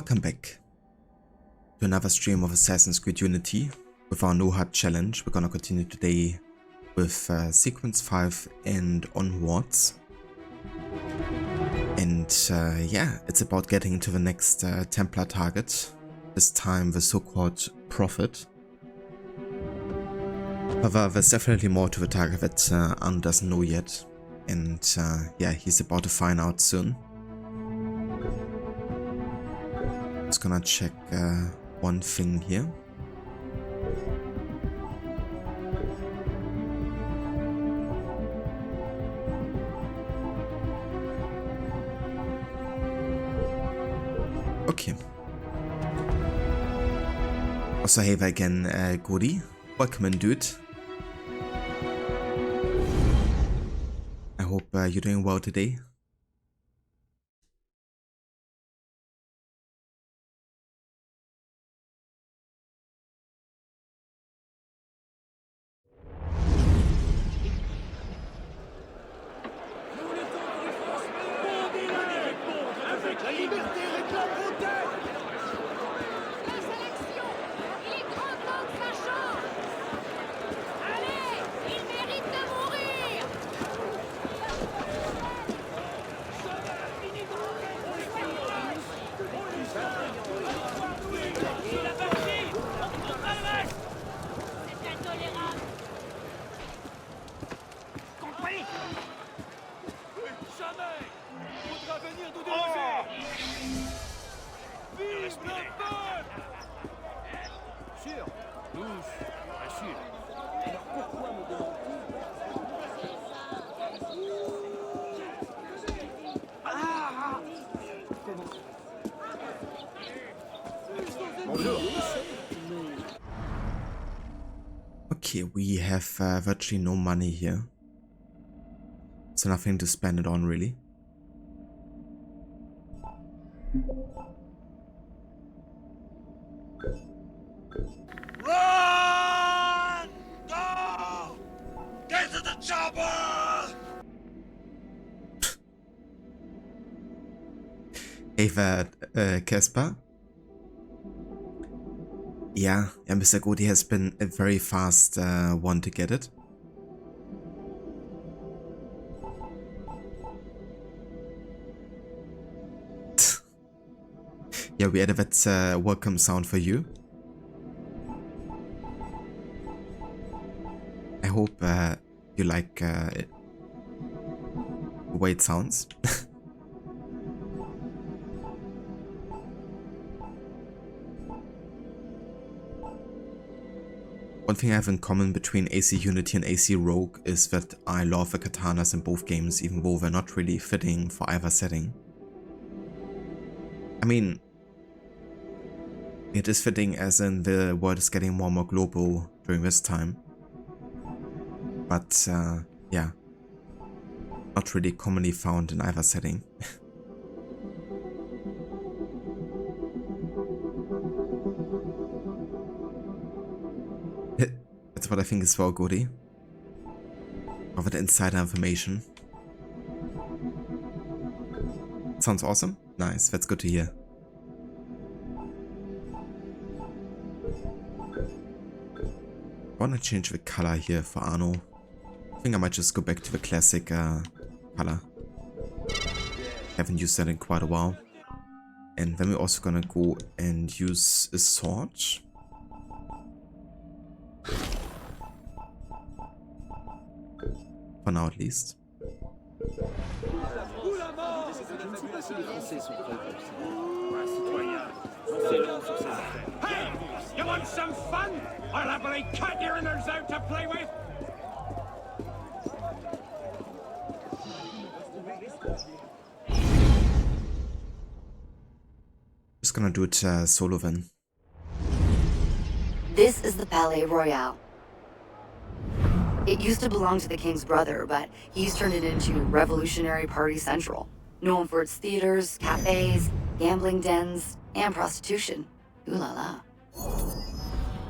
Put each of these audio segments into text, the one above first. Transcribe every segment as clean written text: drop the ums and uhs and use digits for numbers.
Welcome back to another stream of Assassin's Creed Unity with our no HUD challenge. We're gonna continue today with sequence 5 and onwards. And yeah, it's about getting into the next Templar target, this time the so-called Prophet. However, there's definitely more to the target that Anne doesn't know yet, and yeah, he's about to find out soon. Just gonna check one thing here. Okay. Also, hey there again, Godi. Welcome in, dude. I hope you're doing well today. Okay, we have virtually no money here, so nothing to spend it on really. Run! Go! Get to the chopper! Hey there, Casper. Yeah, Mr. Godi has been a very fast one to get it. Yeah, we added that welcome sound for you. I hope you like it, the way it sounds. One thing I have in common between AC Unity and AC Rogue is that I love the katanas in both games, even though they're not really fitting for either setting. I mean, it is fitting as in the world is getting more and more global during this time. But yeah, not really commonly found in either setting. That's what I think is for Godi. Of the insider information. Sounds awesome. Nice, that's good to hear. I wanna change the color here for Arno. I think I might just go back to the classic color. Haven't used that in quite a while. And then we're also gonna go and use a sword. For now at least. Hey! You want some fun? I'll happily cut your innards out to play with! Just gonna do it solo then. This is the Palais Royal. It used to belong to the king's brother, but he's turned it into Revolutionary Party Central, known for its theaters, cafes, gambling dens, and prostitution. Ooh la la.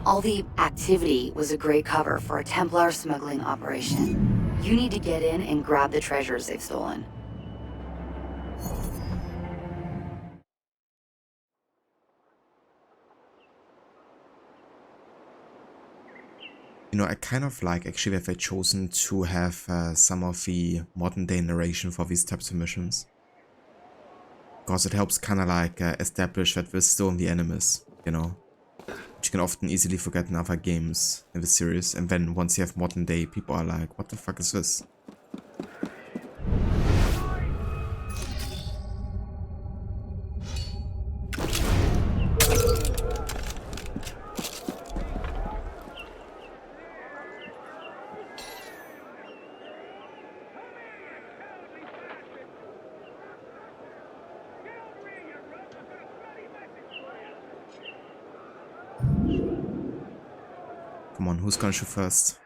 All the activity was a great cover for a Templar smuggling operation. You need to get in and grab the treasures they've stolen. You You know, I kind of like actually if they chosen to have some of the modern day narration for these types of missions. Because it helps kind of like establish that we're still in the enemies, you know. Which you can often easily forget in other games in the series. And then once you have modern day, people are like, what the fuck is this? Come on, who's gonna shoot first?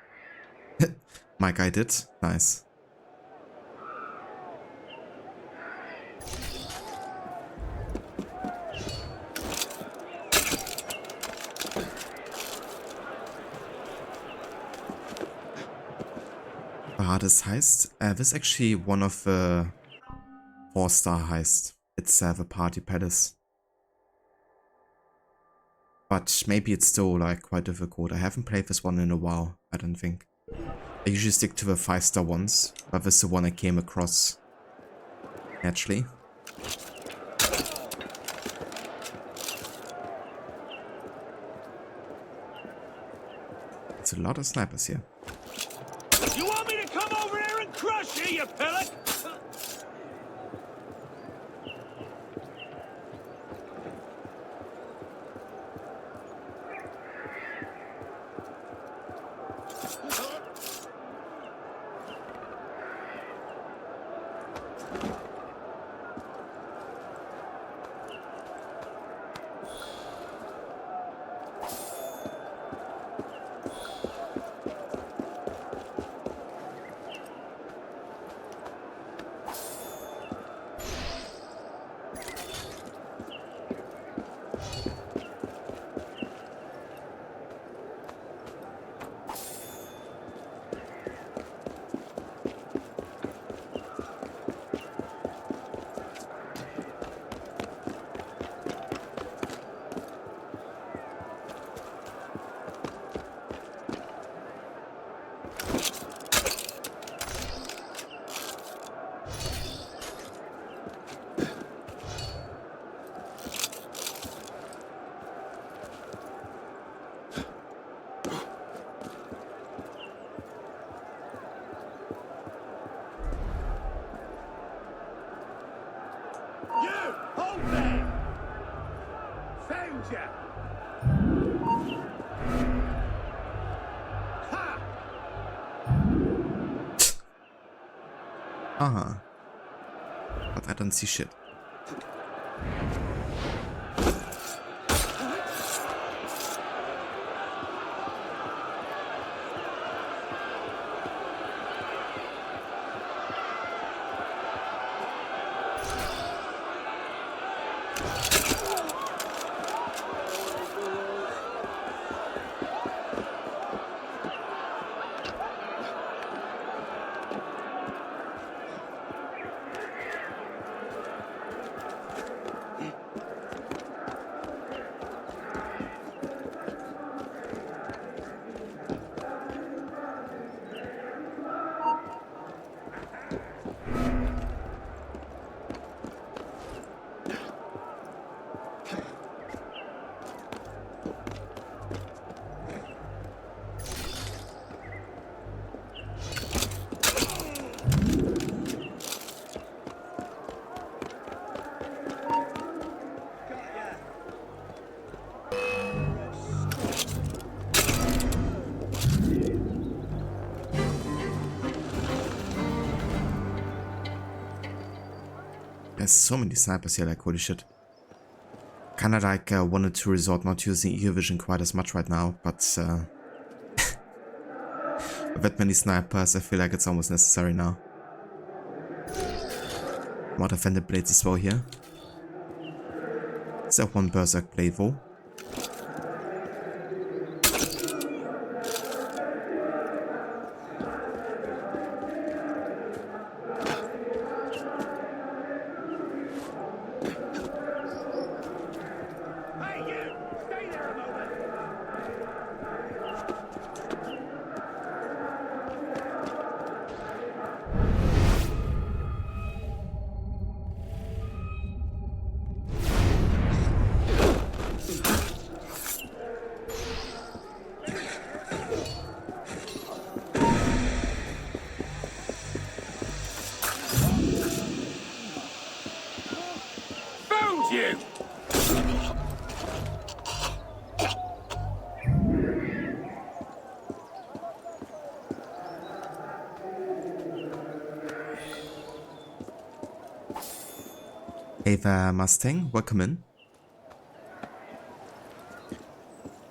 My guy did. Nice. The hardest heist? This is actually one of the 4-star heist. It's the party palace. But maybe it's still like quite difficult. I haven't played this one in a while, I don't think. I usually stick to the 5-star ones, but this is the one I came across naturally. It's a lot of snipers here. You want me to come over there and crush you, you pillock? Uh-huh. But I don't see shit. There's so many snipers here, like holy shit. Kinda like wanted to resort not using ear vision quite as much right now, but with that many snipers I feel like it's almost necessary now. More defended blades as well here. Is there one berserk blade though? you! Ava Mustang, welcome in.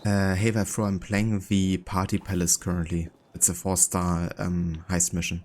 Hey there, Fro, I'm playing the Party Palace currently. It's a 4-star heist mission.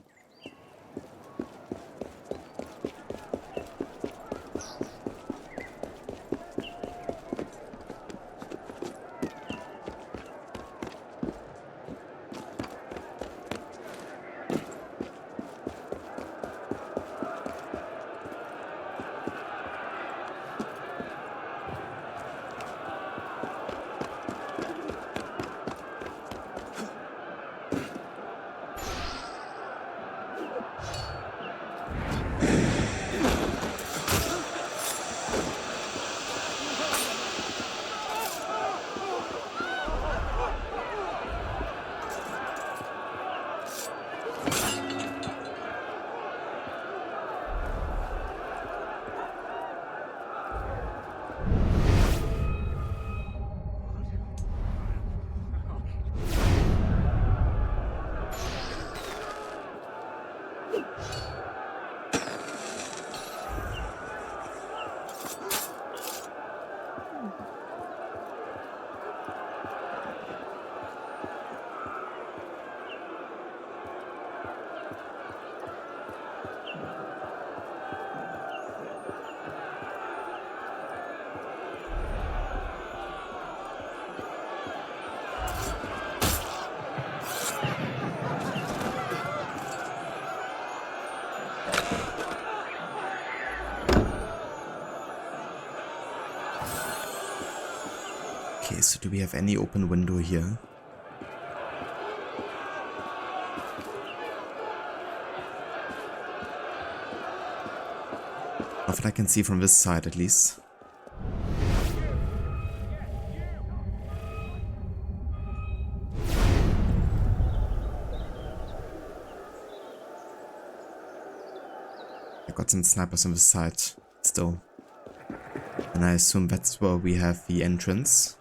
Okay, so do we have any open window here? Not that I can see from this side at least. I got some snipers on this side still. And I assume that's where we have the entrance.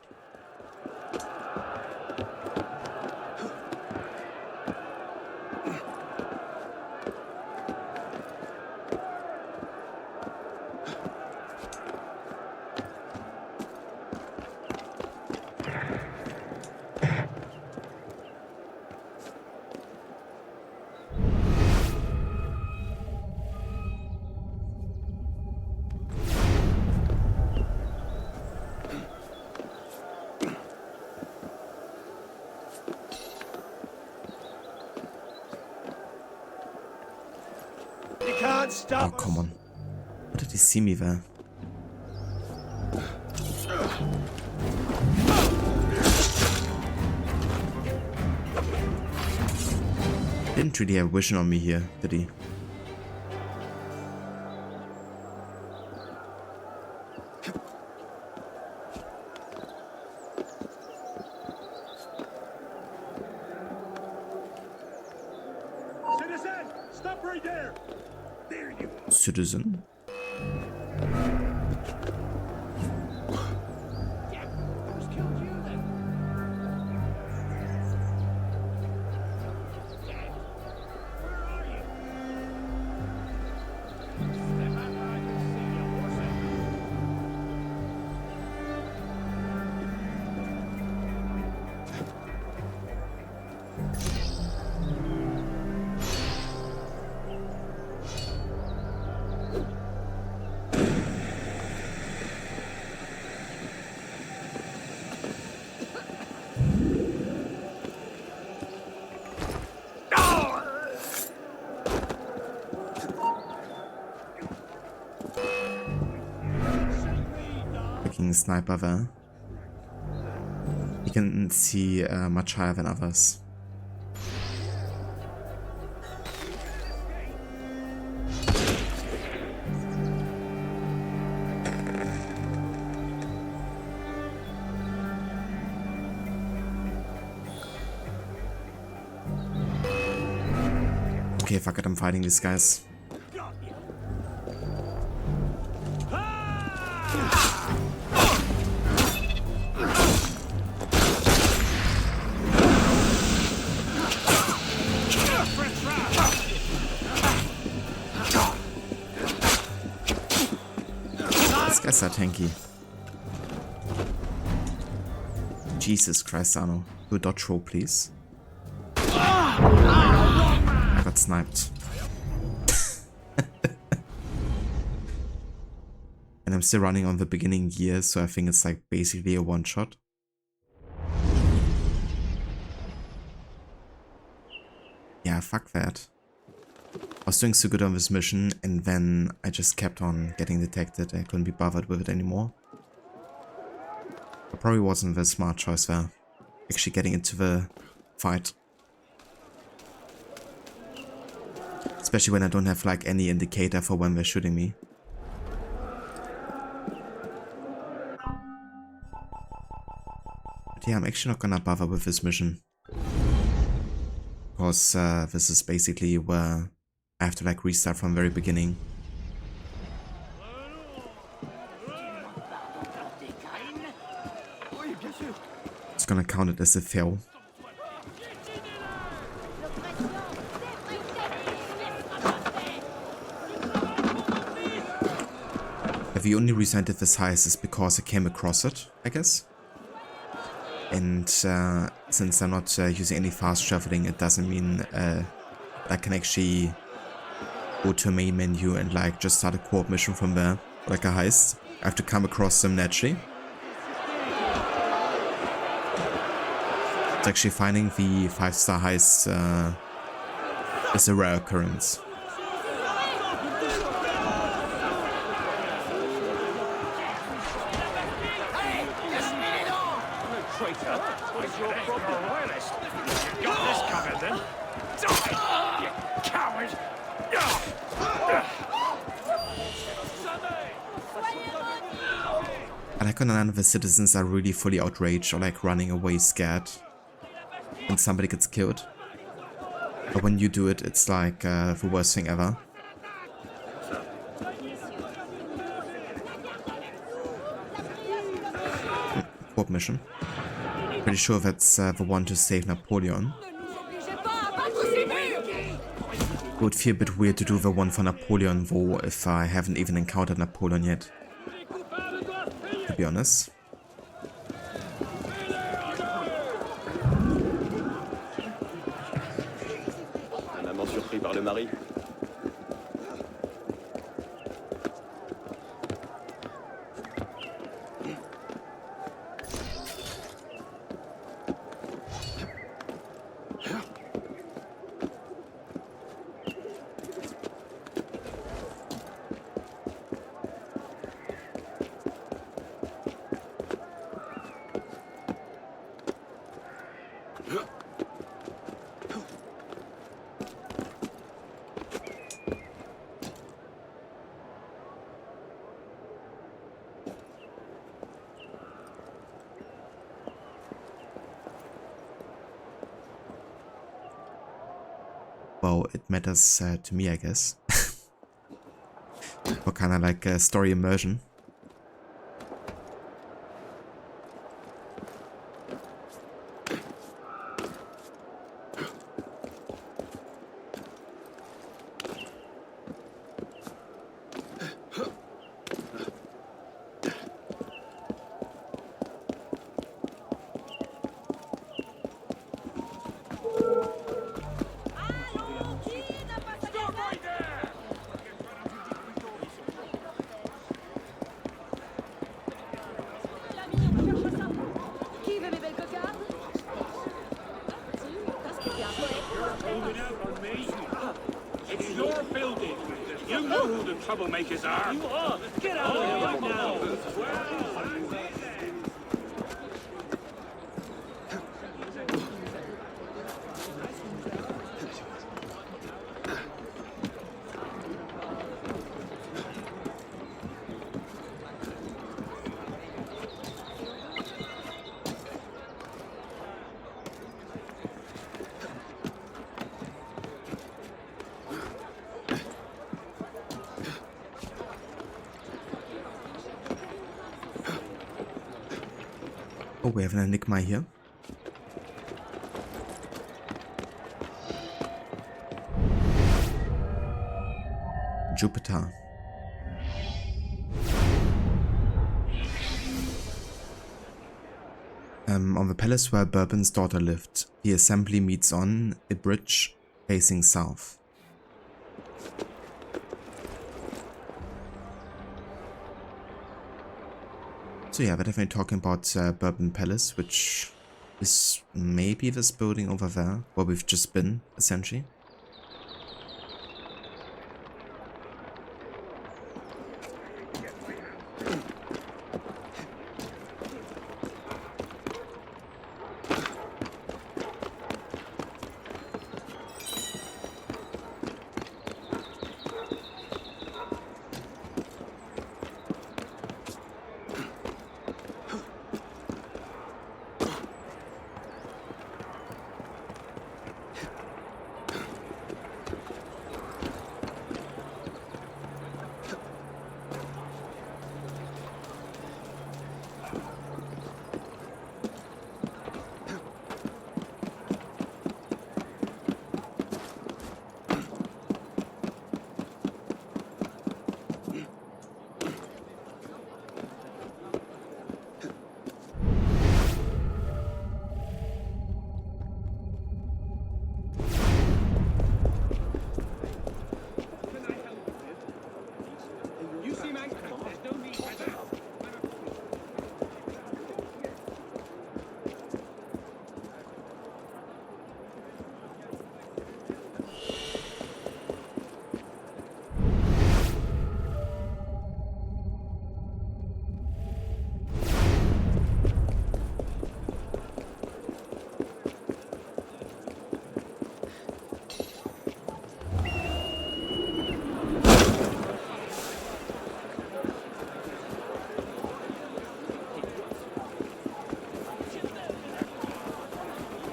Oh, come on. How did he see me there? Didn't really have vision on me here, did he? Citizen, stop right there! There you are. Citizen? Who's killed you then? Dead. Where are you? Step out where I can see you, Sniper there. You can see much higher than others. Okay, fuck it, I'm fighting these guys. Ah! These guys are tanky. Jesus Christ, Arno. Do a dodge roll, please. I got sniped. And I'm still running on the beginning gear, so I think it's like basically a one-shot. Yeah, fuck that. I was doing so good on this mission, and then I just kept on getting detected. I couldn't be bothered with it anymore. It probably wasn't the smart choice there. Actually getting into the fight. Especially when I don't have like any indicator for when they're shooting me. But yeah, I'm actually not gonna bother with this mission. Because this is basically where I have to like restart from the very beginning. It's gonna count it as a fail. The only reason I did this heist is because I came across it, I guess. And since I'm not using any fast traveling, it doesn't mean I can actually go to a main menu and like just start a co-op mission from there, like a heist. I have to come across them naturally. It's actually finding the 5-star heist is a rare occurrence. I like when none of the citizens are really fully outraged or like running away scared when somebody gets killed. But when you do it, it's like the worst thing ever. Co-op mission. Pretty sure that's the one to save Napoleon. It would feel a bit weird to do the one for Napoleon though if I haven't even encountered Napoleon yet. To be honest. Un amant surpris par le mari. Well, it matters to me, I guess. For kind of like story immersion. It's your building. You know who the troublemakers are. You are. Get out of here right now. Oh, we have an enigma here. Jupiter. On the palace where Bourbon's daughter lived, the assembly meets on a bridge facing south. So yeah, we're definitely talking about Bourbon Palace, which is maybe this building over there, where we've just been, essentially.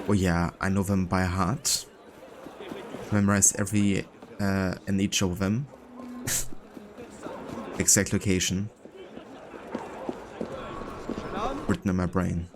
Oh yeah, I know them by heart. Memorize every and each of them. Exact location. Written in my brain.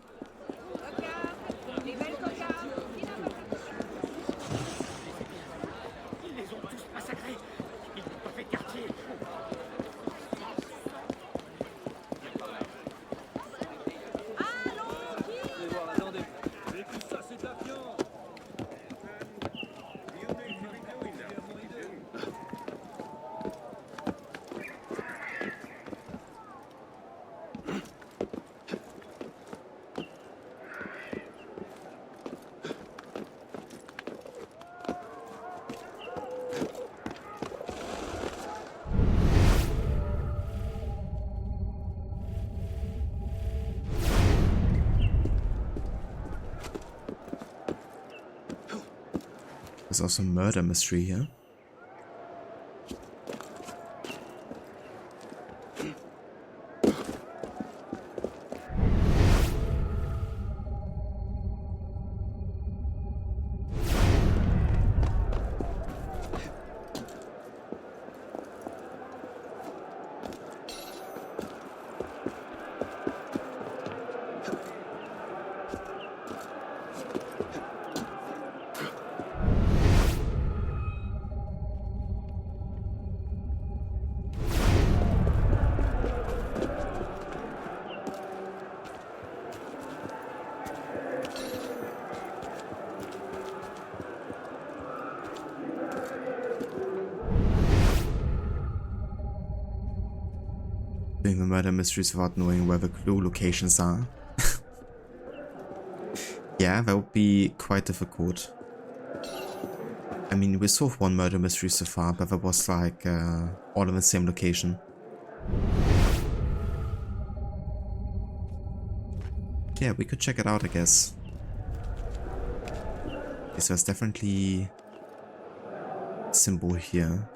There's also a murder mystery here. Doing the murder mysteries without knowing where the clue locations are. Yeah, that would be quite difficult. I mean, we solved one murder mystery so far, but that was like all in the same location. Yeah, we could check it out, I guess. Okay, so there's definitely a symbol here.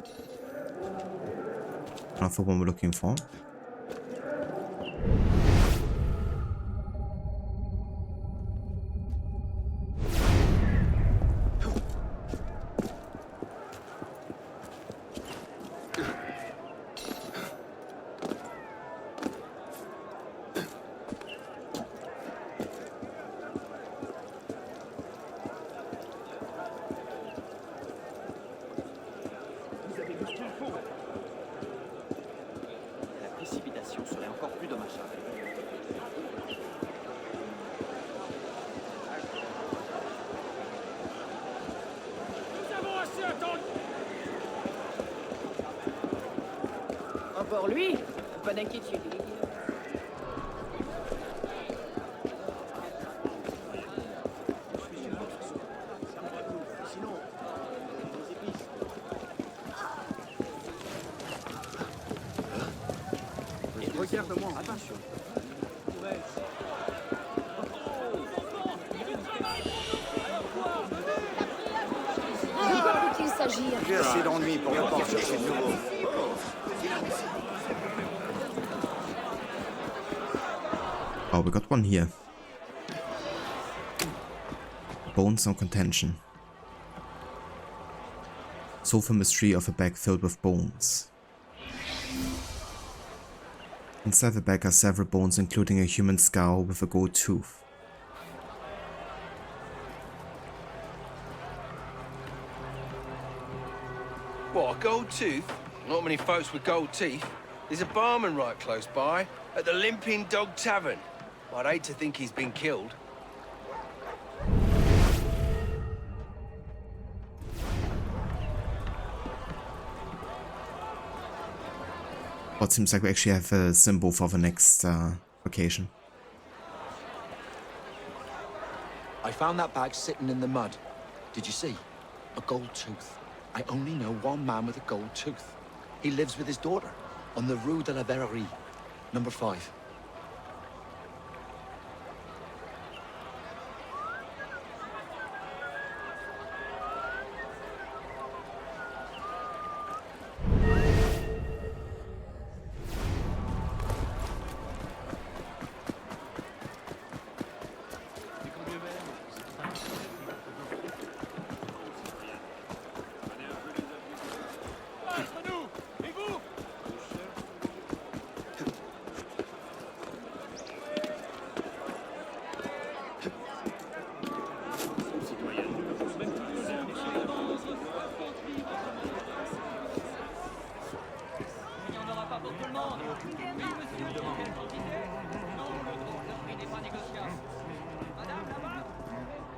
Not the one we're looking for. Nous avons assez attendu. Pour lui, pas d'inquiétude. Regarde-moi, attention. De quoi peut-il s'agir? J'ai assez d'ennuis pour ne pas en chercher de nouveau. Oh, we got one here. Bones on Contention. Solve a mystery of a bag filled with bones. Inside the bag are several bones, including a human skull with a gold tooth. What, a gold tooth? Not many folks with gold teeth. There's a barman right close by, at the Limping Dog Tavern. I'd hate to think he's been killed. Well, it seems like we actually have a symbol for the next location. I found that bag sitting in the mud. Did you see? A gold tooth. I only know one man with a gold tooth. He lives with his daughter on the Rue de la Verrerie, number 5.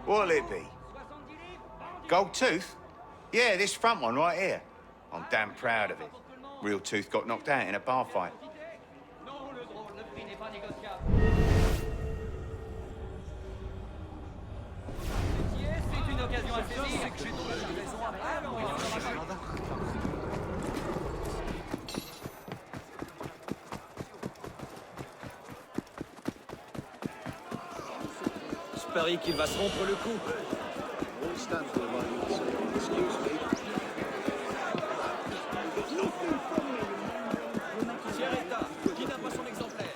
What'll it be? Gold tooth? Yeah, this front one right here. I'm damn proud of it. Real tooth got knocked out in a bar fight. Je parie qu'il va se rompre le cou. Qui n'a pas son exemplaire?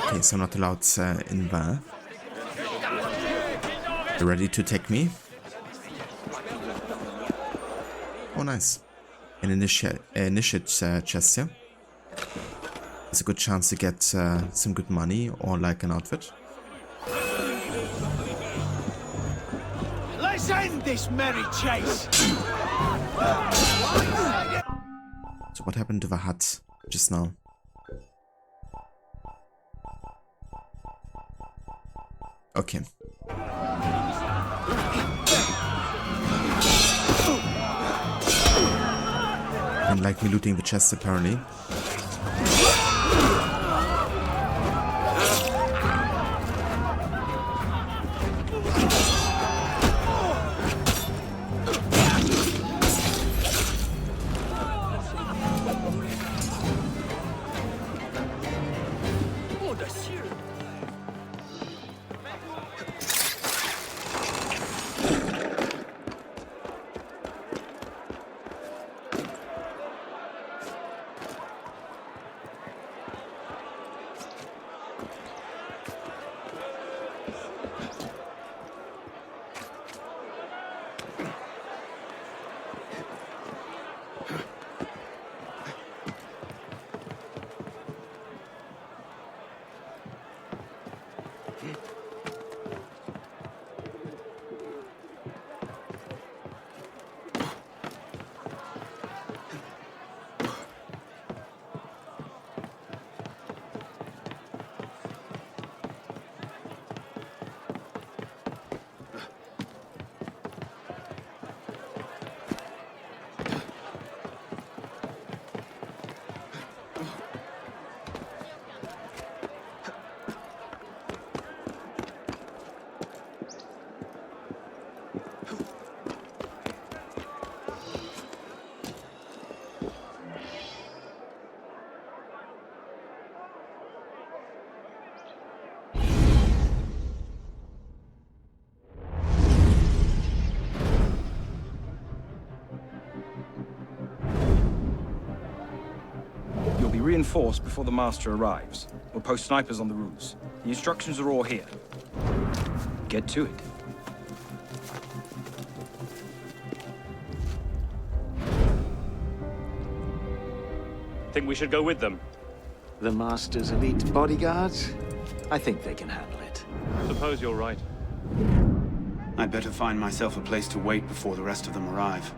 Okay, so not allowed in there. You ready to take me? Oh, nice. An initiate chest here. It's a good chance to get some good money or like an outfit. Let's end this merry chase. So what happened to the HUD just now? Okay. And like me looting the chest apparently. reinforce before the Master arrives. We'll post snipers on the roofs. The instructions are all here. Get to it. Think we should go with them? The Master's elite bodyguards? I think they can handle it. Suppose you're right. I'd better find myself a place to wait before the rest of them arrive.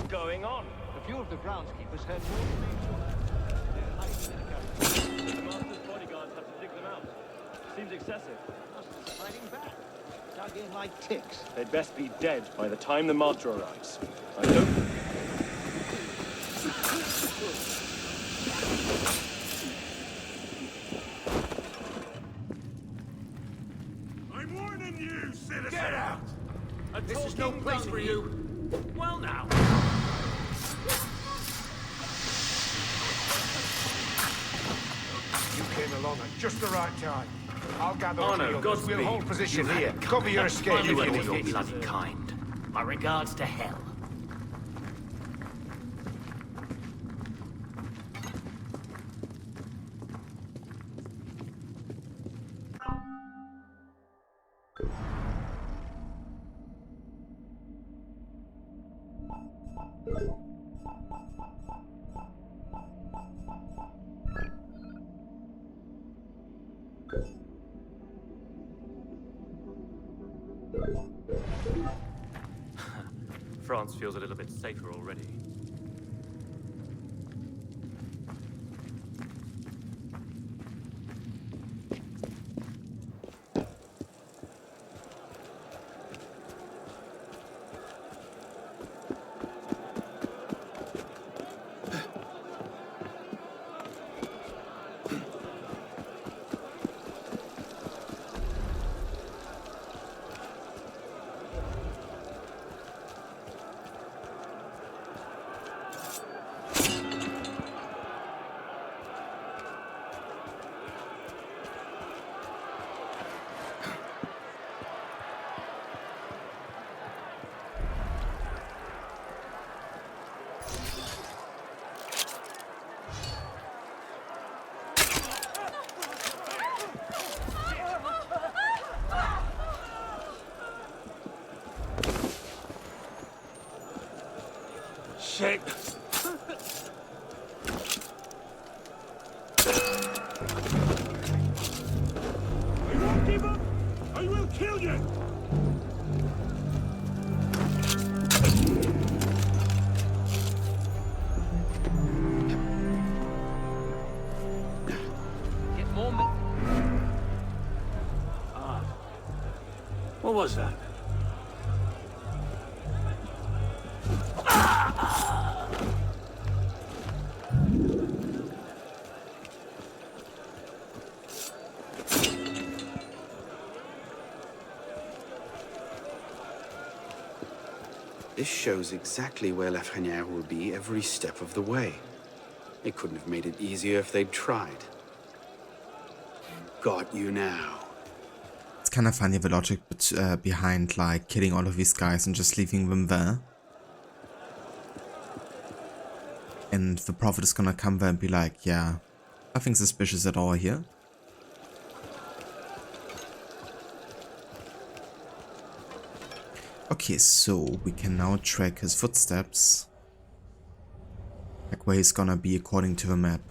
Going on? A few of the groundskeepers had more The Master's bodyguards have to dig them out. Seems excessive. Master's fighting back. Dug in like ticks. They'd best be dead by the time the Master arrives. I don't... I'm warning you, citizen! Get out! This is no place for you! Well now. You came along at just the right time. I'll gather Oh, up no, the others. Godspeed. We'll hold position You had here. it Cover coming. your escape You if and you your need it. bloody kind. My regards to hell. France feels a little bit safer already. Shit! I won't give up! I will kill you! Get more What was that? This shows exactly where Lafreniere will be every step of the way. They couldn't have made it easier if they'd tried. Got you now. It's kind of funny the logic behind like killing all of these guys and just leaving them there. And the Prophet is gonna come there and be like, yeah, nothing suspicious at all here. Okay, so we can now track his footsteps. Like where he's gonna be according to the map.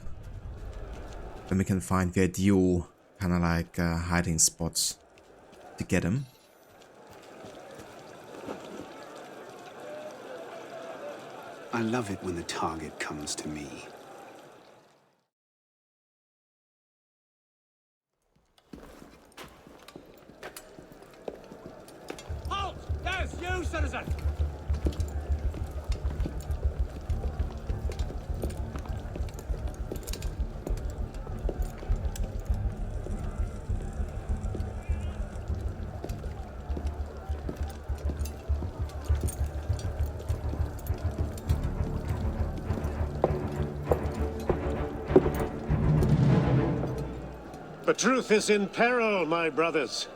Then we can find the ideal kind of like hiding spots to get him. I love it when the target comes to me. truth is in peril, my brothers.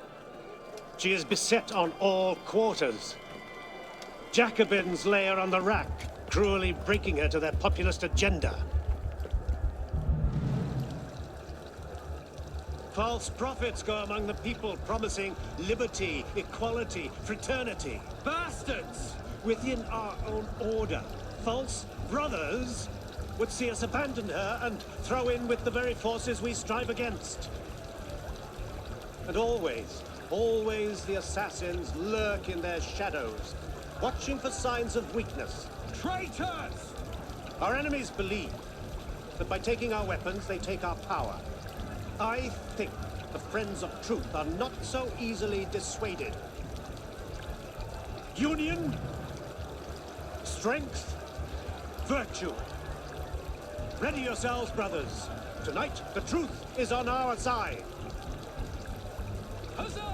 She is beset on all quarters. Jacobins lay her on the rack, cruelly breaking her to their populist agenda. False prophets go among the people promising liberty, equality, fraternity. Bastards! Within our own order, false brothers would see us abandon her and throw in with the very forces we strive against. And always, always the assassins lurk in their shadows, watching for signs of weakness. Traitors! Our enemies believe that by taking our weapons, they take our power. I think the friends of truth are not so easily dissuaded. Union, strength, virtue. Ready yourselves, brothers. Tonight, the truth is on our side. Huzzah!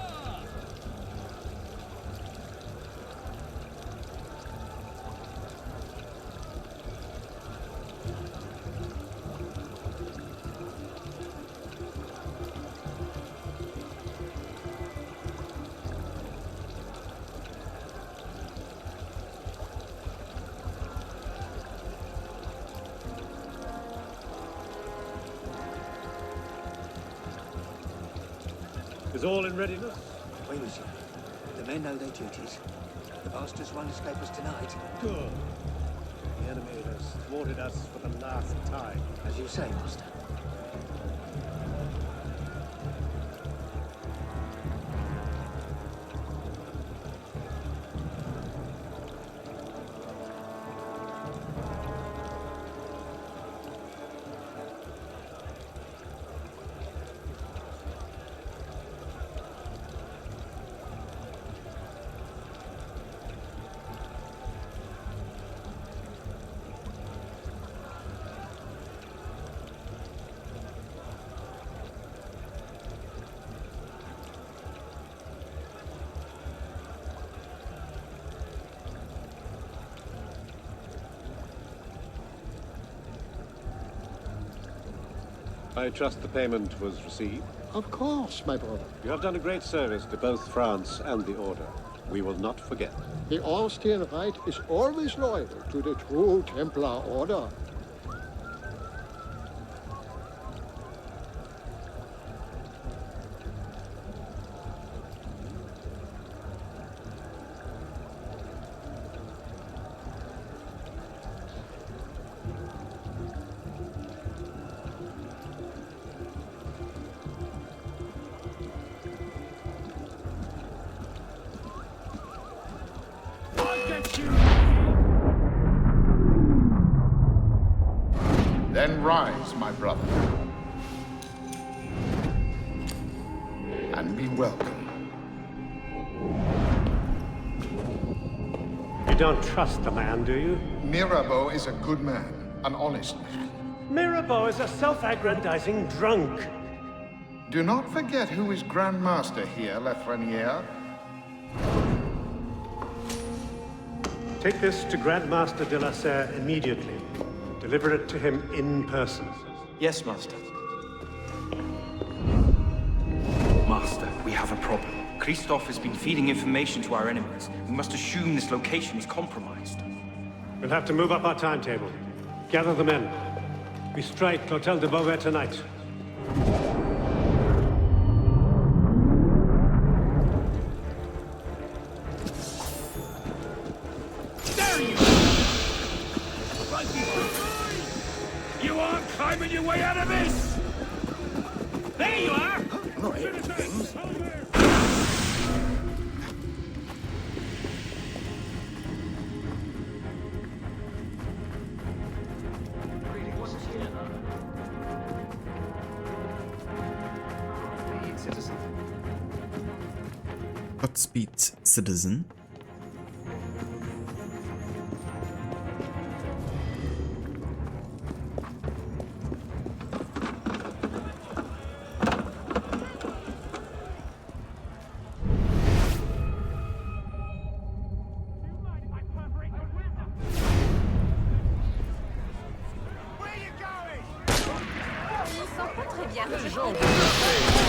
Is all in readiness? Oui, monsieur. The men know their duties. The bastards won't escape us tonight. Good. The enemy has thwarted us for the last time. As you say, master. I trust the payment was received. Of course, my brother. You have done a great service to both France and the Order. We will not forget. The Austrian Rite is always loyal to the true Templar Order. Then rise, my brother, and be welcome. You don't trust the man, do you? Mirabeau is a good man, an honest man. Mirabeau is a self-aggrandizing drunk. Do not forget who is Grand Master here, Lafreniere. Take this to Grand Master de la Serre immediately. Deliver it to him in person. Yes, Master. Master, we have a problem. Christophe has been feeding information to our enemies. We must assume this location is compromised. We'll have to move up our timetable. Gather the men. We strike L'Hôtel de Beauvais tonight. There you You aren't climbing your way out of this! There you are! I'm not hearing things. Godspeed, citizen. On ne sent pas très bien.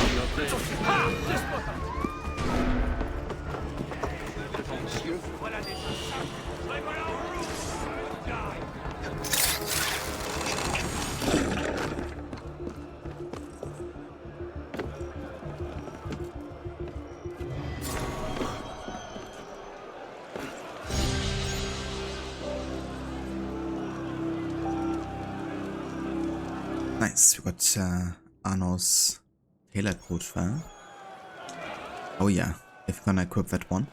Nice, we got Arno's tailor coat file. Oh yeah, if we're gonna equip that one.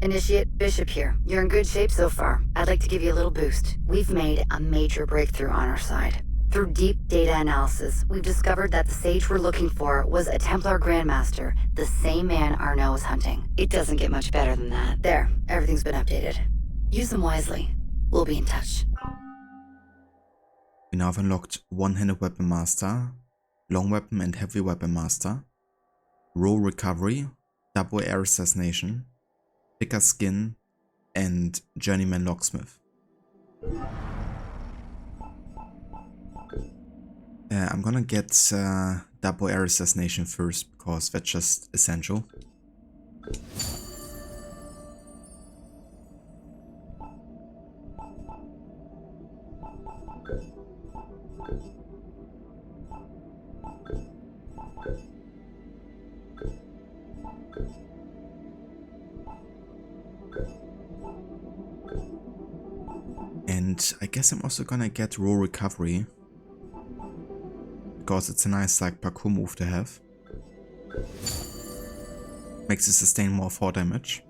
Initiate Bishop here. You're in good shape so far. I'd like to give you a little boost. We've made a major breakthrough on our side. Through deep data analysis, we've discovered that the sage we're looking for was a Templar Grandmaster, the same man Arnaud was hunting. It doesn't get much better than that. There, everything's been updated. Use them wisely. We'll be in touch. We now have unlocked one-handed weapon master, long weapon and heavy weapon master, raw recovery, double air assassination, thicker skin, and journeyman locksmith. I'm gonna get double air assassination first because that's just essential. And I guess I'm also gonna get raw recovery, because it's a nice like parkour move to have. Makes it sustain more 4 damage.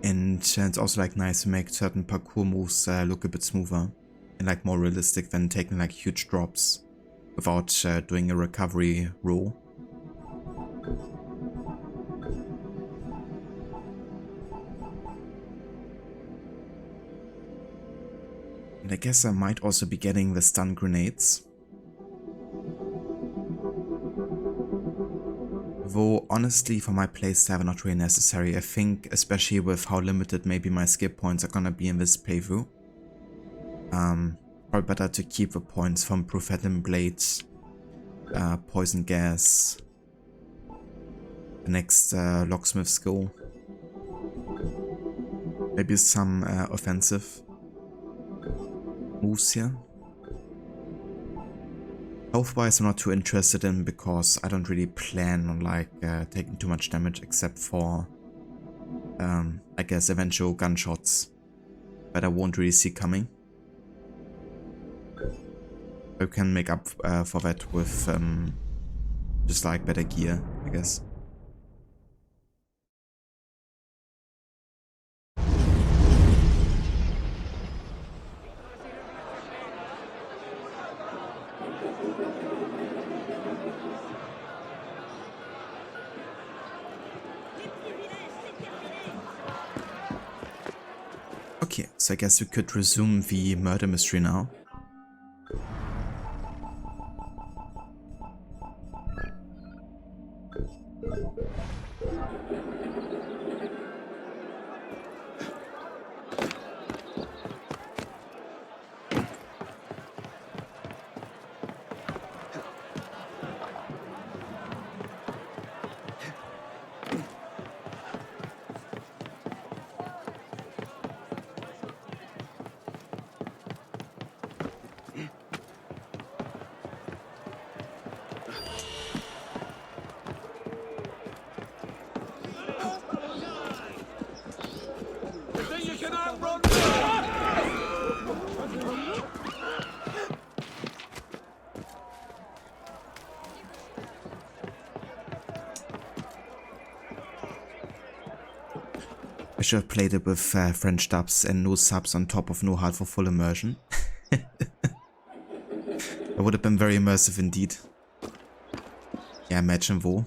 And it's also like nice to make certain parkour moves look a bit smoother and like more realistic than taking like huge drops without doing a recovery roll. And I guess I might also be getting the stun grenades. Though honestly for my playstyle not really necessary. I think especially with how limited maybe my skill points are gonna be in this playthrough. Probably better to keep the points from Prophetic Blades, Poison Gas, the next Locksmith skill. Maybe some offensive moves here. Health-wise I'm not too interested in because I don't really plan on like taking too much damage except for I guess eventual gunshots that I won't really see coming. I can make up for that with just like better gear, I guess. Okay, so I guess we could resume the murder mystery now. I should have played it with French dubs and no subs on top of no HUD for full immersion. That would have been very immersive indeed. Yeah, imagine though.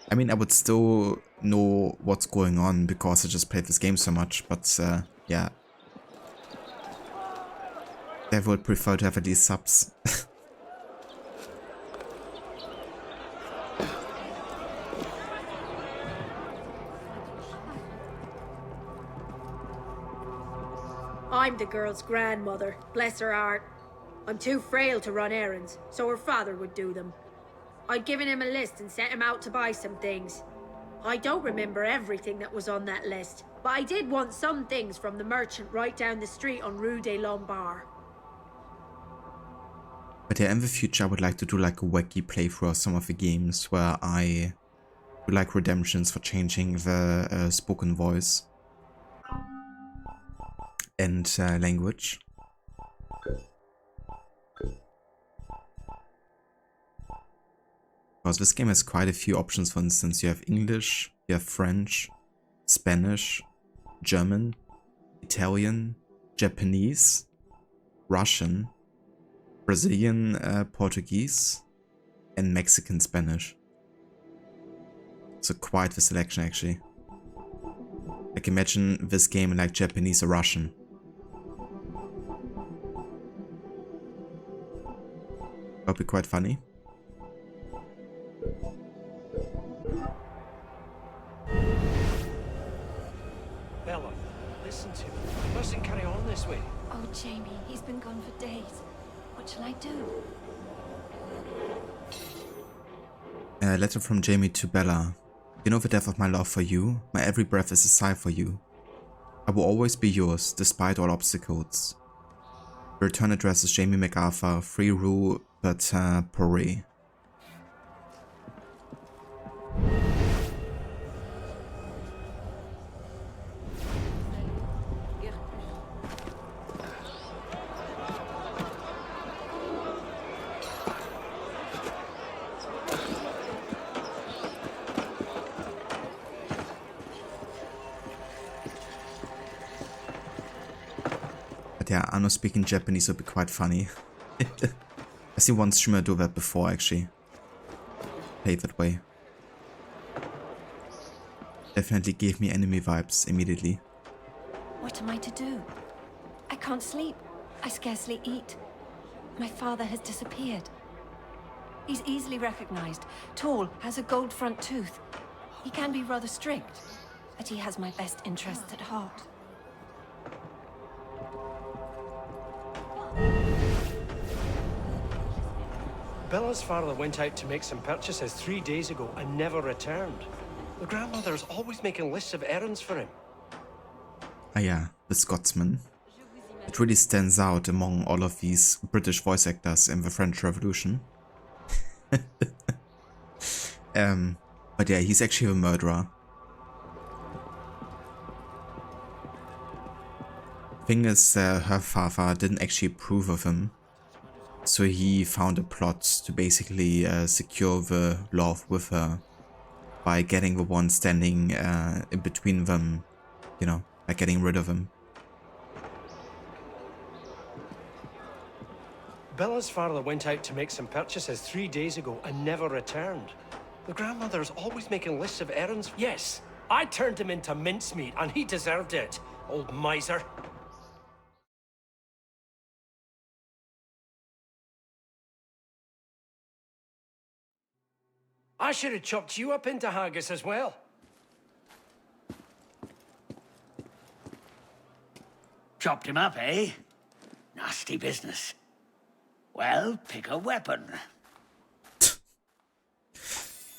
I mean, I would still know what's going on because I just played this game so much, but yeah. I would prefer to have at least subs. I'm the girl's grandmother, bless her heart. I'm too frail to run errands, so her father would do them. I'd given him a list and sent him out to buy some things. I don't remember everything that was on that list, but I did want some things from the merchant right down the street on Rue des Lombards. But yeah, in the future I would like to do like a wacky playthrough of some of the games where I do like redemptions for changing the spoken voice and language. Because this game has quite a few options. For instance, you have English, you have French, Spanish, German, Italian, Japanese, Russian, Brazilian Portuguese, and Mexican Spanish. So quite the selection actually. Like imagine this game in like Japanese or Russian. That would be quite funny. Bella, listen to me. You mustn't carry on this way. Oh, Jamie, he's been gone for days. What shall I do? A letter from Jamie to Bella. You know the depth of my love for you. My every breath is a sigh for you. I will always be yours, despite all obstacles. The return address is Jamie MacArthur, 3 Rue Bertin-Poiré. Yeah, Anno speaking Japanese would be quite funny. I've seen one streamer do that before actually. Play that way. Definitely gave me enemy vibes immediately. What am I to do? I can't sleep. I scarcely eat. My father has disappeared. He's easily recognized. Tall, has a gold front tooth. He can be rather strict, but he has my best interests at heart. Bella's father went out to make some purchases 3 days ago and never returned. The grandmother is always making lists of errands for him. Ah yeah, the Scotsman. It really stands out among all of these British voice actors in the French Revolution. But yeah, he's actually a murderer. Thing is, her father didn't actually approve of him. So he found a plot to basically secure the love with her by getting the one standing in between them, you know, by getting rid of him. Bella's father went out to make some purchases 3 days ago and never returned. The grandmother is always making lists of errands. Yes, I turned him into mincemeat and he deserved it, old miser. I should have chopped you up into haggis as well. Chopped him up, eh? Nasty business. Well, pick a weapon.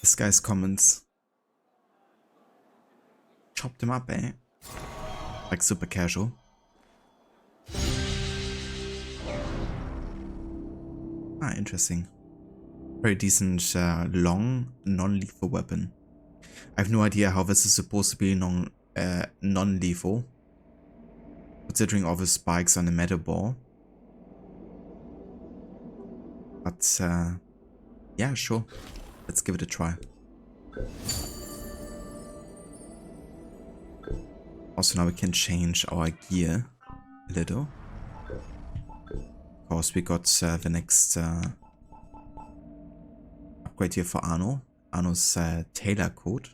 This guy's comments. Chopped him up, eh? Like super casual. Ah, interesting. Very decent, long, non-lethal weapon. I have no idea how this is supposed to be non-lethal, considering all the spikes on the metal ball. But, yeah, sure. Let's give it a try. Also, now we can change our gear a little. Of course, we got the next upgrade here for Arno. Arno's tailor coat.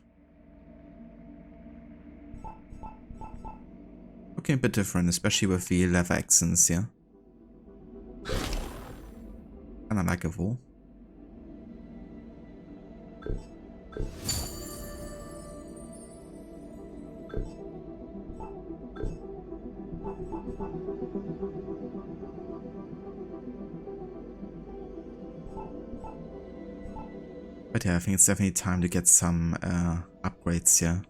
Looking a bit different, especially with the leather accents here. Kinda like a wool. But yeah, I think it's definitely time to get some upgrades here.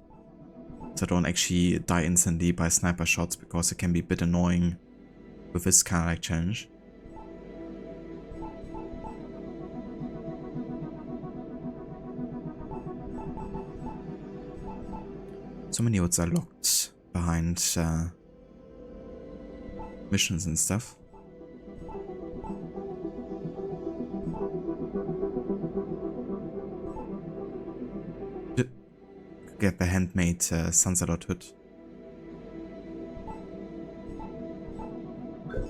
So I don't actually die instantly by sniper shots, because it can be a bit annoying with this kind of like challenge. So many notes are locked behind missions and stuff. Get the handmade Sunset HUD.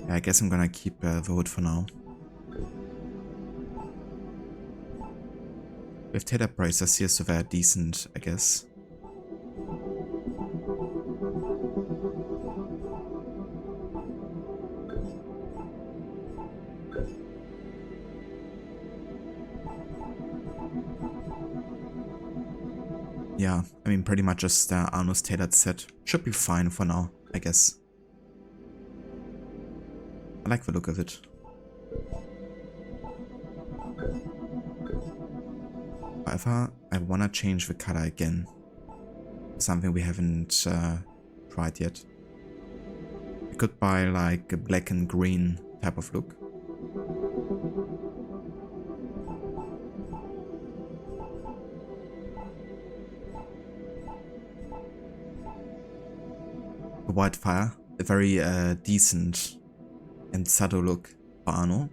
Yeah, I guess I'm gonna keep the hood for now. With Taylor prices here, so they're decent, I guess. Yeah, I mean, pretty much just Arno's tailored set. Should be fine for now, I guess. I like the look of it. However, I wanna change the color again. Something we haven't tried yet. We could buy like a black and green type of look. Wildfire, a very decent and subtle look for Arno.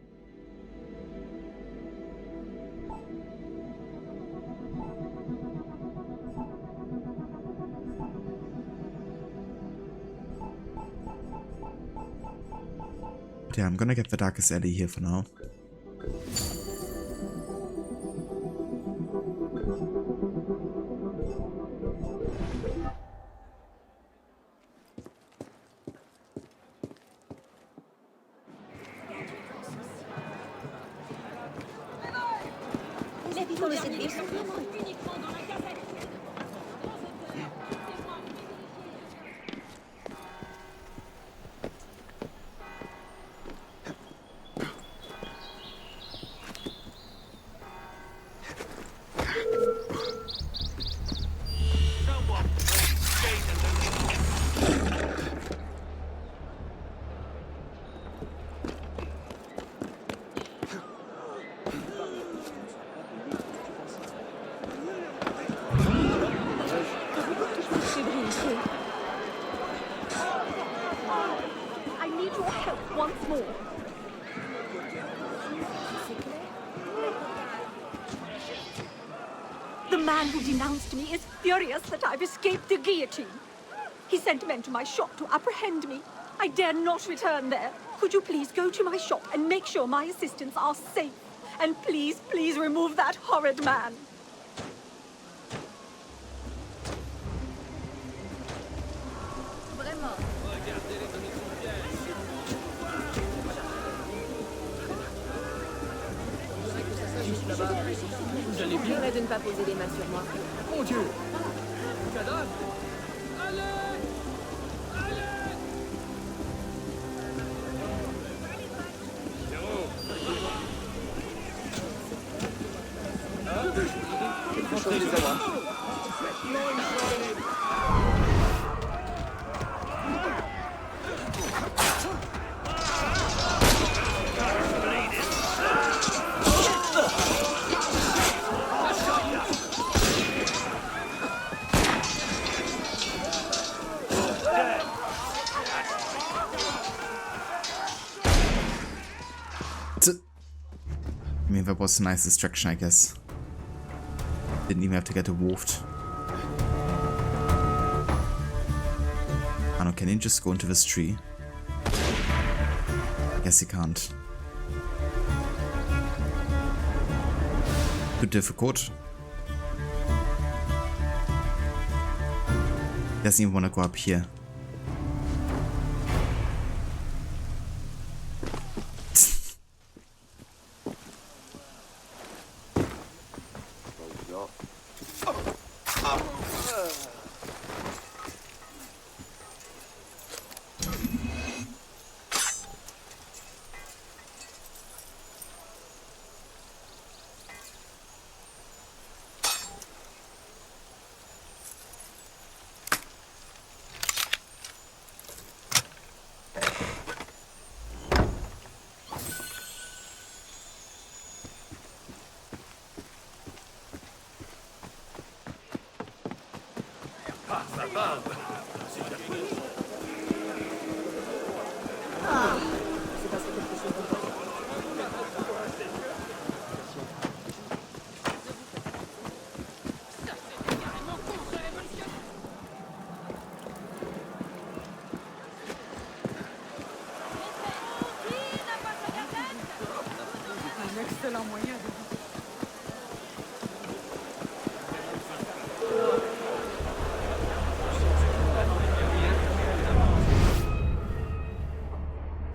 But yeah, I'm gonna get the Darkest Alley here for now. The man who denounced me is furious that I've escaped the guillotine. He sent men to my shop to apprehend me. I dare not return there. Could you please go to my shop and make sure my assistants are safe? And please, please remove that horrid man. Vous allez bien? De ne pas poser les mains sur moi. Mon Dieu! Cadavre! Allez! I mean, that was a nice distraction, I guess. Didn't even have to get wolfed. Arno, can you just go into this tree? Guess he can't. Too difficult. Doesn't even want to go up here.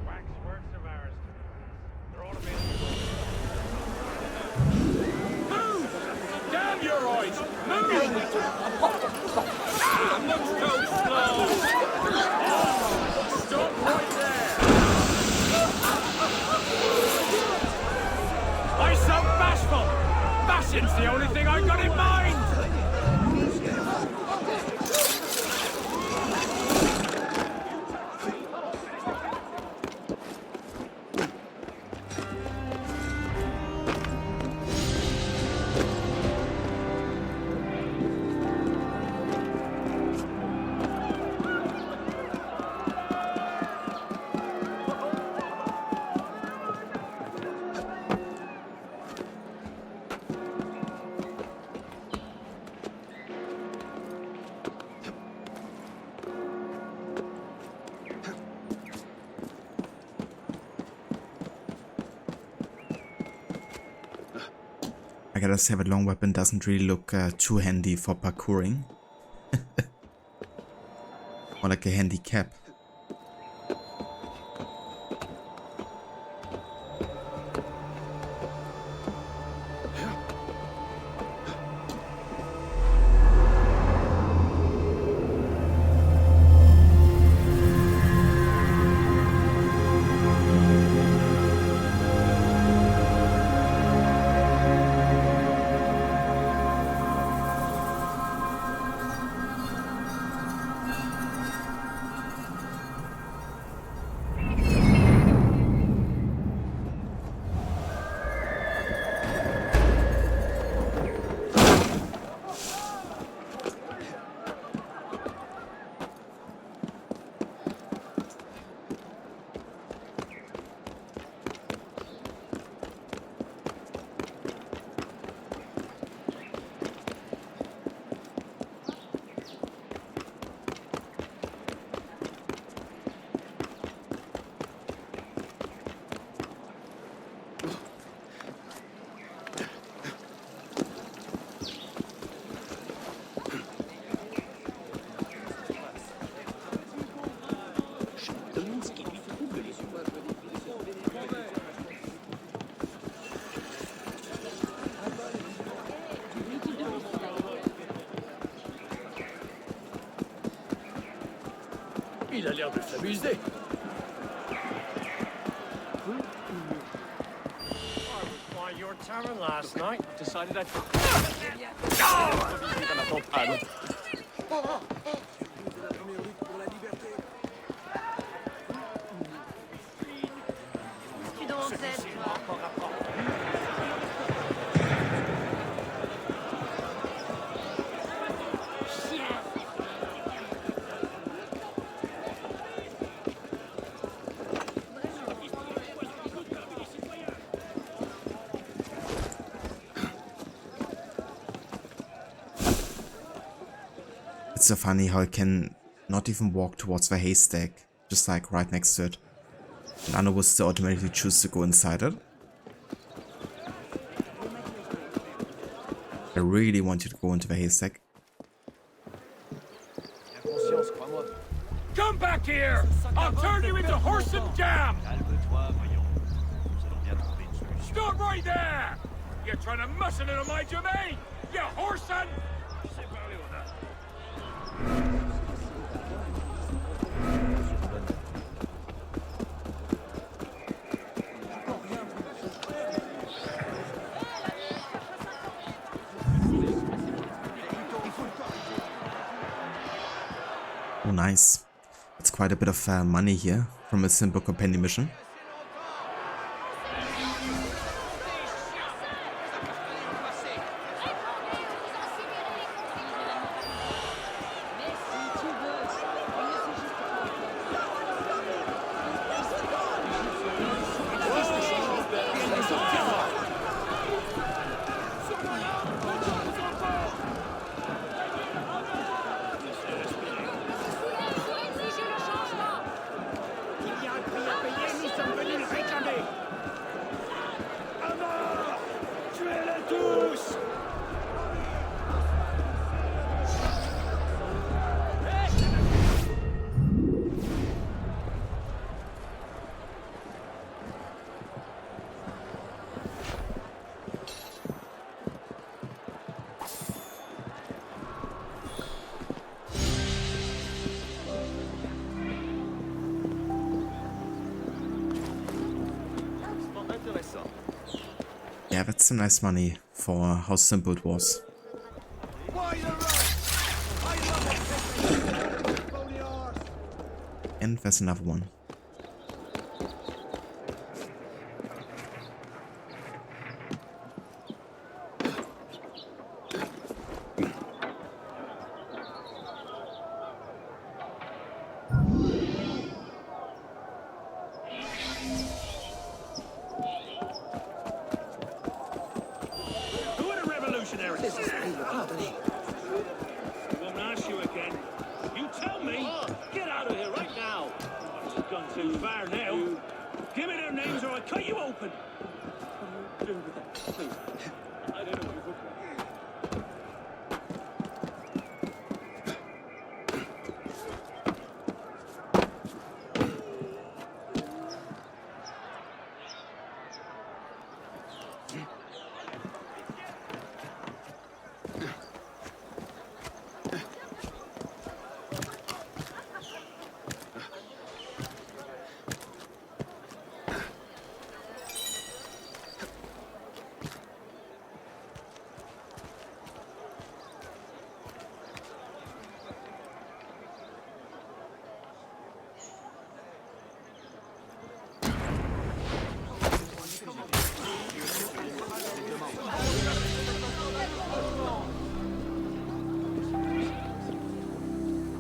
Waxworks of ours. They're all available. Move! Damn your eyes! Move! Let's go slow! Stop right there! I'm so bashful! Bashing's the only thing I got in mind! I gotta say that long weapon doesn't really look too handy for parkouring. More like a handicap. Il a l'air de s'amuser. By your tavern last night, decided I'd... It's so funny how I can not even walk towards the haystack, just like right next to it. And Anna will still automatically choose to go inside it. I really want you to go into the haystack. Come back here! I'll turn you into horse and jam! Stop right there! You're trying to muscle it on my domain! You horse and... Oh, nice. That's quite a bit of money here from a simple companion mission. Yeah, that's some nice money for how simple it was. And there's another one.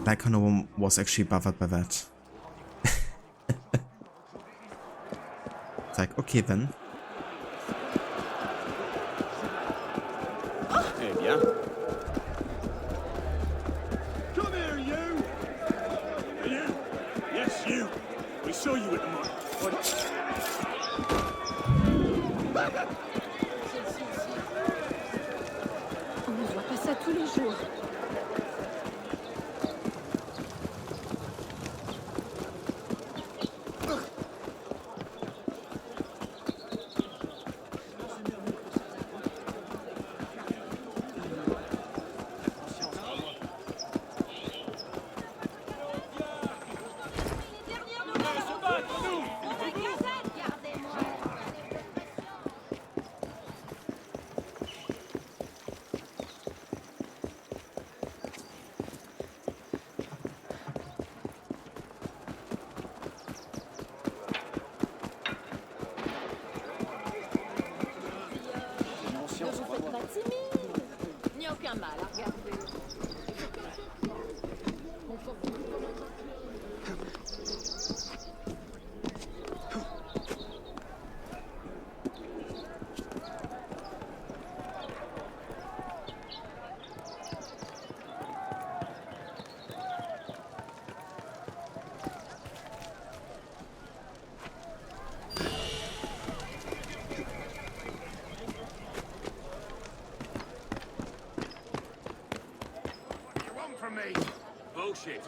Like how no one was actually bothered by that. It's like, okay then. Eh bien. Come here, you! Marianne? Yes, you! We saw you at the mine. On ne voit pas ça tous les jours. Bullshit.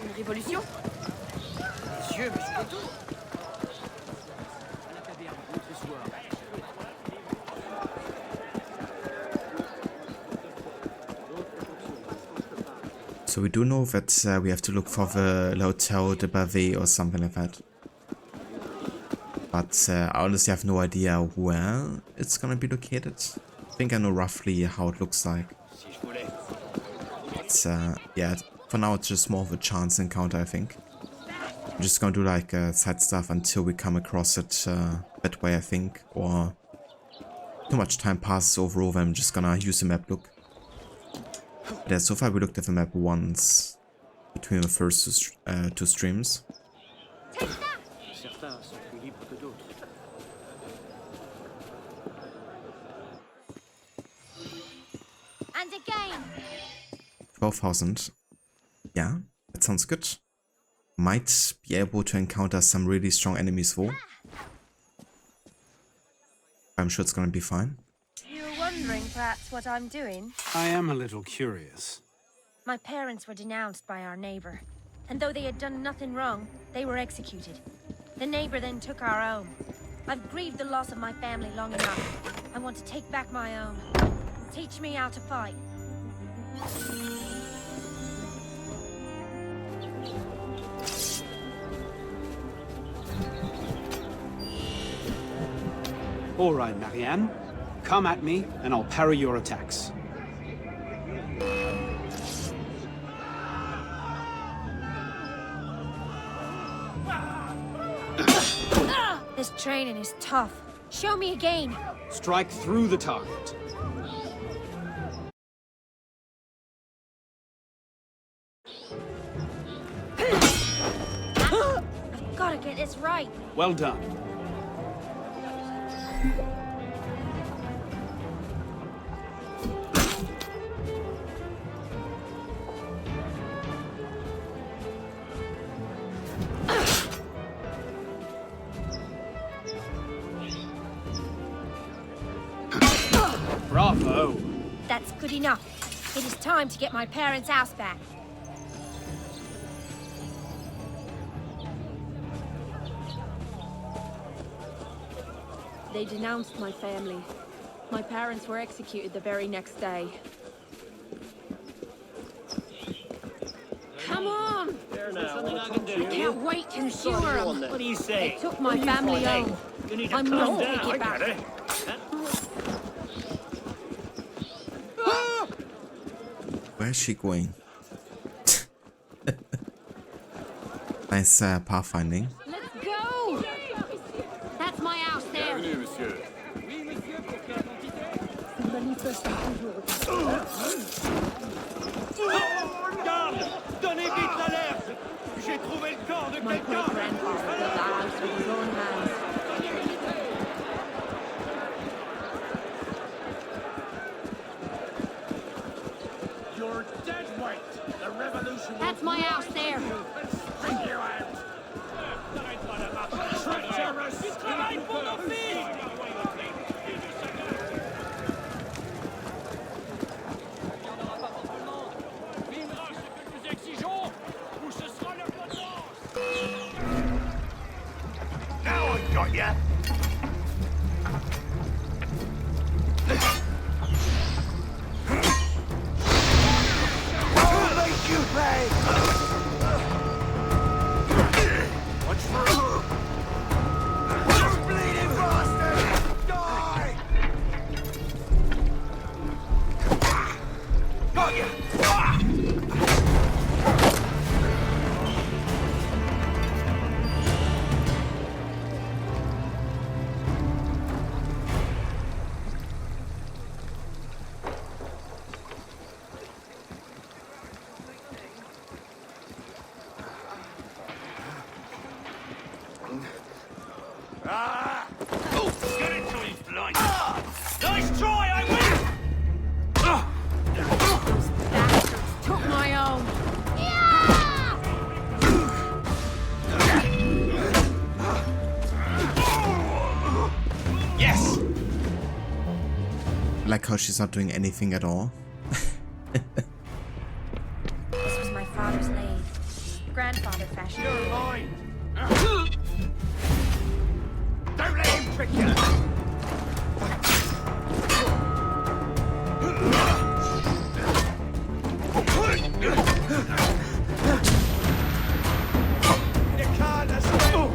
Une révolution? Monsieur, mais c'est tout. So we do know that we have to look for the Hotel de Bavay or something like that. But I honestly have no idea where it's gonna be located. I think I know roughly how it looks like. But yeah, for now it's just more of a chance encounter, I think. I'm just gonna do like side stuff until we come across it that way, I think. Or too much time passes overall, I'm just gonna use the map look. But yeah, so far we looked at the map once between the first two streams. And again. 12,000. Yeah, that sounds good. Might be able to encounter some really strong enemies though. I'm sure it's gonna be fine. You're wondering perhaps what I'm doing? I am a little curious. My parents were denounced by our neighbor, and though they had done nothing wrong, they were executed. The neighbor then took our own. I've grieved the loss of my family long enough. I want to take back my own. Teach me how to fight. All right, Marianne. Come at me, and I'll parry your attacks. This training is tough. Show me again. Strike through the target. I've gotta get this right. Well done. Bravo! That's good enough. It is time to get my parents' house back. They denounced my family. My parents were executed the very next day. Come on! There now. Something I can do. I can't wait to cure them. What do you say? They took my family home. You need to I calm must down. take it back. I get it. Where is she going? Nice pathfinding. Let's go! That's my house there. monsieur. Garde! Donnez vite l'alerte! J'ai trouvé le corps de My quelqu'un! great-grandfather built the house with his own hands. You're dead weight! The revolution will That's my house there. bring you out! Treacherous! Du travail pour nos filles! Now I got ya! I'll make you pay! What's through? You bleeding bastard! Die! Got ya! Get it till he's blind. Nice try, I win! Bastards took my own. Yes! Like how she's not doing anything at all. This was my father's lathe. Grandfather fashioned it. You're mine! Don't let him trick you! You can't escape!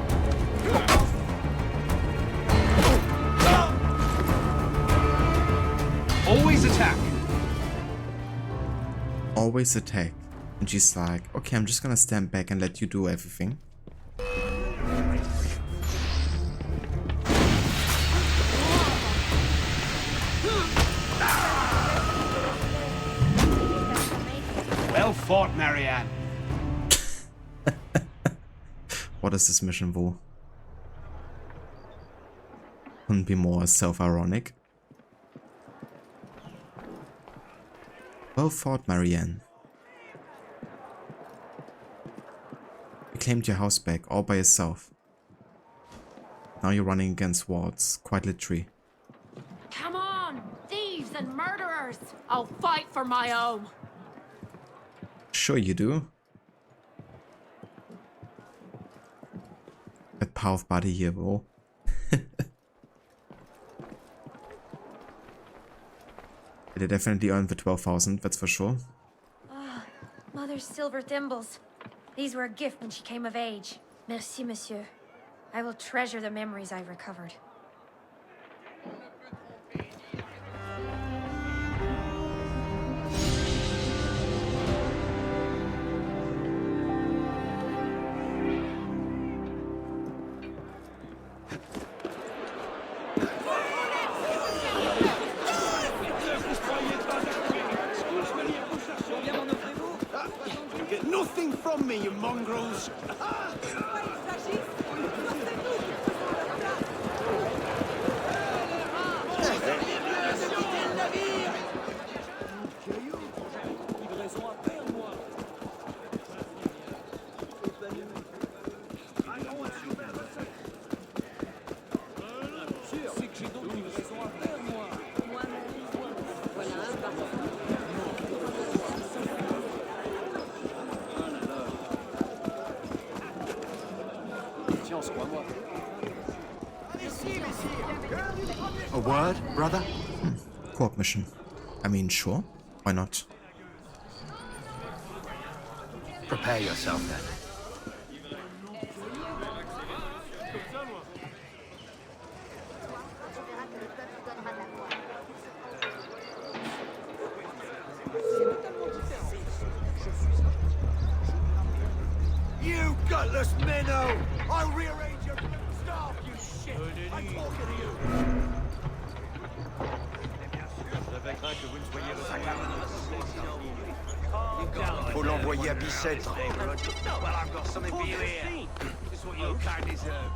Always attack. Always attack. And she's like, okay, I'm just gonna stand back and let you do everything. Well fought, Marianne. What is this mission for? Couldn't be more self-ironic. Well fought, Marianne. You claimed your house back all by yourself. Now you're running against wards, quite literally. Come on, thieves and murderers! I'll fight for my own. Sure you do. That power of body here, bro. They definitely earned the 12,000, that's for sure. Ah, Mother's silver thimbles. These were a gift when she came of age. Merci, monsieur. I will treasure the memories I've recovered. nothing from me, you mongrels! A word, brother? Co-op mission. I mean, sure. Why not? Prepare yourself then. You gutless minnow! I'll rearrange your staff, you shit! I'm talking to you! Faut l'envoyer à Bicêtre. Well, I've got something for you here. Just what you kind deserve.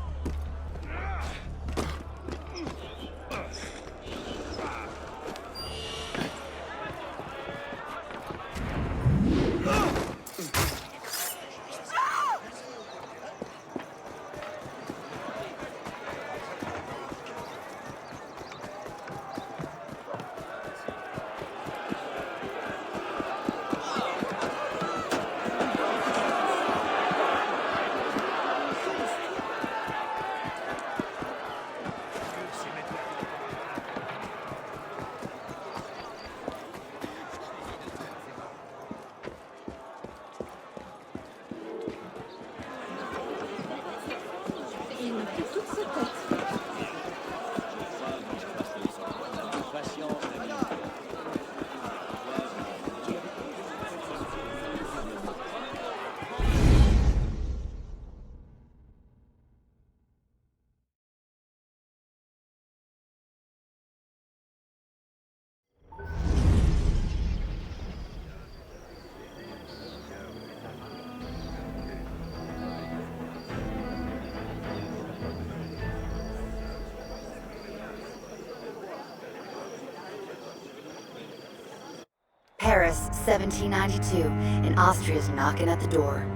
Paris, 1792, and Austria's knocking at the door.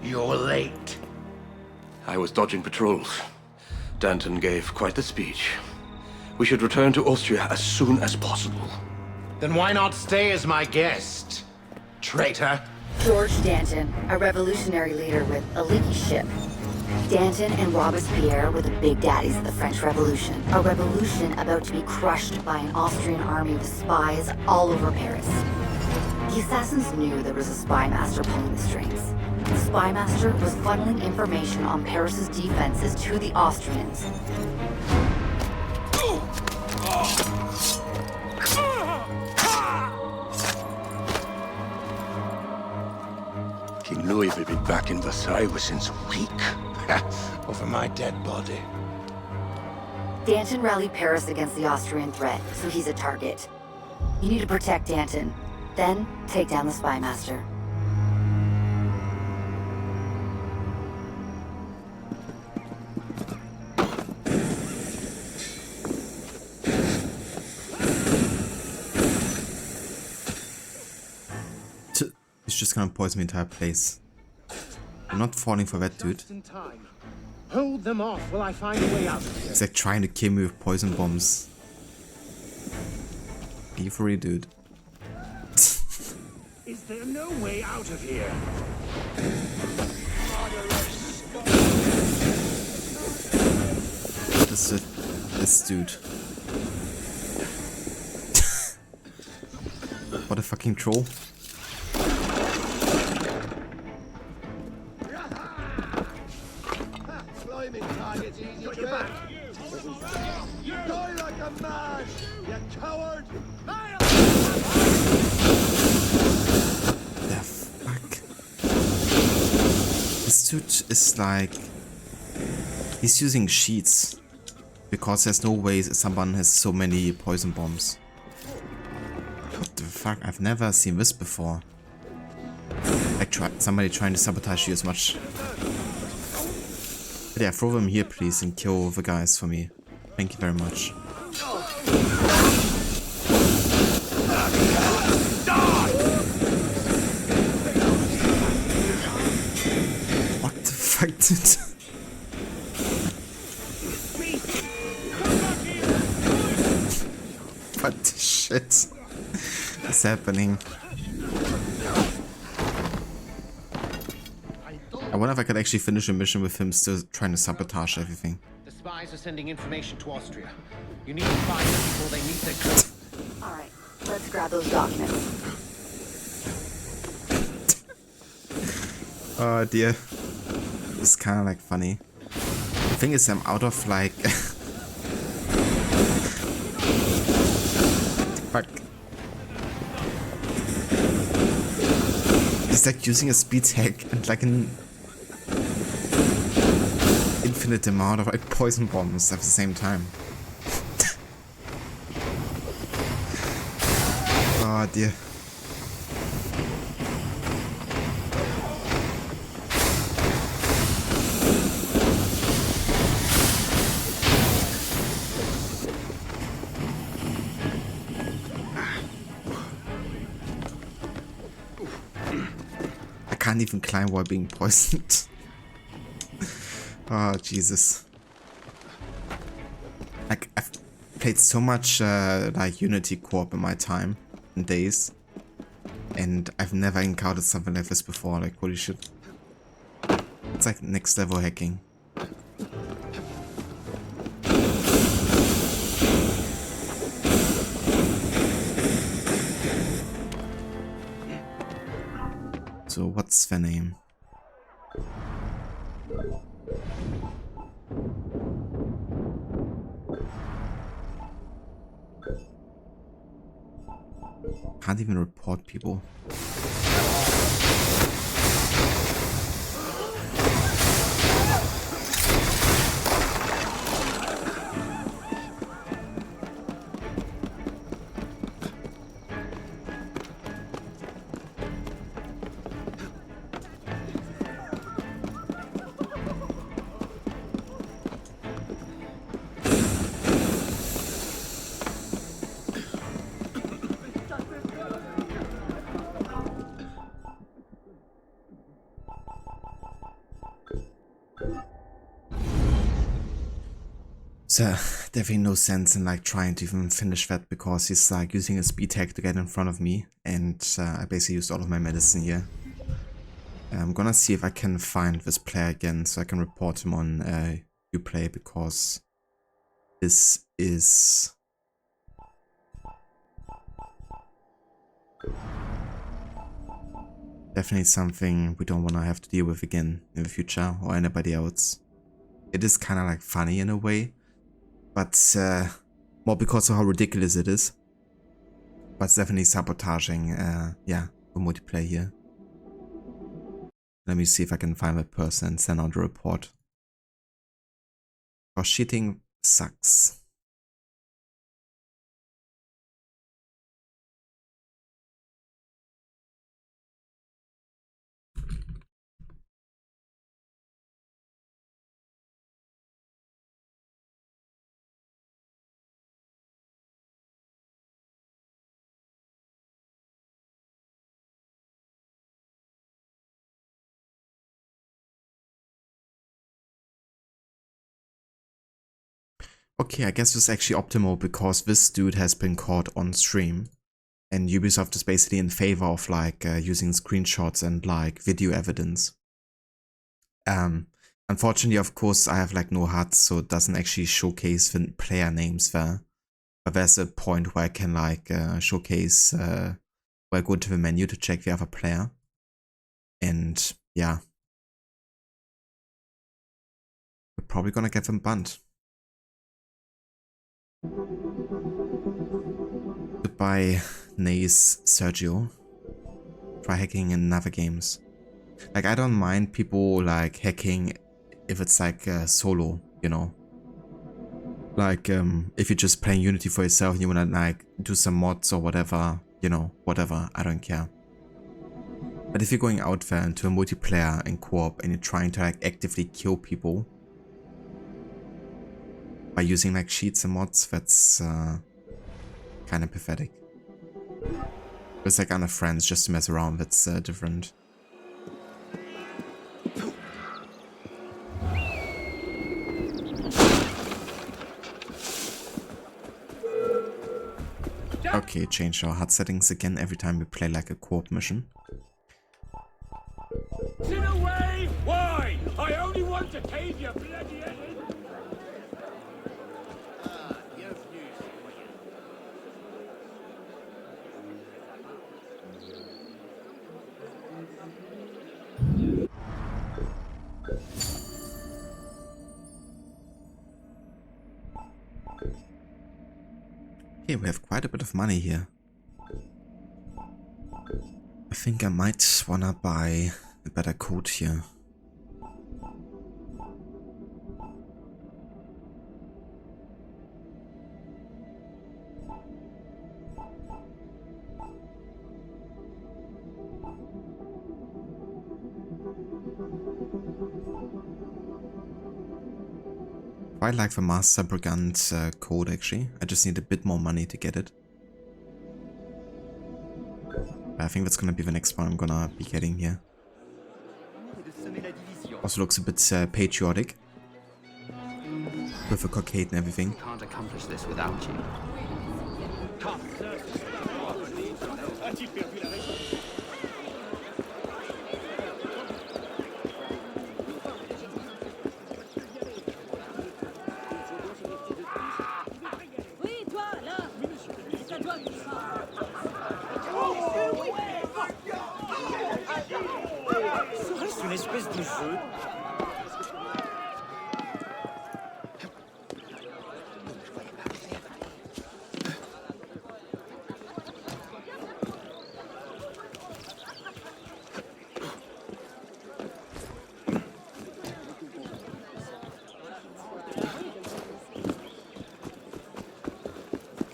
You're late. I was dodging patrols. Danton gave quite the speech. We should return to Austria as soon as possible. Then why not stay as my guest, traitor? George Danton, a revolutionary leader with a leaky ship. Danton and Robespierre were the big daddies of the French Revolution. A revolution about to be crushed by an Austrian army with spies all over Paris. The assassins knew there was a spy master pulling the strings. The spy master was funneling information on Paris's defenses to the Austrians. King Louis will be back in Versailles within a week. Over my dead body. Danton rallied Paris against the Austrian threat, so he's a target. You need to protect Danton, then take down the spy master. It's just gonna poison the entire place. I'm not falling for that, dude. Hold them off while I find a way out of here. It's like trying to kill me with poison bombs. Are you for real, dude? Is there no way out of here? This is this dude. What a fucking troll. Got your back. Die like a man, you coward! The fuck? This dude is like... He's using sheets. Because there's no way someone has so many poison bombs. What the fuck? I've never seen this before. somebody trying to sabotage you as much. But yeah, throw them here please and kill the guys for me. Thank you very much. What the fuck, dude? What the shit is happening? I wonder if I could actually finish a mission with him still trying to sabotage everything. The spies are sending information to Austria. You need to find them before they meet their... Alright, let's grab those documents. Oh dear. It's kind of like funny. The thing is, I'm out of like... Fuck. It's like using a speed hack and like an infinite amount of like poison bombs at the same time. Oh dear. I can't even climb while being poisoned. Oh Jesus. Like I've played so much like Unity co-op in my time and days, and I've never encountered something like this before. Like holy shit. It's like next level hacking. So what's their name? Can't even report people. So definitely no sense in like trying to even finish that, because he's like using a speed hack to get in front of me, and I basically used all of my medicine here. I'm gonna see if I can find this player again so I can report him on Uplay, because this is definitely something we don't want to have to deal with again in the future, or anybody else. It is kind of like funny in a way, but more because of how ridiculous it is. But it's definitely sabotaging, yeah, the multiplayer here. Let me see if I can find that person and send out a report. Because cheating sucks. Okay, I guess this is actually optimal, because this dude has been caught on stream, and Ubisoft is basically in favor of like using screenshots and like video evidence. Unfortunately, of course, I have like no HUD, so it doesn't actually showcase the player names there. But there's a point where I can like showcase where I go to the menu to check the other player. And yeah, we're probably gonna get them banned. Goodbye, Nays Sergio. Try hacking in other games. Like, I don't mind people like hacking if it's like solo, you know. Like if you're just playing Unity for yourself and you wanna like do some mods or whatever, you know, whatever, I don't care. But if you're going out there into a multiplayer and co-op and you're trying to like actively kill people by using like cheats and mods, that's kind of pathetic. It's like on a friends just to mess around, that's different. Okay, change our HUD settings again every time we play like a co-op mission. Sit away! Why? I only want to cave your bloody head in! Okay, we have quite a bit of money here. I think I might wanna buy a better coat here. I like the Master Brigand code actually. I just need a bit more money to get it. I think that's gonna be the next one I'm gonna be getting here. Also looks a bit patriotic. With a cockade and everything. Can't accomplish this without you. C'est une espèce de jeu.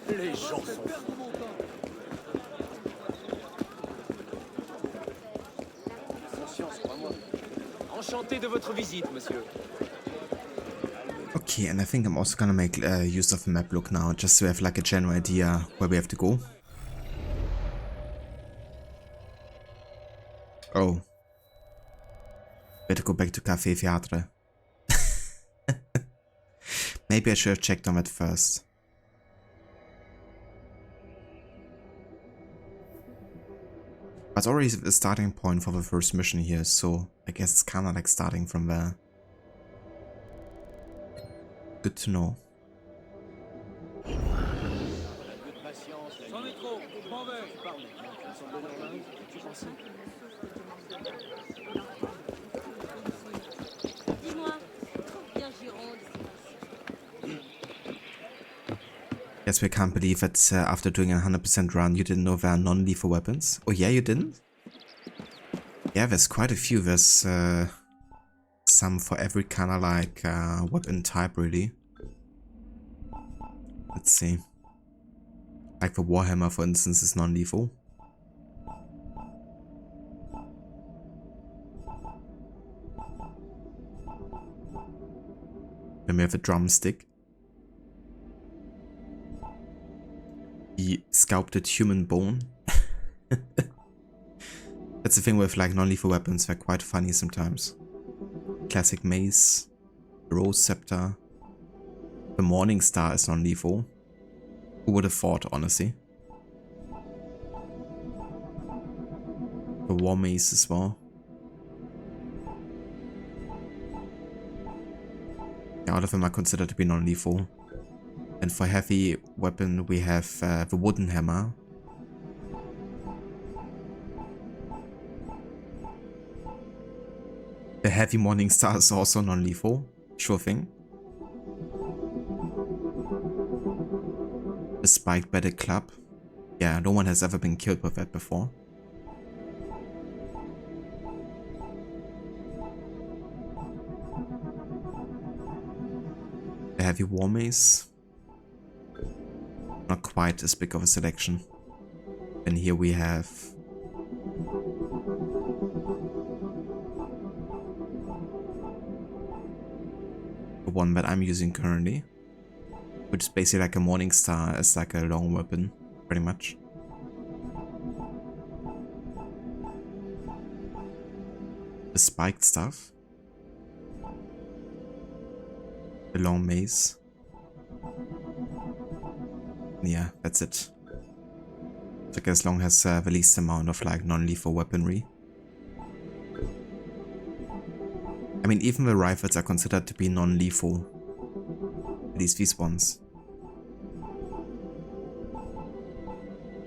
Les gens sont enchanté de votre visite, monsieur. Okay, and I think I'm also gonna make use of the map look now, just to have like a general idea where we have to go. Oh. Better go back to Café Theatre. Maybe I should have checked on it first. But it's already the starting point for the first mission here, so I guess it's kinda like starting from there. Good to know. Yes, we can't believe that after doing a 100% run you didn't know there are non-lethal weapons. Oh yeah, you didn't? Yeah, there's quite a few. There's some for every kind of like weapon type really. Let's see. Like the Warhammer for instance is non-lethal. Then we have a drumstick. The sculpted human bone. That's the thing with like non-lethal weapons, they're quite funny sometimes. Classic mace, rose scepter. The Morning Star is non-lethal. Who would have thought, honestly? The War Mace as well. Yeah, all of them are considered to be non-lethal. And for heavy weapon we have the Wooden Hammer. The Heavy Morning Star is also non-lethal. Sure thing. The Spiked Battle Club. Yeah, no one has ever been killed with that before. The Heavy War Mace. Not quite as big of a selection. And here we have the one that I'm using currently, which is basically like a Morning Star as like a long weapon, pretty much. The spiked stuff. The long mace. Yeah, that's it. So I guess long has the least amount of like non-lethal weaponry. I mean, even the rifles are considered to be non-lethal. At least these ones.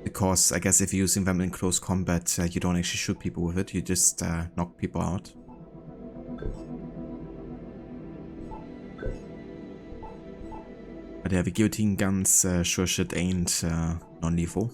Because I guess if you're using them in close combat, you don't actually shoot people with it, you just knock people out. But yeah, the guillotine guns sure shit ain't non-lethal.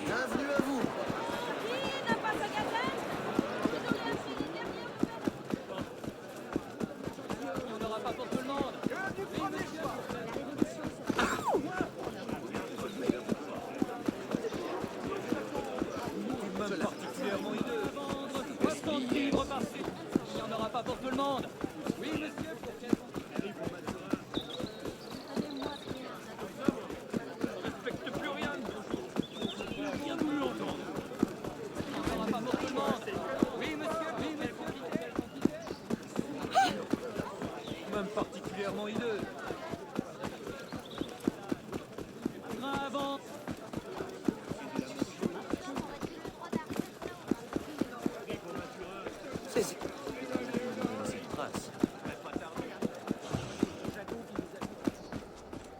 Bienvenue à vous.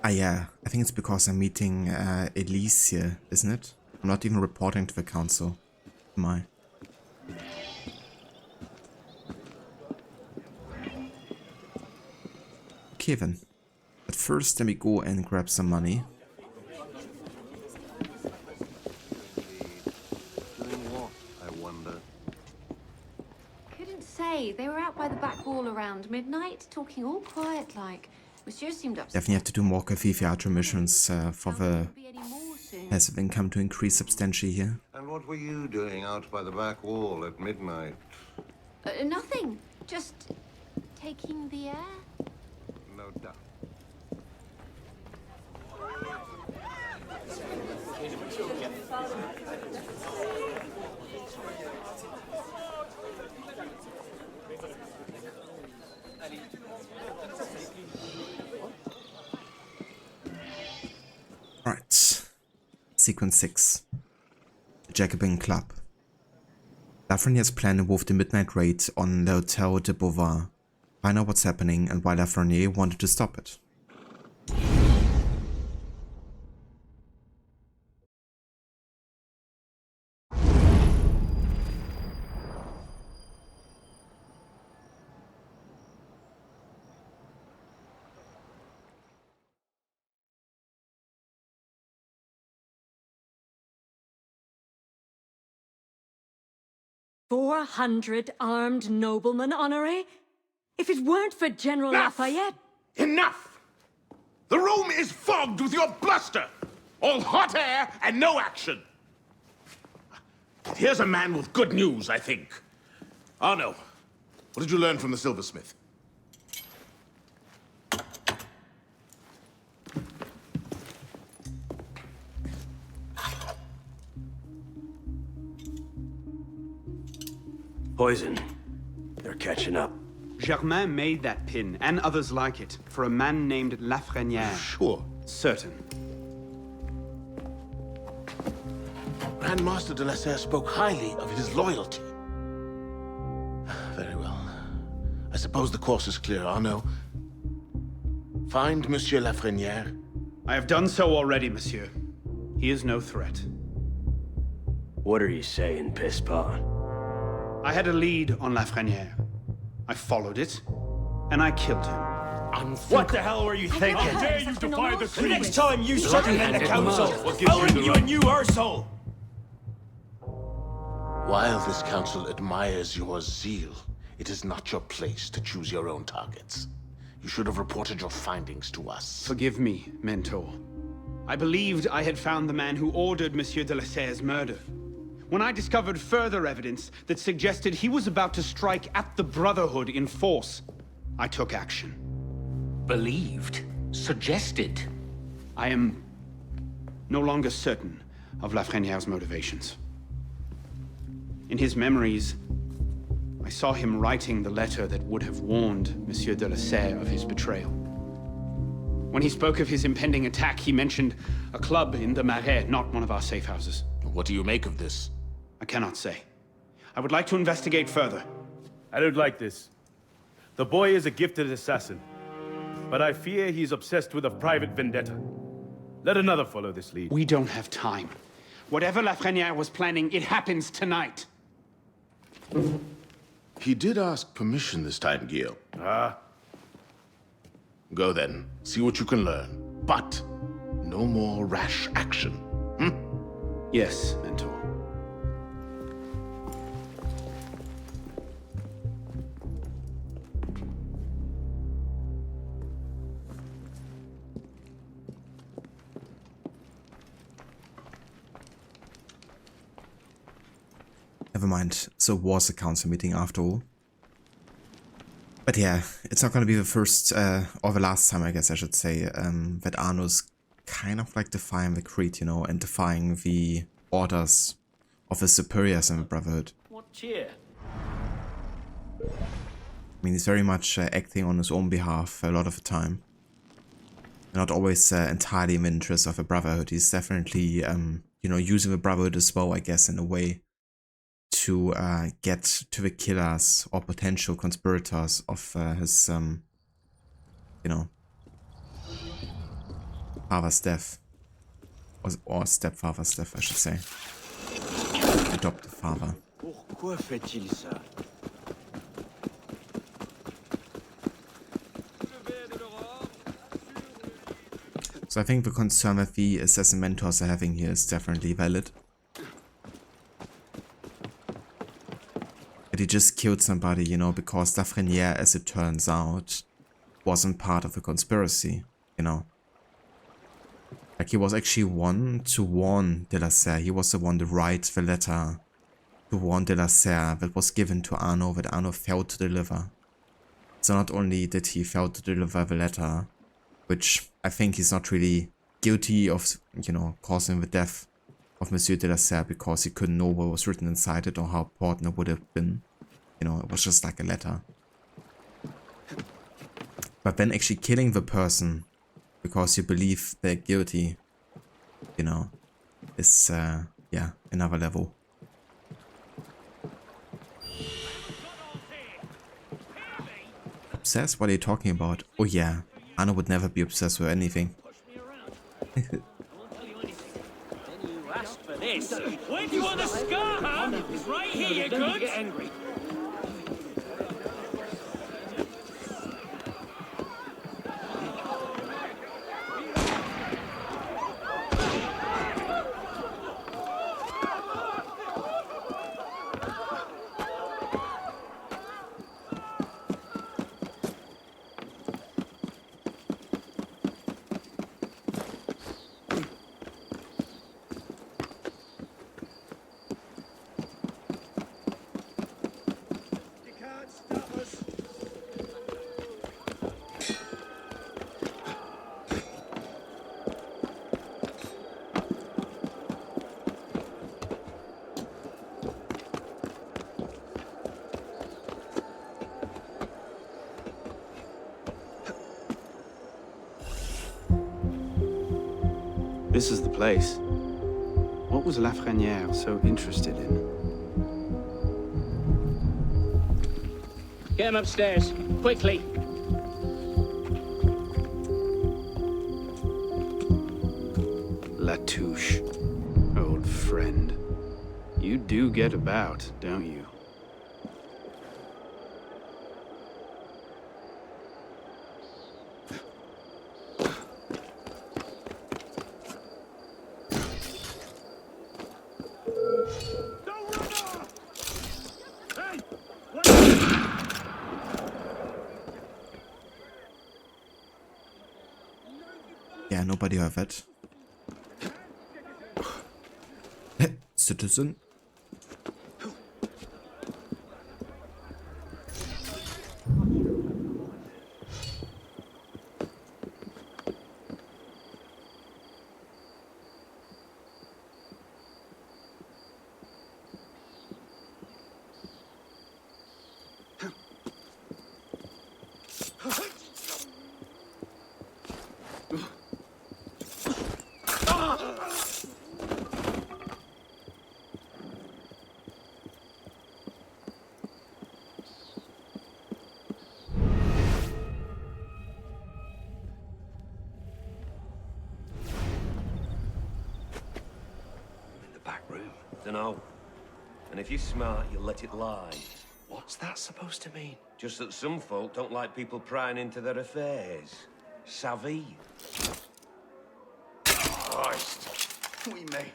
Yeah, I think it's because I'm meeting Elise here, isn't it? I'm not even reporting to the council, am I? Okay then, but first let me go and grab some money. Doing what, I wonder? Couldn't say. They were out by the back wall around midnight, talking all quiet like. Monsieur seemed upset. Definitely have to do more Theater missions for the passive income to increase substantially here. And what were you doing out by the back wall at midnight? Nothing. Just taking the air. No doubt. Right. Sequence 6. The Jacobin Club. Lafreniere's plan involved a midnight raid on the Hotel de Beauvoir. Find out what's happening and why Lafreniere wanted to stop it. "400 armed noblemen, Honoré? If it weren't for General Lafayette..." Enough! The room is fogged with your bluster! All hot air and no action! Here's a man with good news, I think. Arno, what did you learn from the silversmith? Poison. They're catching up. Germain made that pin, and others like it, for a man named Lafreniere. Sure. Certain. Grand Master de la Serre spoke highly of his loyalty. Very well. I suppose the course is clear, Arno. Find Monsieur Lafreniere. I have done so already, monsieur. He is no threat. What are you saying, Pisspot? I had a lead on Lafreniere. I followed it, and I killed him. What the hell were you thinking? How dare you defy the The creed? next time you circumvent the council, I'll ring you a new arsehole! While this council admires your zeal, it is not your place to choose your own targets. You should have reported your findings to us. Forgive me, Mentor. I believed I had found the man who ordered Monsieur de la Serre's murder. When I discovered further evidence that suggested he was about to strike at the Brotherhood in force, I took action. Believed? Suggested? I am no longer certain of Lafreniere's motivations. In his memories, I saw him writing the letter that would have warned Monsieur de la Serre of his betrayal. When he spoke of his impending attack, he mentioned a club in the Marais, not one of our safe houses. What do you make of this? I cannot say. I would like to investigate further. I don't like this. The boy is a gifted assassin, but I fear he's obsessed with a private vendetta. Let another follow this lead. We don't have time. Whatever Lafreniere was planning, it happens tonight. He did ask permission this time, Guillaume. Ah. Go then, see what you can learn. But no more rash action. Yes, Mentor. Never mind, so it was a council meeting after all. But yeah, it's not gonna be the first, or the last time I guess I should say, that Arno's kind of like defying the creed, you know, and defying the orders of his superiors in the Brotherhood. What cheer? I mean, he's very much acting on his own behalf a lot of the time. Not always entirely in the interest of the Brotherhood. He's definitely, you know, using the Brotherhood as well, I guess, in a way to get to the killers or potential conspirators of his, you know, father's death. Or stepfather's death, I should say. Adopted father. Pourquoi fait-il ça? So I think the concern that the assassin mentors are having here is definitely valid. That he just killed somebody, you know, because Lafreniere, as it turns out, wasn't part of the conspiracy, you know. Like, he was actually one to warn de la Serre. He was the one to write the letter to warn de la Serre that was given to Arno, that Arno failed to deliver. So not only did he fail to deliver the letter, which I think he's not really guilty of, you know, causing the death of Monsieur de la Serre because he couldn't know what was written inside it or how important it would have been. You know, it was just like a letter. But then actually killing the person because you believe they're guilty, you know, is, yeah, another level. Obsessed? What are you talking about? Oh yeah, Arno would never be obsessed with anything. Where do you want the scar, huh? It's right here, you good? This is the place. What was Lafreniere so interested in? Get him upstairs, quickly. Latouche, old friend. You do get about, don't you? Yeah, nobody heard that. Citizen. Dunno. And if you're smart, you'll let it lie. What's that supposed to mean? Just that some folk don't like people prying into their affairs. Savvy? Christ. We made.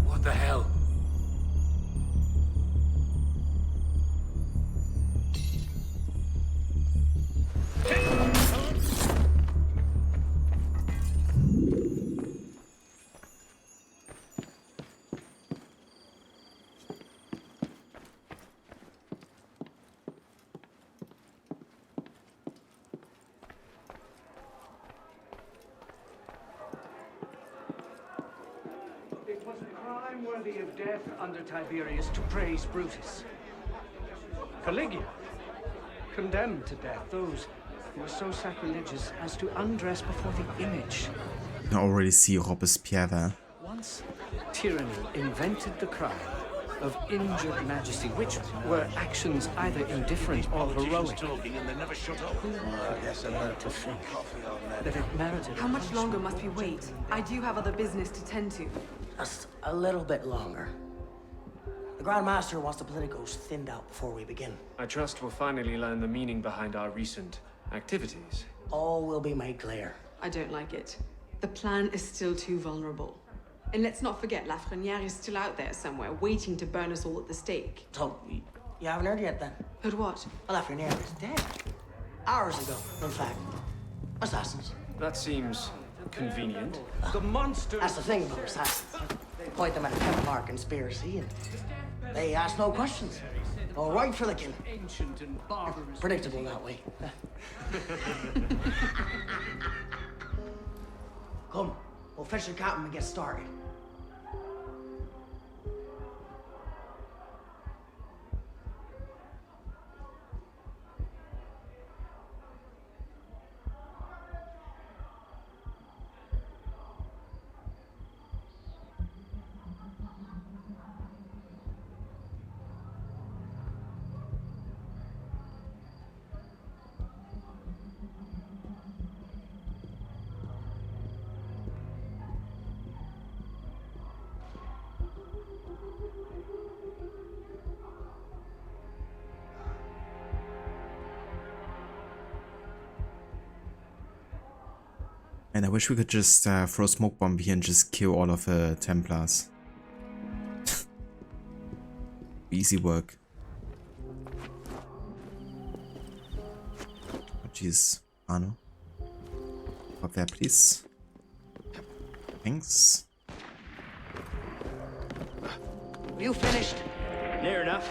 What the hell? It was a crime worthy of death under Tiberius to praise Brutus. Caligula condemned to death those who were so sacrilegious as to undress before the image. I already see Robespierre there. Once tyranny invented the crime of injured majesty, which were actions either indifferent or heroic. That's a lot to think. That it merited. How much longer must we wait? I do have other business to tend to. Just a little bit longer. The Grand Master wants the politicos thinned out before we begin. I trust we'll finally learn the meaning behind our recent activities. All will be made clear. I don't like it. The plan is still too vulnerable. And let's not forget, Lafreniere is still out there somewhere, waiting to burn us all at the stake. So, you haven't heard yet then? Heard what? Well, Lafreniere is dead. Hours ago, in fact. Assassins. That seems convenient. The monster. That's the thing about assassins. Point them at a Templar conspiracy and they ask no questions. Go right for the kill. Ancient and barbarous. Predictable that way. Come, we'll fetch the captain and get started. And I wish we could just throw a smoke bomb here and just kill all of the Templars. Easy work. Oh, jeez. Arno. Up there, please. Thanks. You finished? Near enough.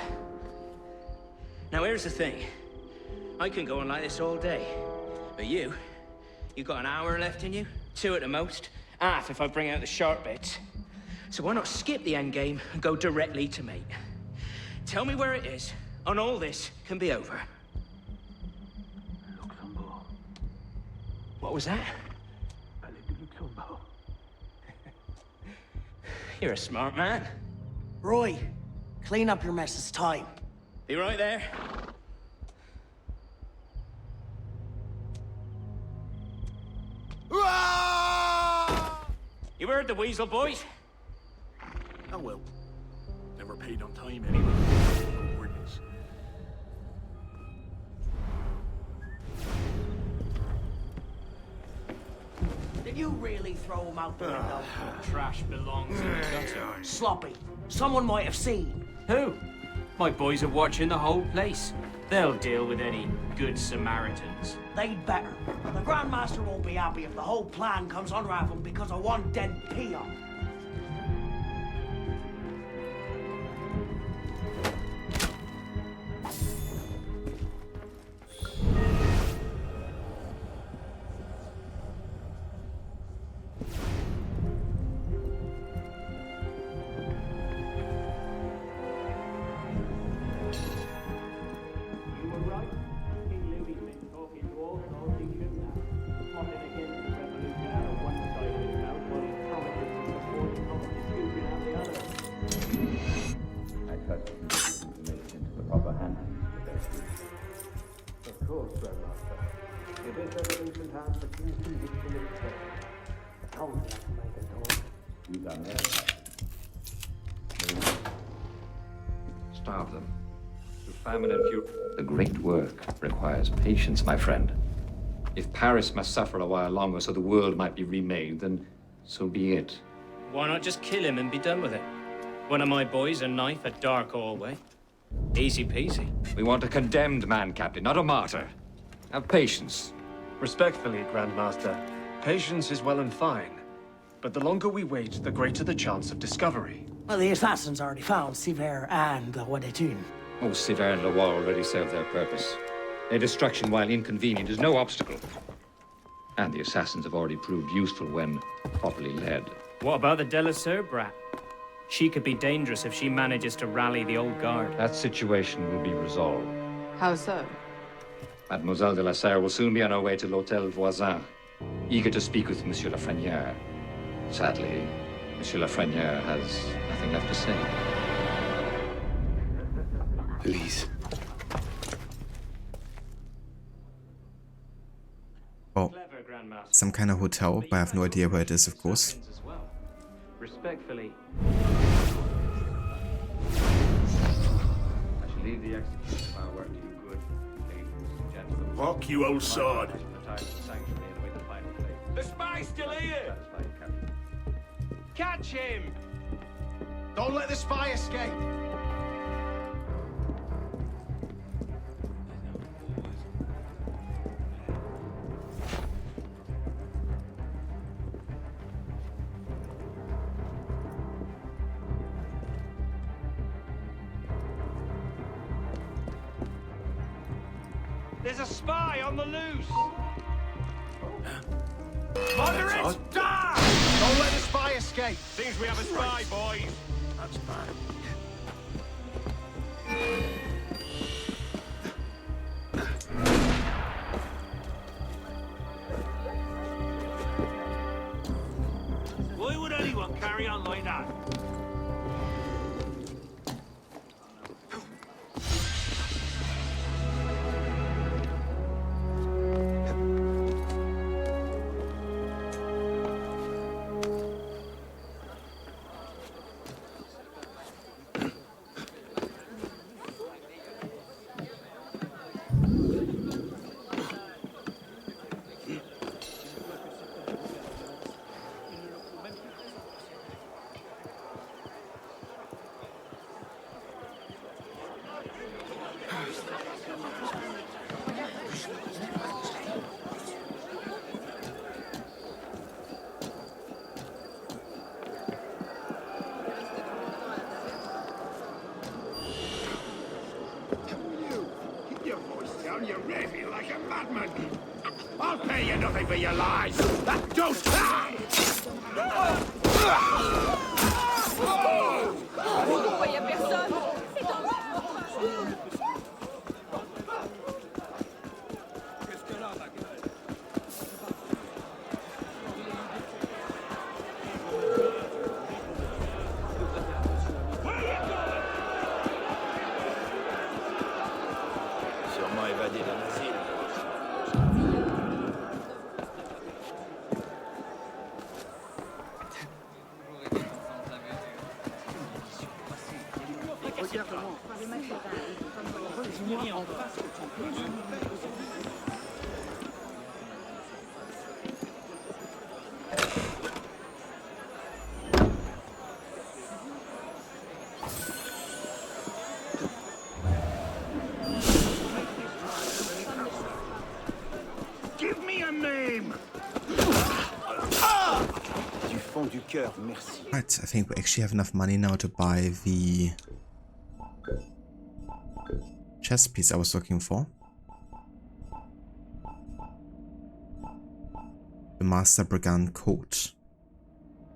Now here's the thing. I can go on like this all day. But you've got an hour left in you, 2 at the most, half if I bring out the sharp bits. So why not skip the end game and go directly to me? Tell me where it is, and all this can be over. What was that? You're a smart man. Roy, clean up your mess. It's time. Be right there. You heard the weasel, boys? Oh well. Never paid on time anyway. Goodness. Did you really throw him out the window? Trash belongs in the gutter. Sloppy. Someone might have seen. Who? My boys are watching the whole place. They'll deal with any good Samaritans. They'd better. The Grandmaster won't be happy if the whole plan comes unraveled because of one dead peon. Starve them. Through famine and fury. The great work requires patience, my friend. If Paris must suffer a while longer so the world might be remade, then so be it. Why not just kill him and be done with it? One of my boys, a knife, a dark hallway. Easy peasy. We want a condemned man, Captain, not a martyr. Have patience. Respectfully, Grandmaster, patience is well and fine. But the longer we wait, the greater the chance of discovery. Well, the assassins already found Siver and the Wadetun. Oh, Siver and Leroy already served their purpose. Their destruction, while inconvenient, is no obstacle. And the assassins have already proved useful when properly led. What about the Delasur brat? She could be dangerous if she manages to rally the old guard. That situation will be resolved. How so? Mademoiselle de la Serre will soon be on her way to l'Hôtel Voisin, eager to speak with Monsieur Lafrenière. Sadly, Monsieur Lafrenière has nothing left to say. Please. Oh, some kind of hotel, but I have no idea where it is, of course. Respectfully. I shall leave the execution of our work to you, good ladies and gentlemen. Fuck you, old sod. The spy's still here! Catch him! Don't let the spy escape! There's a spy on the loose! Moderate! Don't let the spy escape! Seems we have a spy, boys! That's bad. Why would anyone carry on like that? You read me like a madman. I'll pay you nothing for your lies. Don't die! Pourquoi y a personne? C'est dans Give me a name! Du fond du cœur, merci. Right, I think we actually have enough money now to buy the chess piece I was looking for. The Master Brigand Code.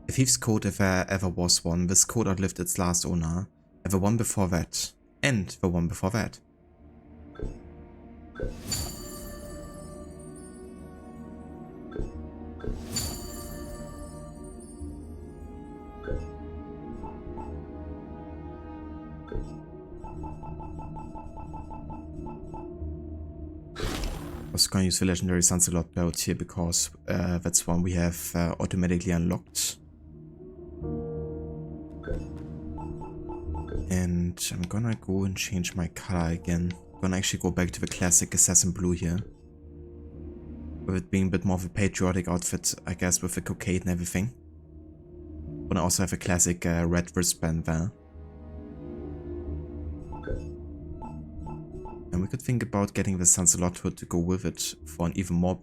A thief's code if there ever was one. This code outlived its last owner. And the one before that. And the one before that. I was going to use the legendary Lancelot belt here because that's one we have automatically unlocked. And I'm gonna go and change my color again. I'm gonna actually go back to the classic assassin blue here. With it being a bit more of a patriotic outfit, I guess, with the cockade and everything. I'm gonna also have a classic red wristband there. And we could think about getting the Lancelot hood to go with it for an even more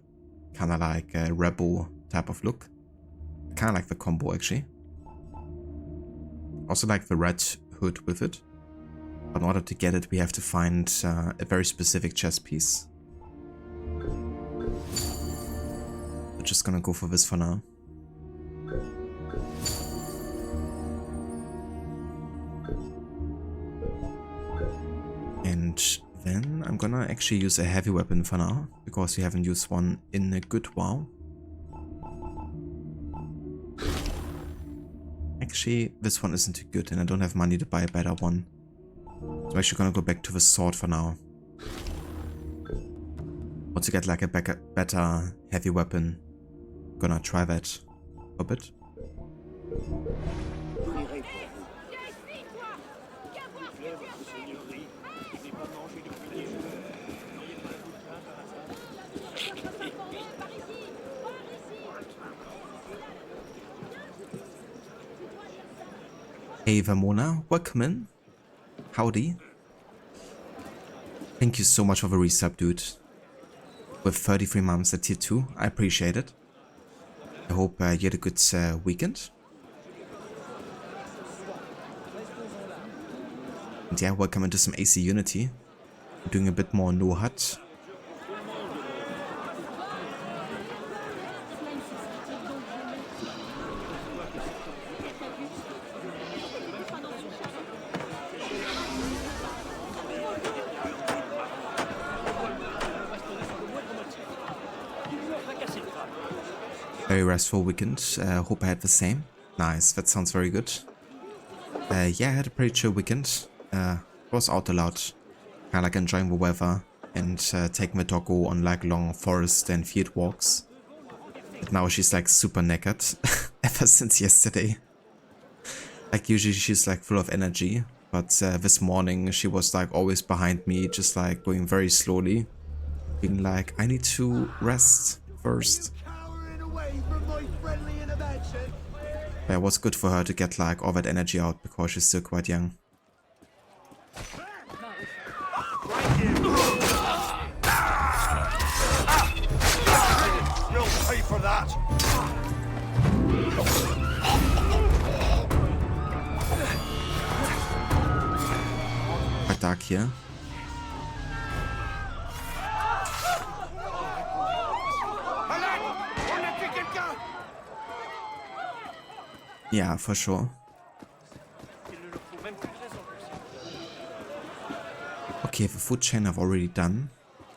kind of like rebel type of look. Kind of like the combo actually. Also like the red hood with it. But in order to get it we have to find a very specific chess piece. We're just gonna go for this for now. And then I'm gonna actually use a heavy weapon for now, because we haven't used one in a good while. Actually, this one isn't too good and I don't have money to buy a better one. So I'm actually gonna go back to the sword for now. Want to get like a better heavy weapon. Gonna try that a bit. Hey Vermona, welcome in. Howdy. Thank you so much for the resub, dude. With 33 months at tier 2, I appreciate it. I hope you had a good weekend. And yeah, welcome into some AC Unity. I'm doing a bit more no HUD. Very restful weekend. Hope I had the same. Nice, that sounds very good. Yeah, I had a pretty chill weekend. Was out a lot. Kinda like enjoying the weather and taking the doggo on like long forest and field walks. But now she's like super knackered ever since yesterday. Like usually she's like full of energy, but this morning she was like always behind me, just like going very slowly. Being like, I need to rest first. Yeah, it was good for her to get like all that energy out because she's still quite young. You'll pay for that. Quite dark here. Yeah, for sure. Okay, the food chain I've already done,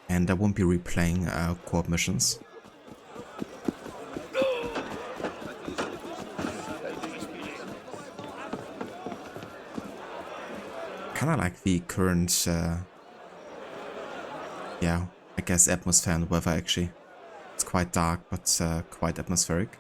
and I won't be replaying co-op missions. Kinda like the current, yeah, I guess atmosphere and weather actually. It's quite dark, but quite atmospheric.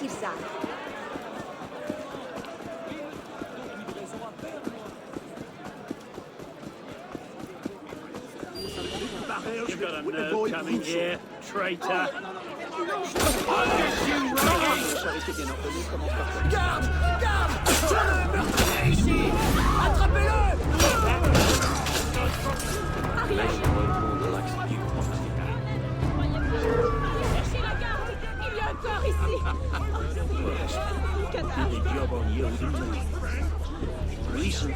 qu'ils savent. You've got a nerve coming here, traitor. Garde! Garde! Le meurtrier ici! Attrapez-le! Cherchez la garde! Il y a un corps ici! Des jobs on you, didn't they? Recent.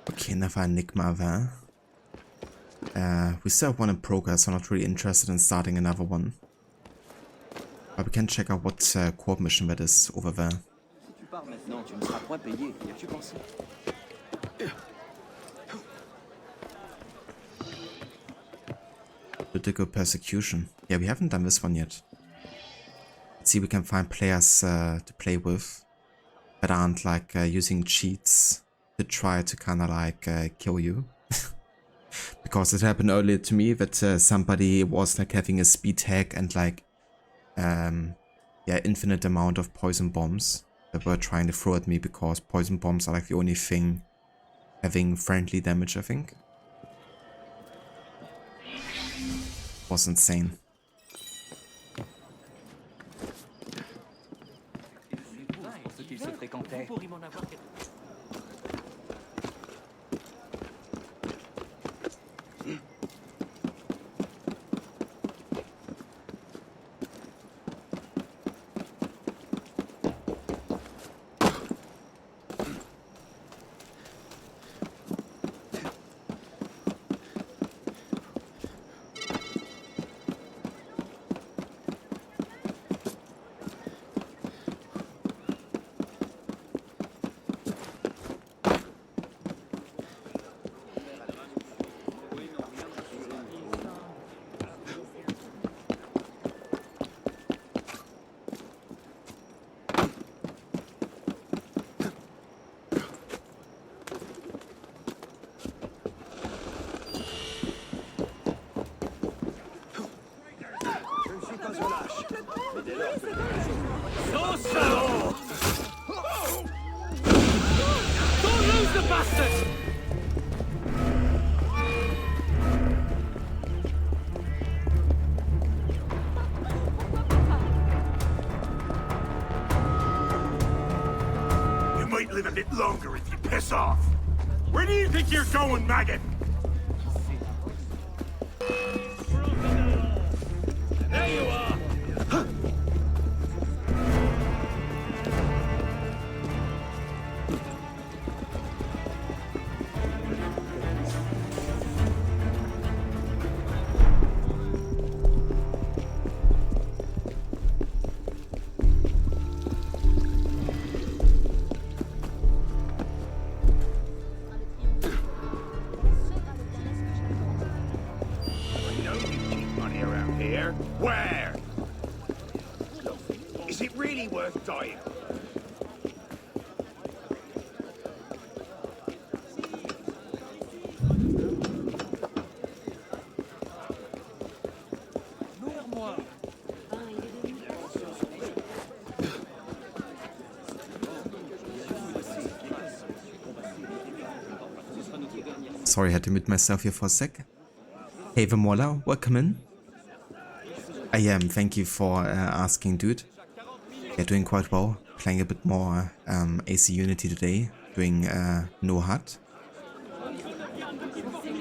Okay, another enigma there. We still have one in progress, so I'm not really interested in starting another one. But we can check out what co-op mission that is over there. Political persecution. Yeah, we haven't done this one yet. Let's see if we can find players to play with that aren't like using cheats to try to kind of like kill you. Because it happened earlier to me that somebody was like having a speed hack and like yeah, infinite amount of poison bombs that were trying to throw at me, because poison bombs are like the only thing having friendly damage, I think. It was insane. Live a bit longer if you piss off. Where do you think you're going, maggot? There you are. Where? Is it really worth dying? Sorry, I had to mute myself here for a sec. Hey Vamola, welcome in. I am, thank you for asking, dude. Yeah, doing quite well. Playing a bit more AC Unity today, doing no HUD.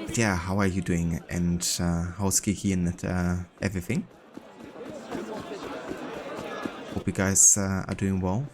But yeah, how are you doing? And how's Kiki and everything? Hope you guys are doing well.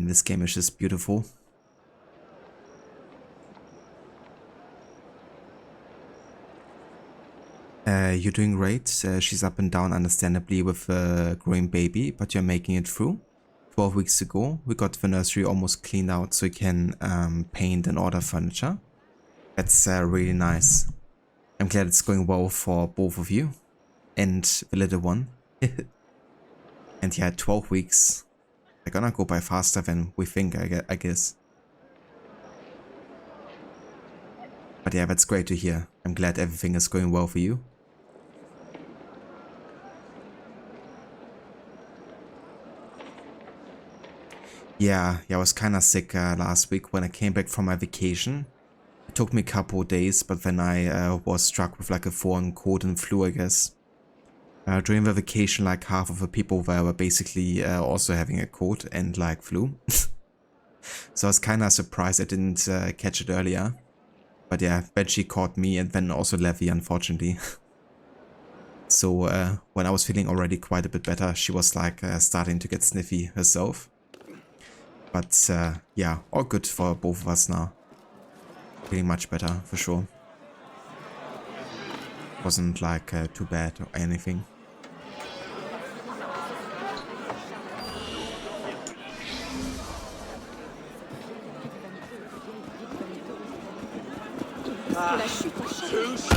this game is just beautiful. You're doing great. She's up and down understandably with a growing baby, but you're making it through. 12 weeks ago, we got the nursery almost cleaned out so you can paint and order furniture. That's really nice. I'm glad it's going well for both of you and the little one. And yeah, 12 weeks. They're gonna go by faster than we think, I guess. But yeah, that's great to hear. I'm glad everything is going well for you. Yeah, I was kinda sick last week when I came back from my vacation. It took me a couple of days, but then I was struck with like a foreign cold and flu, I guess. During the vacation, like half of the people there were basically also having a cold and like flu. So I was kinda surprised I didn't catch it earlier. But yeah, then she caught me and then also Levy, unfortunately. So when I was feeling already quite a bit better, she was like starting to get sniffy herself. But yeah, all good for both of us now. Feeling much better, for sure. Wasn't like too bad or anything. Too slow!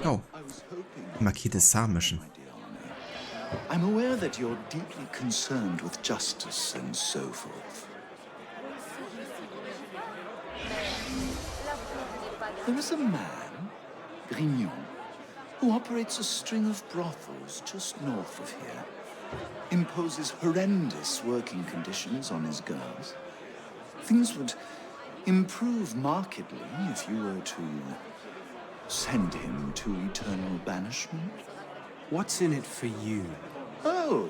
Oh, Marquis de Sade mission. I'm aware that you're deeply concerned with justice and so forth. There is a man, Grignon, who operates a string of brothels just north of here. Imposes horrendous working conditions on his girls. Things would improve markedly if you were to send him to eternal banishment. What's in it for you? Oh,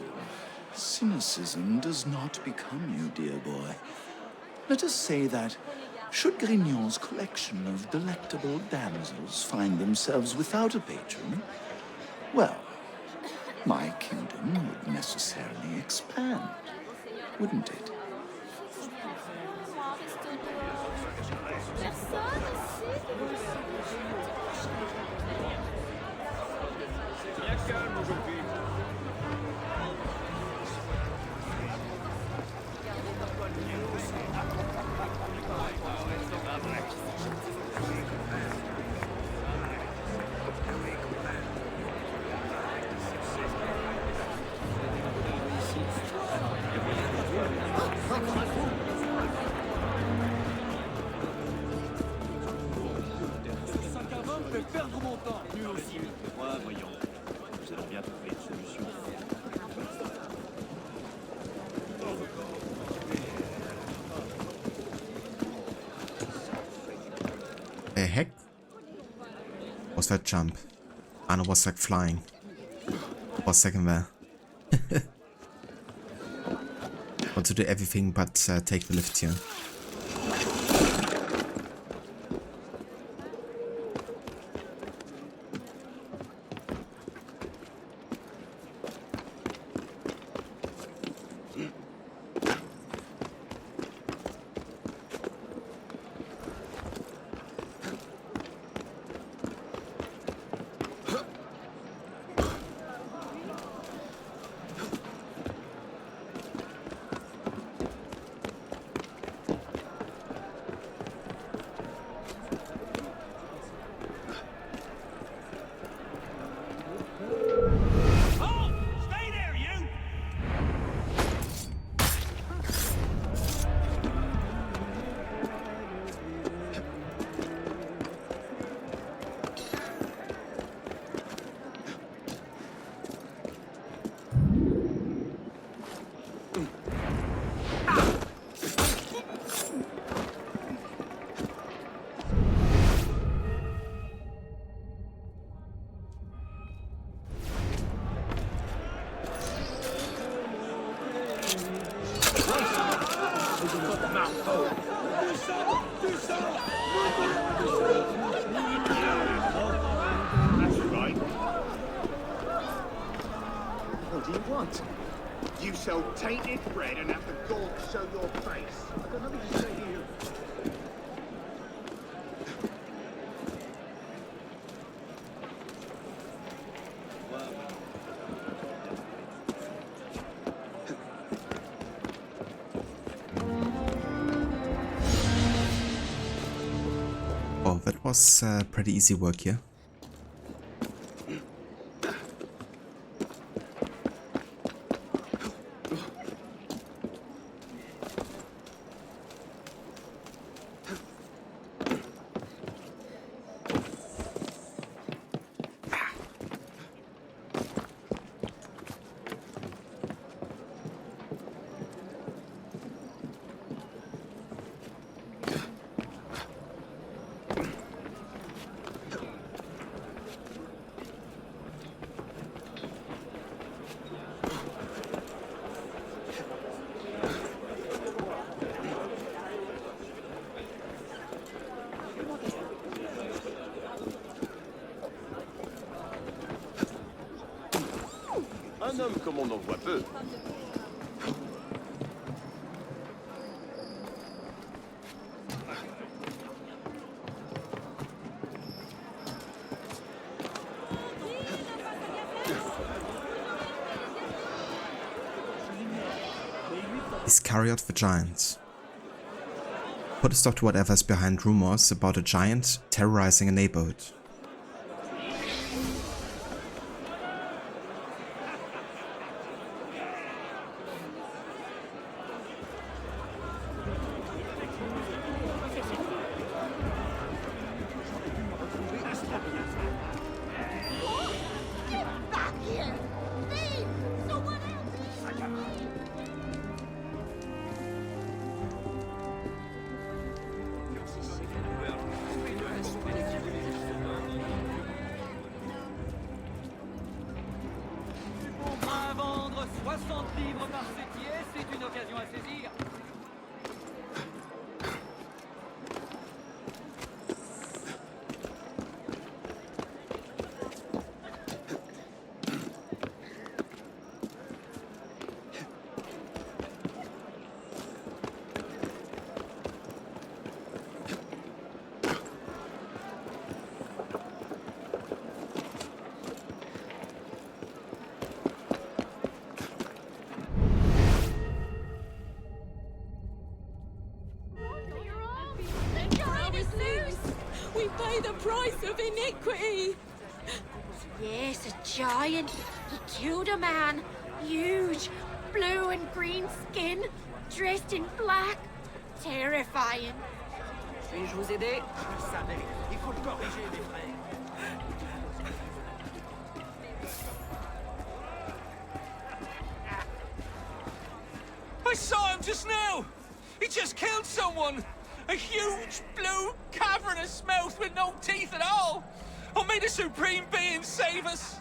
cynicism does not become you, dear boy. Let us say that, should Grignon's collection of delectable damsels find themselves without a patron, well, my kingdom would necessarily expand, wouldn't it? The heck was that jump? Anna was like flying for a second there. Want to do everything but take the lift here. That's right. What do you want? You sell tainted bread and have the gall to show your face. I've got nothing to say to you. Oh, that was pretty easy work here. Un homme comme on en voit peu. Iscariotte the Giant. Put a stop to whatever's behind rumors about a giant terrorizing a neighborhood. We pay the price of iniquity! Yes, a giant. He killed a man. Huge. Blue and green skin. Dressed in black. Terrifying. Puis-je vous aider? Je savais. Il faut corriger mes frères. I saw him just now! He just killed someone! A huge, blue, cavernous mouth with no teeth at all! Oh, may the Supreme Being save us!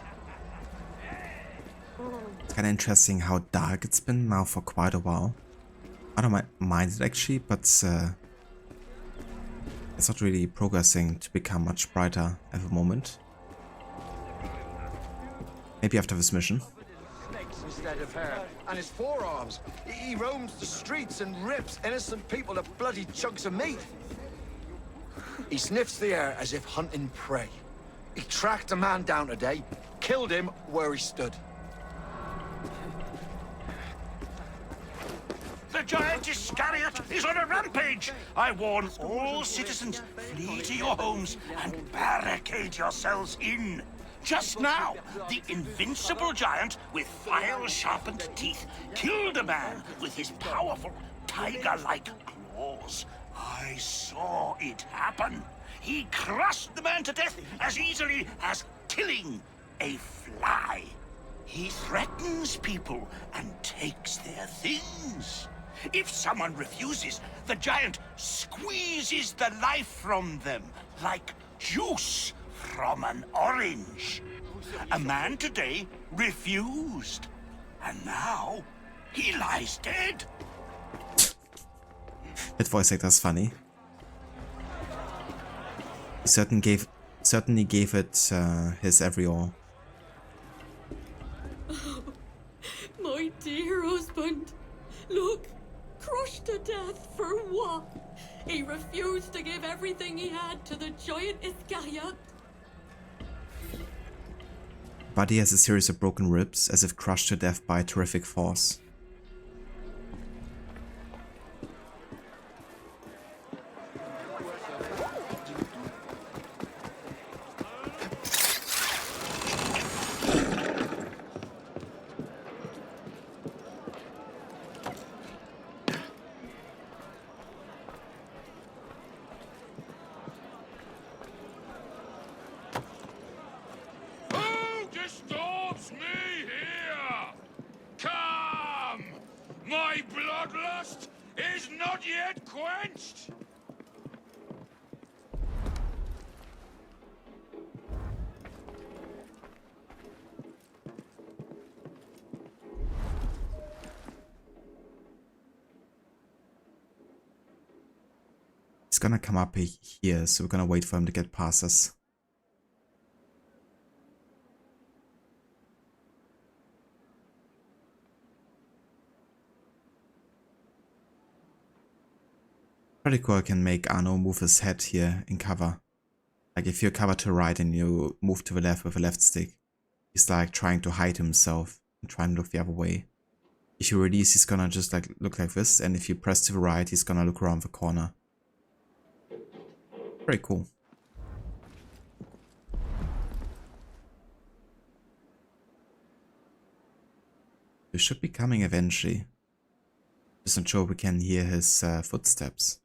It's kind of interesting how dark it's been now for quite a while. I don't mind it actually, but it's not really progressing to become much brighter at the moment. Maybe after this mission. Instead of hair, and his forearms. He roams the streets and rips innocent people to bloody chunks of meat. He sniffs the air as if hunting prey. He tracked a man down today, killed him where he stood. The giant Iscariotte is on a rampage! I warn all citizens, flee to your homes and barricade yourselves in. Just now, the invincible giant with file-sharpened teeth killed a man with his powerful, tiger-like claws. I saw it happen. He crushed the man to death as easily as killing a fly. He threatens people and takes their things. If someone refuses, the giant squeezes the life from them like juice from an orange. A man today refused, and now he lies dead. That voice actor's funny. He certainly gave it his every all. Oh, my dear husband. Look, crushed to death for what? He refused to give everything he had to the giant Iscariotte. Buddy has a series of broken ribs, as if crushed to death by a terrific force. My bloodlust is not yet quenched! He's gonna come up here, so we're gonna wait for him to get past us. Pretty cool, I can make Arno move his head here in cover. Like if you cover to the right and you move to the left with a left stick, he's like trying to hide himself and trying to look the other way. If you release, he's gonna just like look like this, and if you press to the right, he's gonna look around the corner. Very cool. He should be coming eventually. Just not sure we can hear his footsteps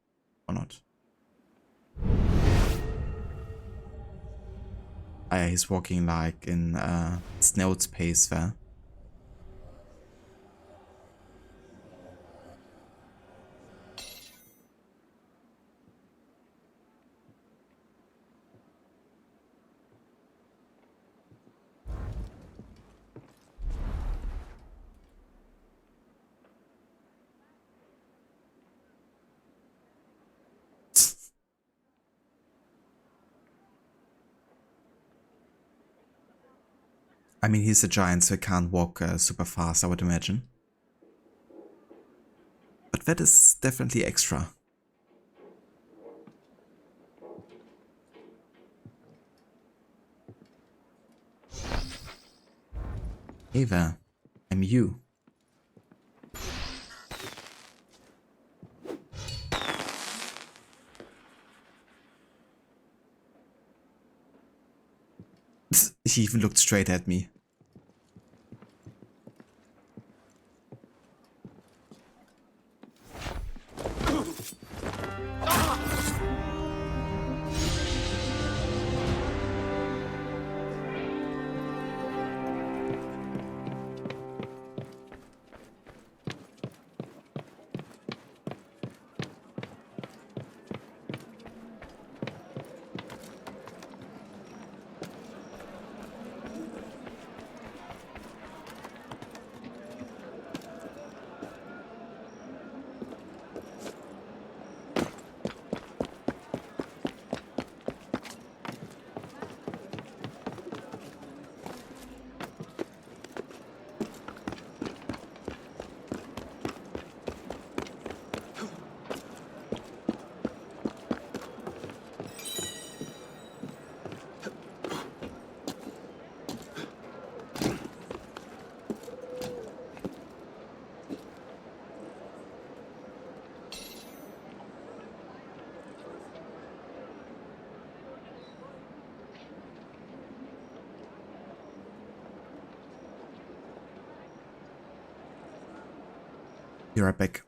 or not. He's walking like in snail's pace there. I mean, he's a giant, so he can't walk super fast, I would imagine. But that is definitely extra. Hey there, I'm you. He even looked straight at me. Be right back.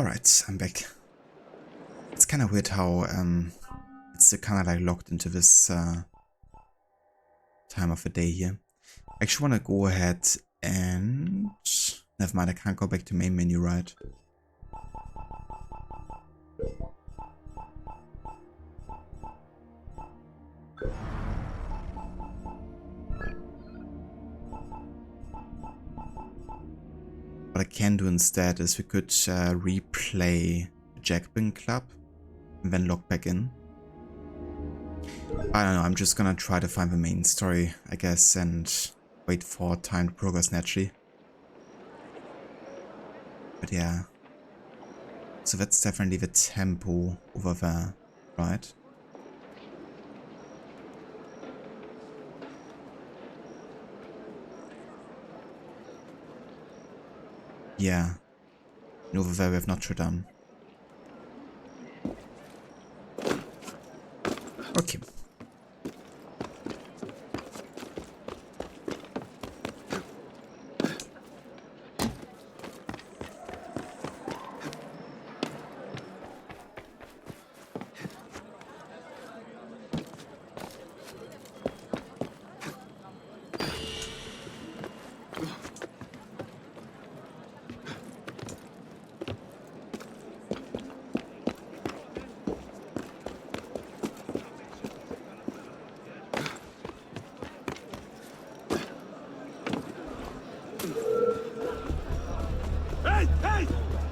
Alright, I'm back. It's kind of weird how it's kind of like locked into this time of the day here. I actually want to go ahead and... Never mind, I can't go back to main menu, right? What I can do instead is we could replay the JACOBIN club and then log back in. I don't know, I'm just gonna try to find the main story, I guess, and wait for time to progress naturally. But yeah. So that's definitely the tempo over there, right? Yeah. And over there we have Notre Dame. Okay. Hey! Hey!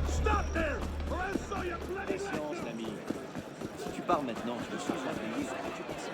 Stop there! Or I'll saw your bloody Patience, l'ami. Si tu pars maintenant, je me suis réveillé ce que tu pensais.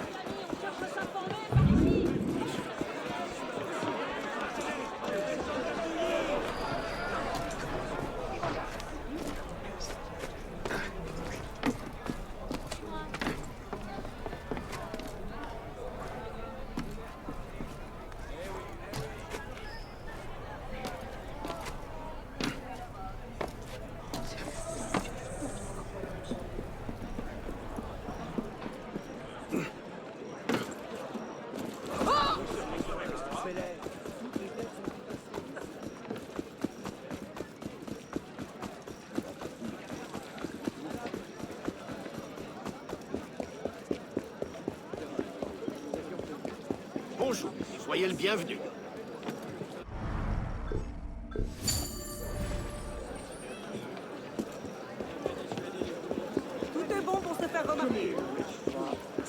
Bonjour, soyez le bienvenu. Tout est bon pour se faire remarquer.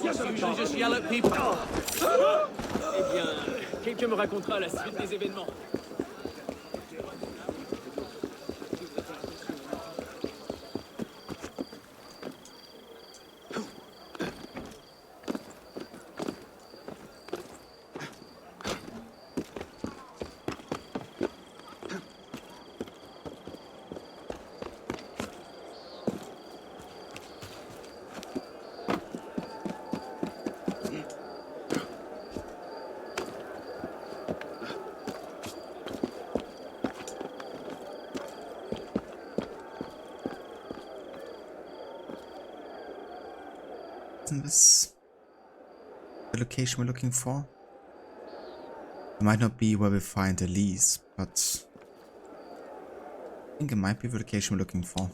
Usually just yell at people. Eh bien, quelqu'un me racontera la suite des événements. Isn't this the location we're looking for? It might not be where we find Elise, but I think it might be the location we're looking for.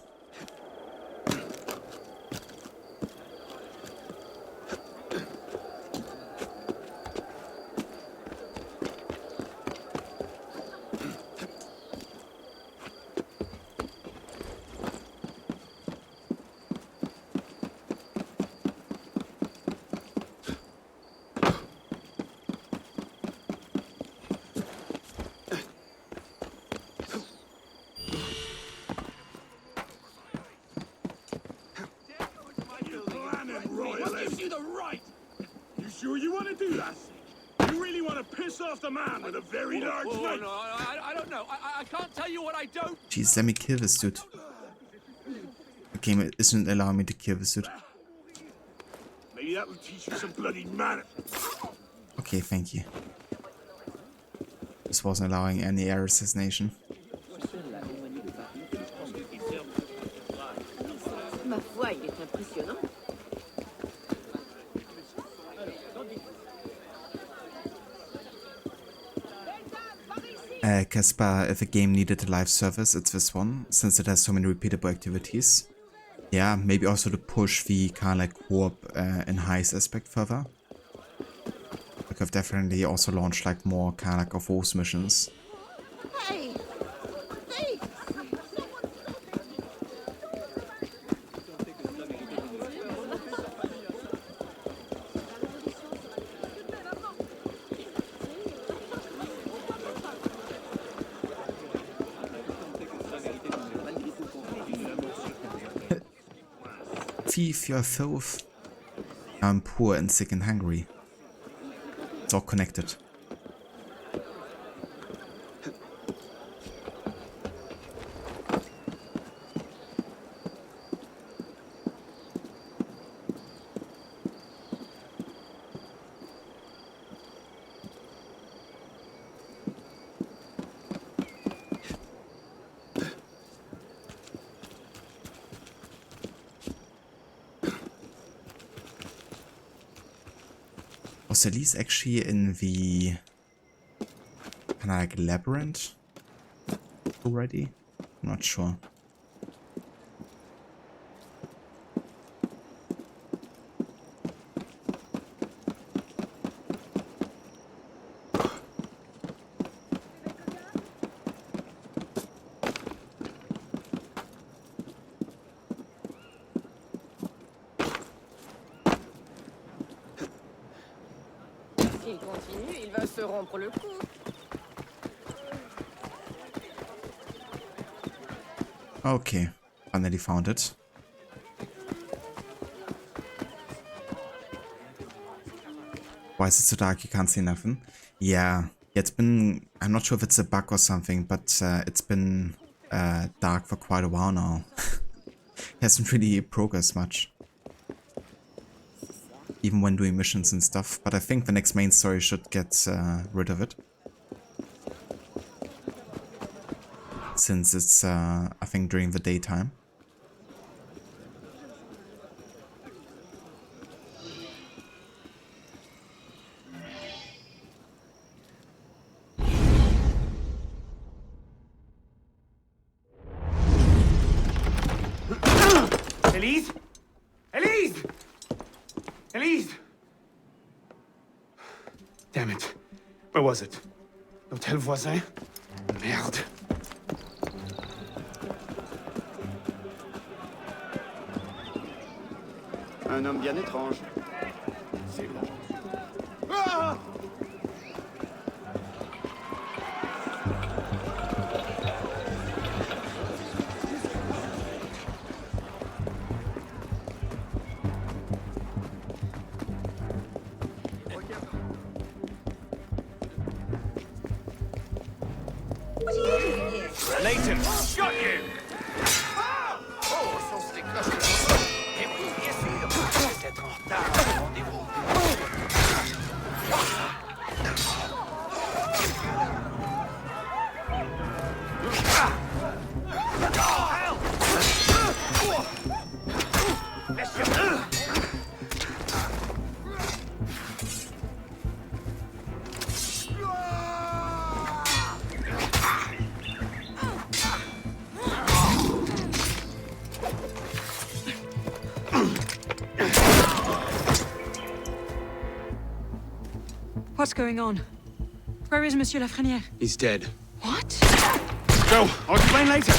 What gives you the right? You sure you want to do that? You really want to piss off the man with a very large knife? No, I don't know. I can't tell you what I don't. Jeez, let me kill this dude. The game isn't allowing me to kill this dude. Maybe that will teach you some bloody manners. Okay, thank you. This wasn't allowing any air assassination. Ma foi, il est impressionnant. Par ici! Caspar, if a game needed a live service, it's this one, since it has so many repeatable activities. Yeah, maybe also to push the kind of like co-op and Heist aspect further. We could definitely also launch like more kind of like of those missions. Hey! Hey! Thief your filth. I'm poor and sick and hungry. It's all connected. Was Elise actually in the kind of like labyrinth already? I'm not sure. S'il continue, il va se rompre le cou. Okay, finally found it. Why is it so dark you can't see nothing? Yeah, it's been... I'm not sure if it's a bug or something, but it's been dark for quite a while now. Hasn't really progressed much. Even when doing missions and stuff, but I think the next main story should get rid of it. Since it's, I think, during the daytime. Elise? Elise! Elise! Damn it. Where was it? L'hôtel voisin? Merde. Un homme bien étrange. C'est là. Ah! What are you doing here? Nathan, shot you! Oh, sauce les cloches. Et oui, bien sûr. Vous êtes en retard au rendez-vous. What's going on? Where is Monsieur Lafrenière? He's dead. What? Go, I'll explain later.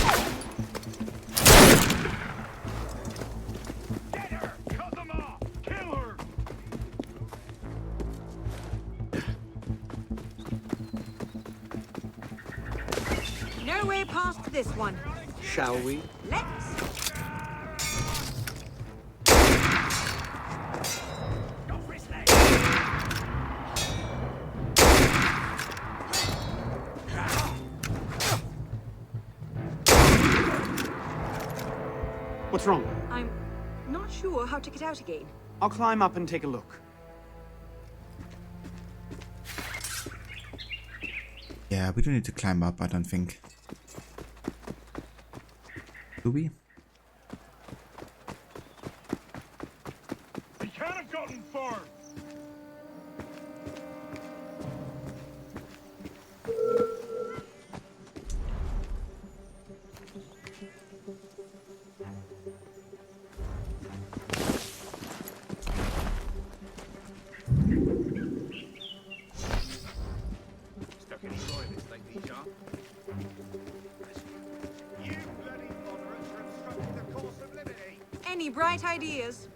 No way past this one. Shall we? Let's. What's wrong? I'm not sure how to get out again. I'll climb up and take a look. Yeah, we don't need to climb up, I don't think. Do we? He can't have gotten far. Any bright ideas?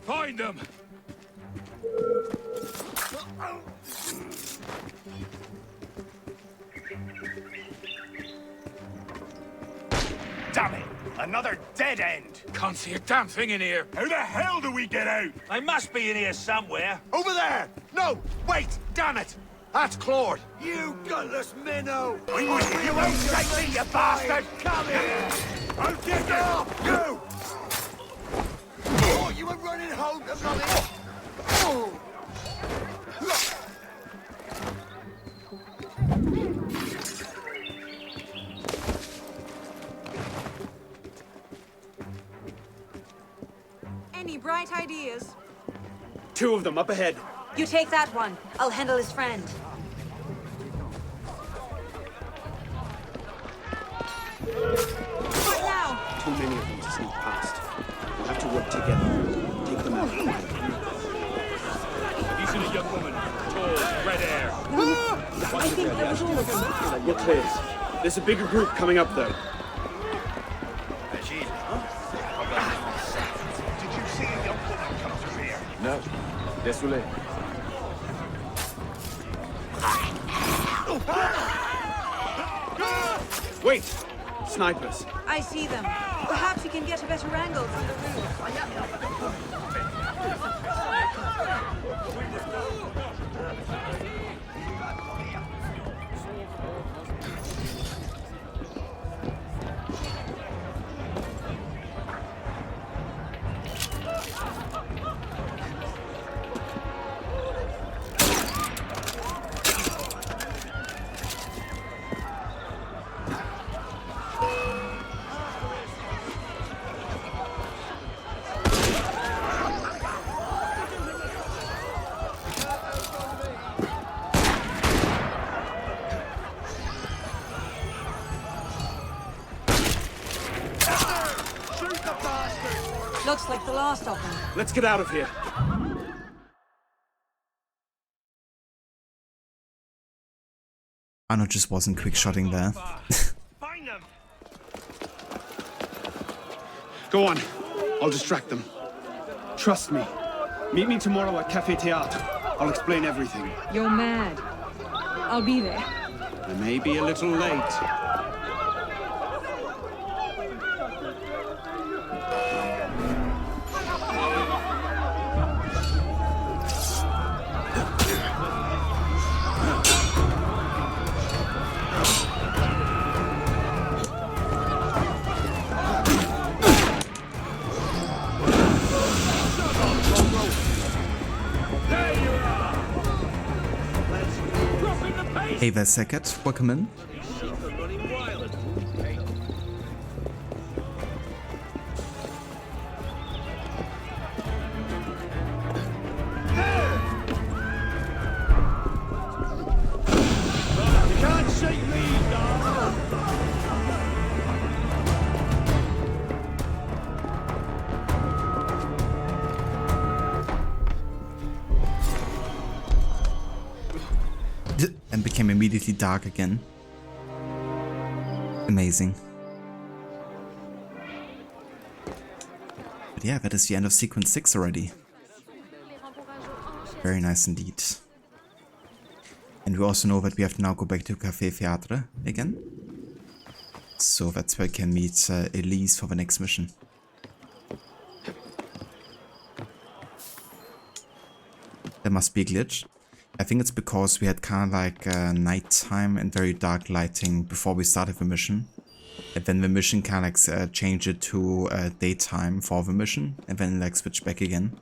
Find them! Damn it! Another dead end! Can't see a damn thing in here. How the hell do we get out? They must be in here somewhere. Over there! No! Wait! Damn it! That's Claude! You gutless minnow! We will give you out, take me, you bastard! Come here! I'll get you! You! Oh, you were running home to mummy! Oh. Any bright ideas? 2 of them up ahead. You take that one. I'll handle his friend. Right now! Too many of them to sneak past. We'll have to work together. Take them out. Have you seen a young woman? Tall, red hair. I think that was all of them. We're clear. There's a bigger group coming up, though. Did you see a young woman come through here? No. Désolé. Wait! Snipers. I see them. Perhaps we can get a better angle from the roof. Looks like the last of them. Let's get out of here. Arno just wasn't quick-shotting there. Go on. I'll distract them. Trust me. Meet me tomorrow at Café Théâtre. I'll explain everything. You're mad. I'll be there. I may be a little late. Hey there, Sackett. Welcome in. And became immediately dark again. Amazing. But yeah, that is the end of sequence 6 already. Very nice indeed. And we also know that we have to now go back to Café Théâtre again. So that's where we can meet Elise for the next mission. There must be a glitch. I think it's because we had kind of like nighttime and very dark lighting before we started the mission. And then the mission kind of like changed it to daytime for the mission. And then like switched back again.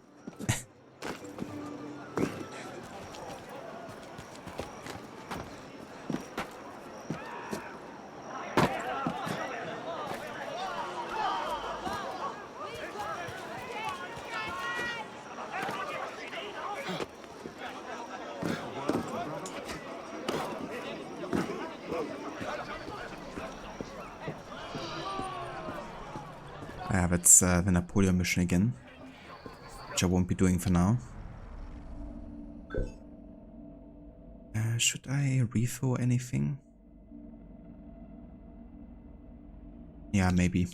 That's the Napoleon mission again, which I won't be doing for now. Should I refill anything? Yeah, maybe.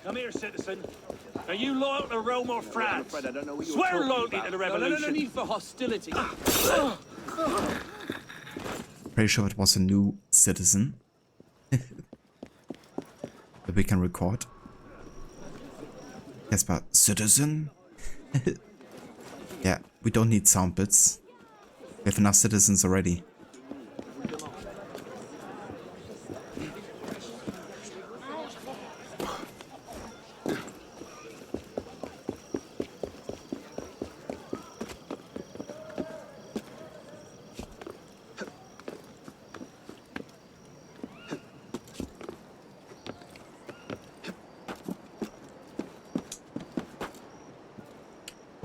Come here, citizen. Are you loyal to Rome or France? I'm afraid I don't know what you're Swear talking loyalty about. to the No, revolution. no need for hostility. Pretty sure it was a new citizen that we can record. Yes, but citizen? Yeah, we don't need sound bits. We have enough citizens already.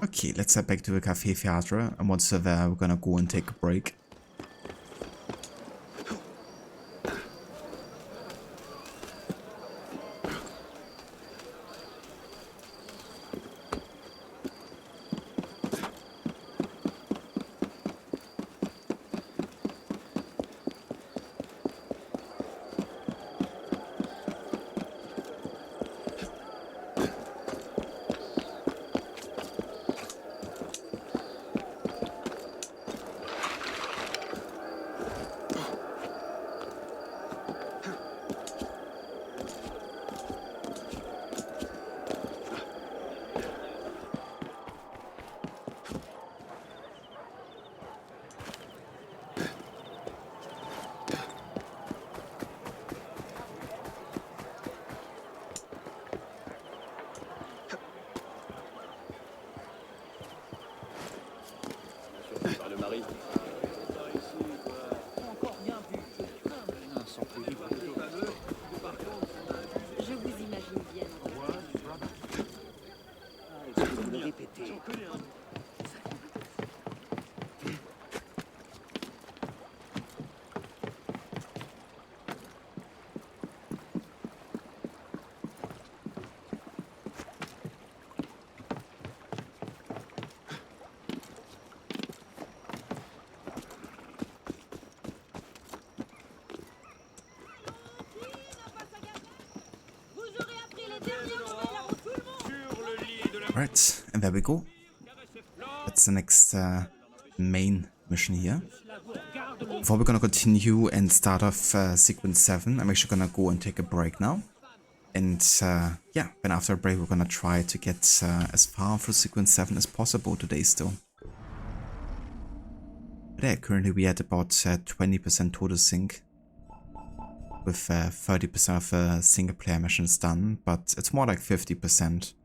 Okay, let's head back to the Café Theatre, and once we're there, we're gonna go and take a break. Right, and there we go. That's the next main mission here. Before we're gonna continue and start off sequence 7, I'm actually gonna go and take a break now. And yeah, then after a break we're gonna try to get as far through sequence 7 as possible today still. But yeah, currently we at about 20% total sync. With 30% of the single player missions done, but it's more like 50%.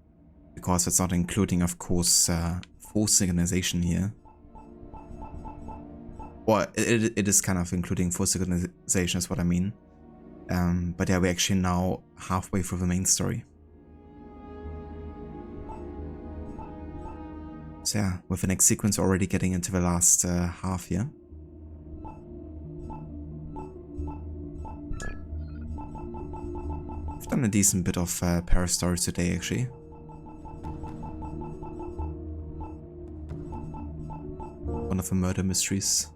Because it's not including, of course, full synchronization here. Well, it is kind of including full synchronization is what I mean. But yeah, we're actually now halfway through the main story. So yeah, with the next sequence already getting into the last half here. I've done a decent bit of Paris stories today, actually. One of the murder mysteries.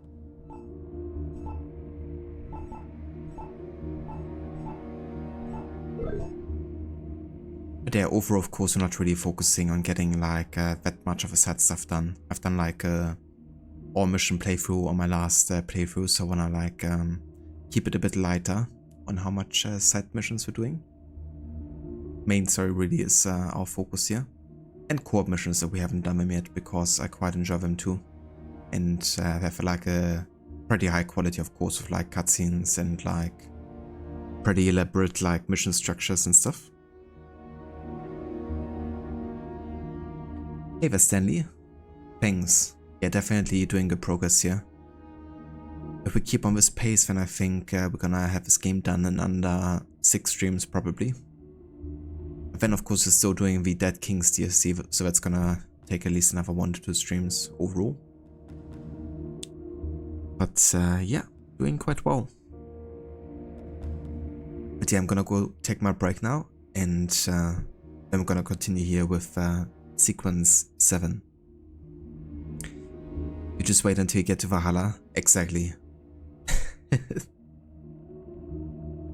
But yeah, overall, of course, we're not really focusing on getting like that much of the side stuff done. I've done like all mission playthrough on my last playthrough, so I wanna like keep it a bit lighter on how much side missions we're doing. Main story really is our focus here, and co-op missions that we haven't done them yet because I quite enjoy them too. And they have like a pretty high quality, of course, of like cutscenes and like pretty elaborate like mission structures and stuff. Hey there, Stanley. Thanks. Yeah, definitely doing good progress here. If we keep on this pace, then I think we're gonna have this game done in under 6 streams probably. But then of course we're still doing the Dead Kings DLC, so that's gonna take at least another 1 to 2 streams overall. But yeah, doing quite well. But yeah, I'm gonna go take my break now, and then we're gonna continue here with sequence 7. You just wait until you get to Valhalla. Exactly.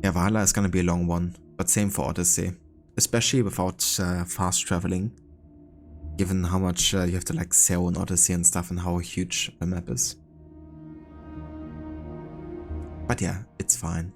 Yeah, Valhalla is gonna be a long one, but same for Odyssey. Especially without fast traveling. Given how much you have to like sail in Odyssey and stuff, and how huge the map is. But yeah, it's fine.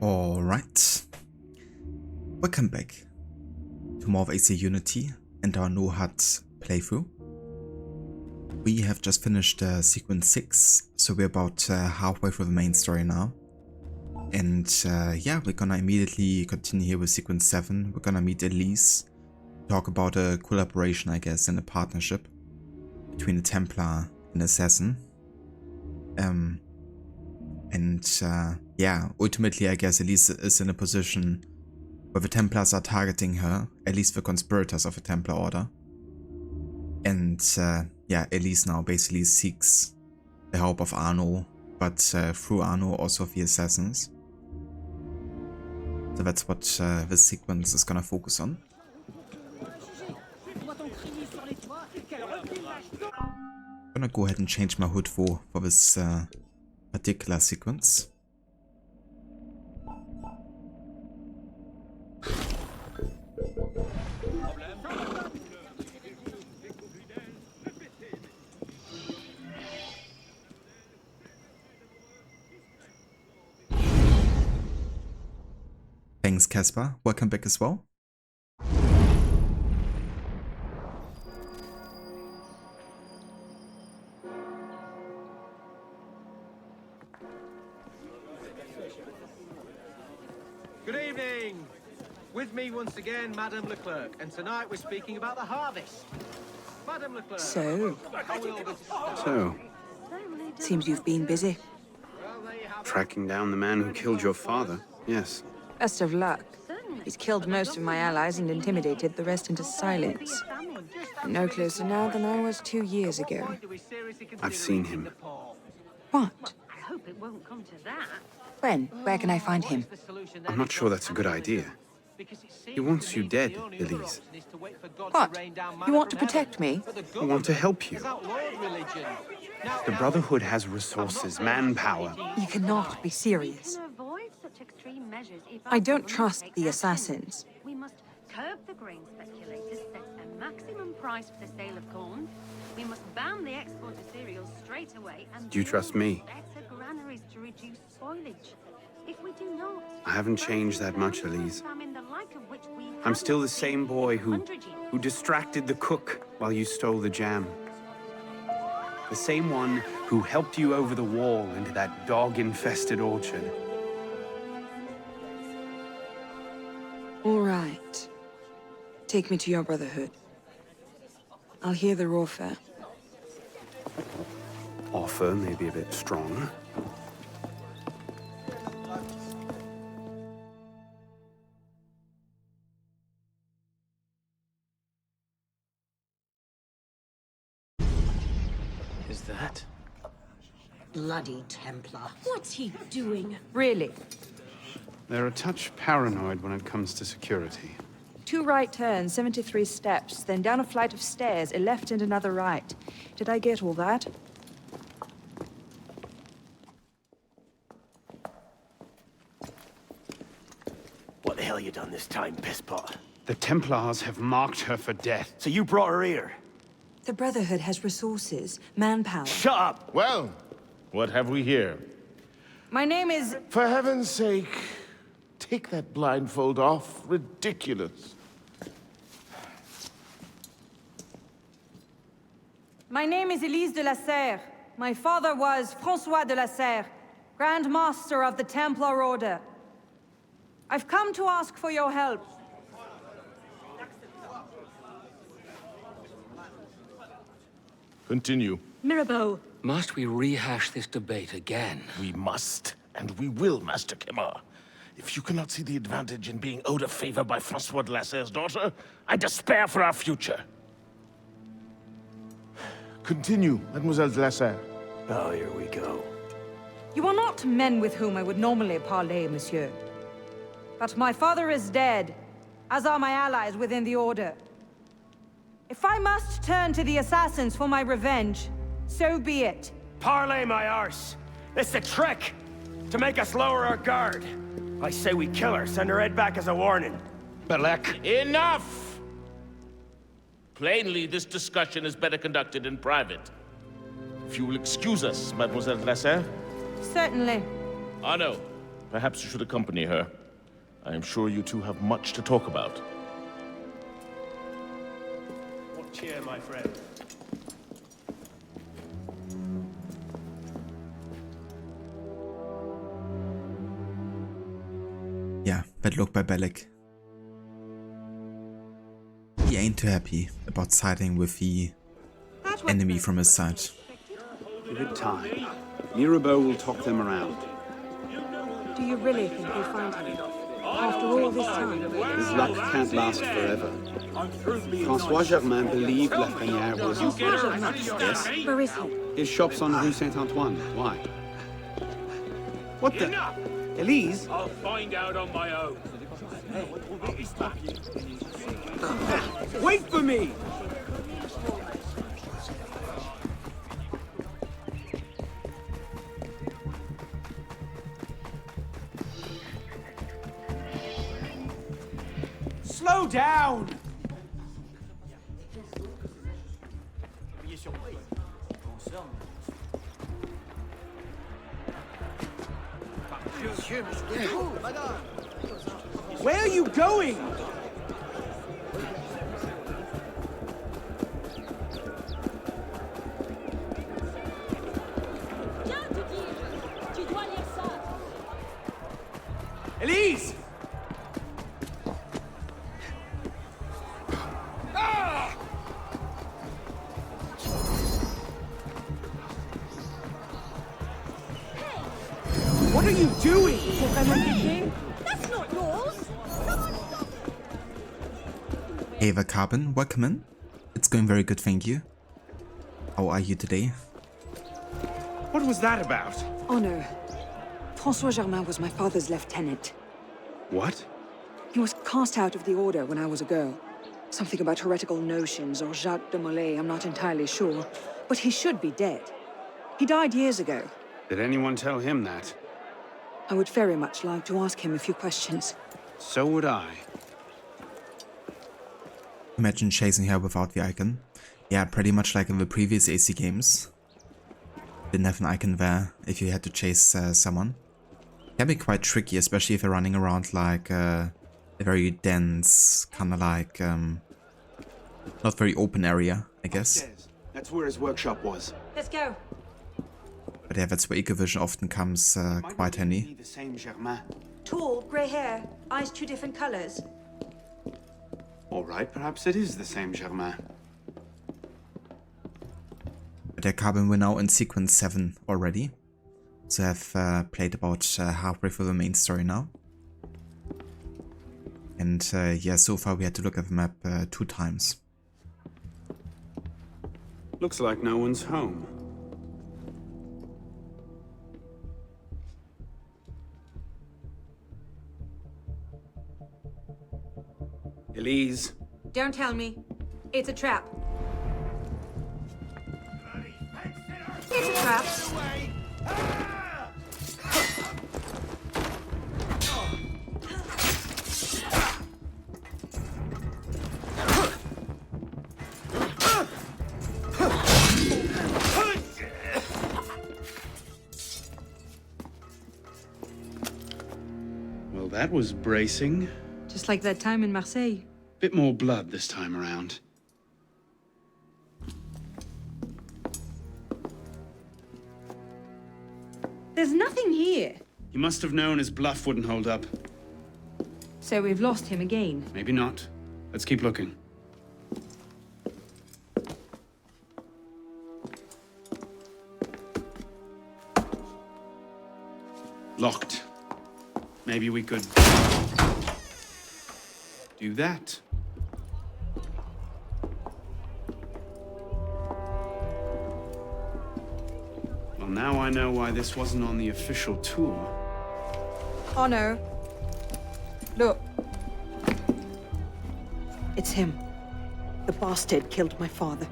Alright. Welcome back to more of AC Unity and our no HUD playthrough. We have just finished sequence 6, so we're about halfway through the main story now. And yeah, we're gonna immediately continue here with sequence 7. We're gonna meet Elise, talk about a collaboration, I guess, and a partnership between a Templar and Assassin. Yeah, ultimately I guess Elise is in a position where the Templars are targeting her, at least the conspirators of the Templar Order. And yeah, Elise now basically seeks the help of Arno, but through Arno also of the Assassins. So that's what this sequence is gonna focus on. I'm gonna go ahead and change my HUD for this particular sequence. Thanks, Caspar. Welcome back as well. Good evening! With me once again, Madame Leclerc, and tonight we're speaking about the harvest. Madame Leclerc. So? Seems you've been busy. Tracking down the man who killed your father, yes. Best of luck. He's killed most of my allies and intimidated the rest into silence. I'm no closer now than I was 2 years ago. I've seen him. What? I hope it won't come to that. When? Where can I find him? I'm not sure that's a good idea. He wants you dead, Elise. What? You want to protect me? I want to help you. The Brotherhood has resources, manpower. You cannot be serious. I don't trust the Assassins. We must curb the grain speculators, set a maximum price for the sale of corn. We must ban the export of cereals straight away and Do you trust me? better granaries to reduce spoilage. If we do not, I haven't changed that much, Elise. I'm still the same boy who distracted the cook while you stole the jam. The same one who helped you over the wall into that dog-infested orchard. All right. Take me to your Brotherhood. I'll hear their offer. Offer may be a bit strong. Is that? Bloody Templar. What's he doing? Really? They're a touch paranoid when it comes to security. 2 right turns, 73 steps, then down a flight of stairs, a left and another right. Did I get all that? What the hell you done this time, pisspot? The Templars have marked her for death. So you brought her here? The Brotherhood has resources, manpower. Shut up! Well, what have we here? My name is... For heaven's sake, take that blindfold off. Ridiculous. My name is Elise de la Serre. My father was François de la Serre, Grand Master of the Templar Order. I've come to ask for your help. Continue. Mirabeau. Must we rehash this debate again? We must, and we will, Master Kemar. If you cannot see the advantage in being owed a favor by François de la Serre's daughter, I despair for our future. Continue, Mademoiselle de la Serre. Oh, here we go. You are not men with whom I would normally parley, monsieur. But my father is dead, as are my allies within the Order. If I must turn to the Assassins for my revenge, so be it. Parley, my arse! It's a trick! To make us lower our guard. I say we kill her, send her head back as a warning. Belek. Enough! Plainly, this discussion is better conducted in private. If you will excuse us, Mademoiselle de la Serre. Certainly. Arno, Perhaps you should accompany her. I am sure you two have much to talk about. What cheer, my friend? Yeah, bad luck by Bellic. He ain't too happy about siding with the enemy from his side. Give it time. Mirabeau will talk them around. Do you really think we'll find him? After all this time? His luck can't last forever. François Germain believed Lafrenière was... Yes? Where is he? His shop's on Rue Saint-Antoine. Why? What the... Elise? I'll find out on my own. Wait for me! Slow down! Where are you going? Elise! What are you doing? That's not yours. Hey JACOBIN, welcome in. It's going very good, thank you. How are you today? What was that about? Honor. François Germain was my father's lieutenant. What? He was cast out of the order when I was a girl. Something about heretical notions or Jacques de Molay, I'm not entirely sure. But he should be dead. He died years ago. Did anyone tell him that? I would very much like to ask him a few questions. So would I. Imagine chasing her without the icon. Yeah, pretty much like in the previous AC games. Didn't have an icon there if you had to chase someone. Can be quite tricky, especially if you're running around like a very dense, kind of like not very open area, I guess. That's where his workshop was. Let's go. But yeah, that's where Ecovision often comes quite handy. The same Germain. Tall, grey hair, eyes 2 different colours. All right, perhaps it is the same Germain. But JACOBIN, we're now in sequence 7 already. So I've played about halfway through the main story now. And yeah, so far we had to look at the map 2 times. Looks like no one's home. Elise. Don't tell me. It's a trap. It's a trap. Well, that was bracing. Just like that time in Marseille. Bit more blood this time around. There's nothing here. He must have known his bluff wouldn't hold up. So we've lost him again. Maybe not. Let's keep looking. Locked. Maybe we could... do that. Well, now I know why this wasn't on the official tour. Oh no. Look. It's him. The bastard killed my father.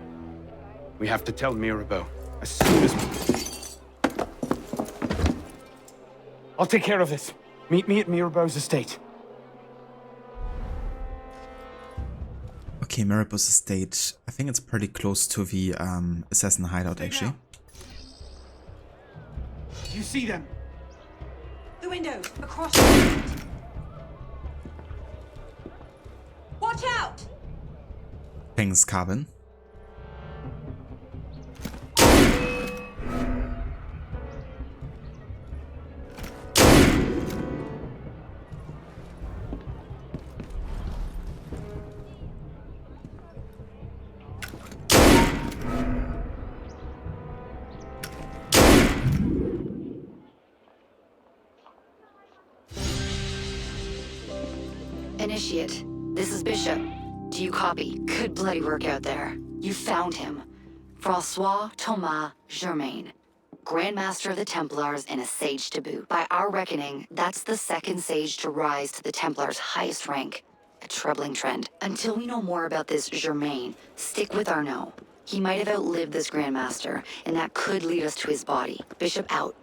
We have to tell Mirabeau as soon as... I'll take care of this. Meet me at Mirabeau's estate. Okay, Mirabeau's estate. I think it's pretty close to the assassin hideout, actually. Do you see them? The window, across the street. Watch out! Thanks, Carbon. Initiate, this is Bishop. Do you copy? Good bloody work out there. You found him. Francois Thomas Germain, Grandmaster of the Templars and a sage to boot. By our reckoning, that's the second sage to rise to the Templars' highest rank. A troubling trend. Until we know more about this Germain, stick with Arnaud. He might have outlived this Grandmaster, and that could lead us to his body. Bishop out.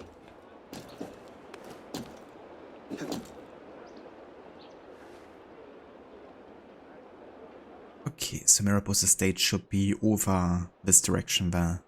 Okay, so Mirabeau's estate should be over this direction there.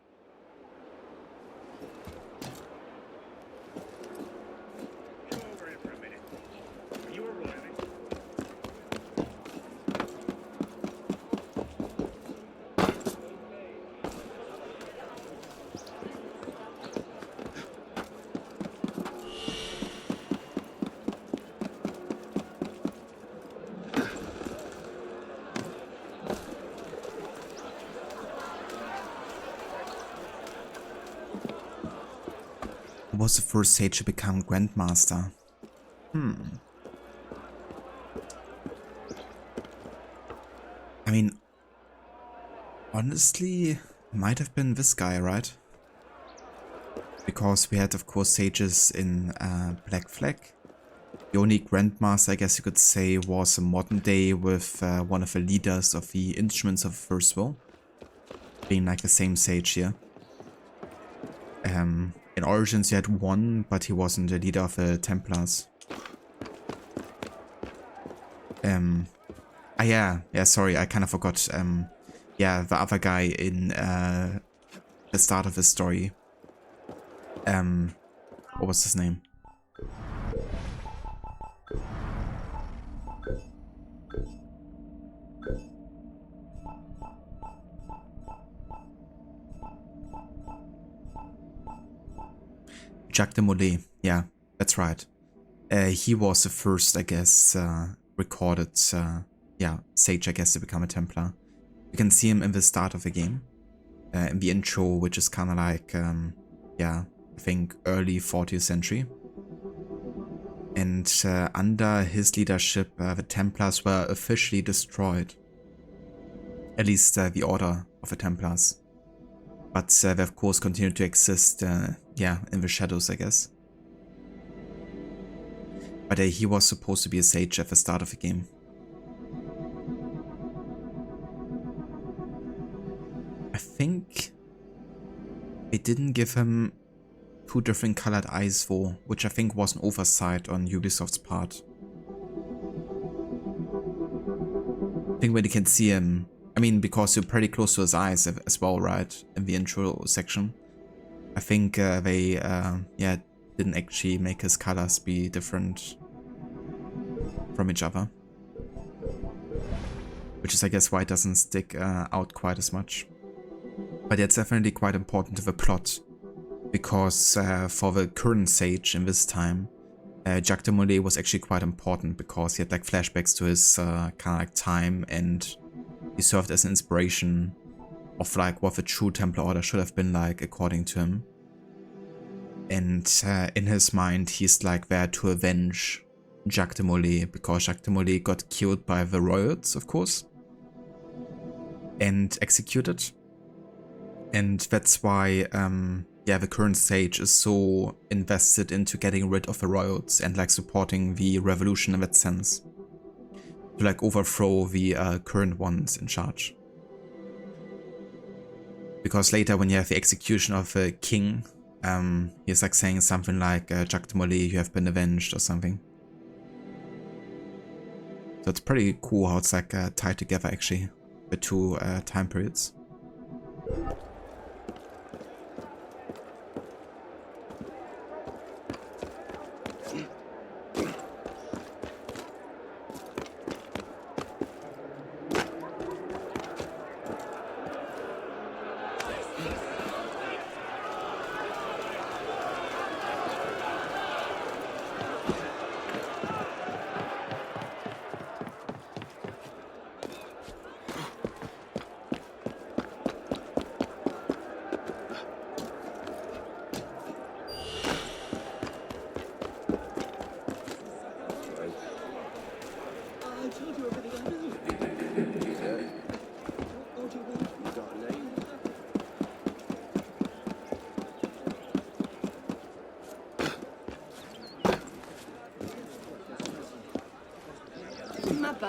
Who was the first sage to become Grandmaster? I mean, honestly, might have been this guy, right? Because we had, of course, sages in Black Flag. The only Grandmaster, I guess you could say, was a modern day with one of the leaders of the Instruments of the First Will, being like the same sage here. In Origins you had one, but he wasn't the leader of the Templars. Yeah, sorry, I kind of forgot. Yeah, the other guy in the start of the story. What was his name? Jacques de Molay, yeah, that's right. He was the first, I guess, recorded, sage, I guess, to become a Templar. You can see him in the start of the game, in the intro, which is kind of like, I think early 40th century. And under his leadership, the Templars were officially destroyed. At least the Order of the Templars. But they of course continue to exist, in the shadows, I guess. But he was supposed to be a sage at the start of the game. I think they didn't give him 2 different colored eyes though, which I think was an oversight on Ubisoft's part. I think when you can see him, I mean, because you're pretty close to his eyes as well, right? In the intro section. I think they, didn't actually make his colors be different from each other. Which is, I guess, why it doesn't stick out quite as much. But it's definitely quite important to the plot. Because for the current sage in this time, Jacques de Molay was actually quite important because he had like flashbacks to his kind of like time, and he served as an inspiration of like what the true Templar Order should have been like according to him. And in his mind he's like there to avenge Jacques de Molay, because Jacques de Molay got killed by the Royals, of course, and executed. And that's why the current sage is so invested into getting rid of the Royals and like supporting the revolution in that sense. To like overthrow the current ones in charge. Because later when you have the execution of the king, he's like saying something like, Jacques de Molay, you have been avenged, or something. So it's pretty cool how it's like tied together actually, the 2 time periods.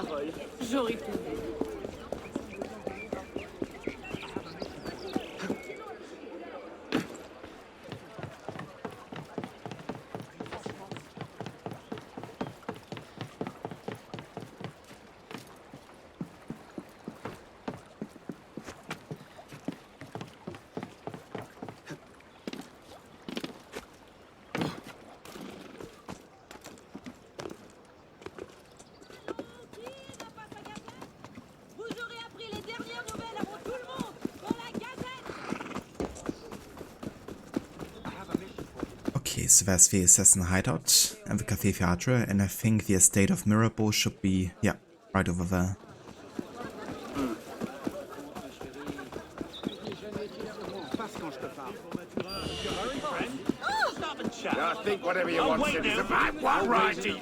parole. J'aurais pu. Okay, so there's the assassin hideout and the Café Theatre, and I think the estate of Mirabeau should be, yeah, right over there. Yeah, think whatever you want, citizen. I'm one righty.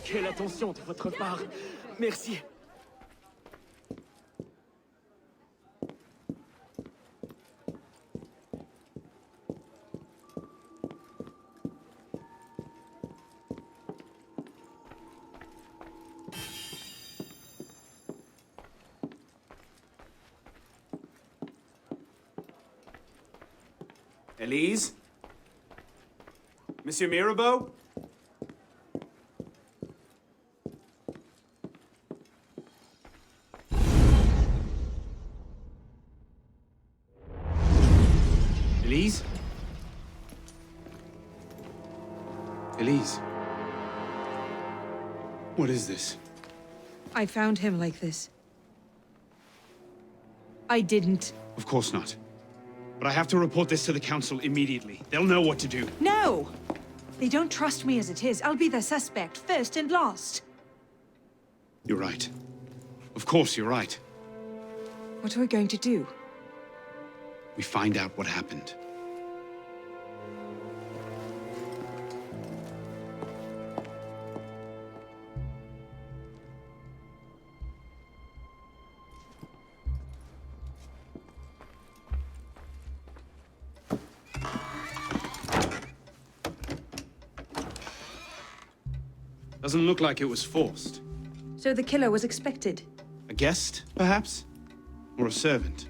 Quelle attention de votre part. Merci. Elise? Monsieur Mirabeau? Elise? Elise? What is this? I found him like this. I didn't. Of course not. But I have to report this to the council immediately. They'll know what to do. No! They don't trust me as it is. I'll be their suspect, first and last. You're right. Of course you're right. What are we going to do? We find out what happened. Doesn't look like it was forced. So the killer was expected. A guest, perhaps? Or a servant?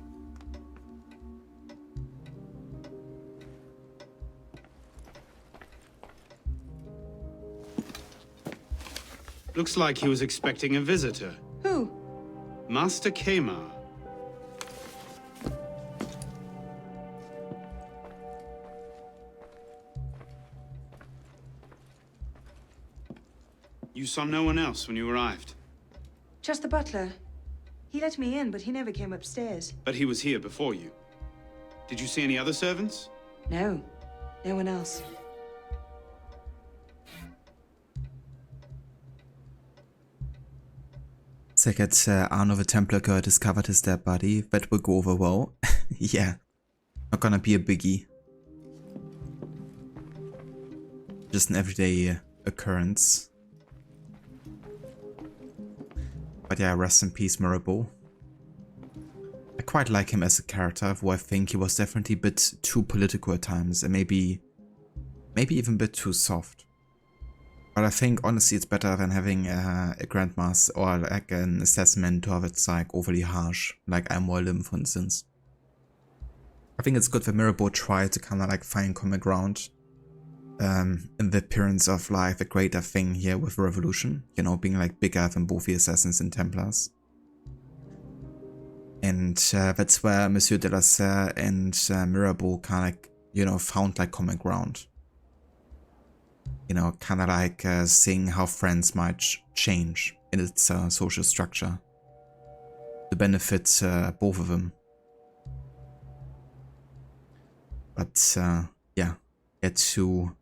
Looks like he was expecting a visitor. Who? Master Kemar. You saw no one else when you arrived? Just the butler. He let me in, but he never came upstairs. But he was here before you. Did you see any other servants? No. No one else. Second, Arno the Templar girl discovered his dead body. That will go over well. Yeah. Not gonna be a biggie. Just an everyday occurrence. But yeah, rest in peace, Mirabeau. I quite like him as a character, though I think he was definitely a bit too political at times, and maybe even a bit too soft. But I think honestly it's better than having a Grandmaster or like an assassin mentor that's like overly harsh, like Lim, for instance. I think it's good that Mirabeau tried to kind of like find common ground in the appearance of like the greater thing here with the revolution, you know, being like bigger than both the assassins and Templars. And that's where Monsieur de la Serre and Mirabeau kind of like, you know, found like common ground. You know, kind of like seeing how friends might change in its social structure to benefit both of them. But yeah, get to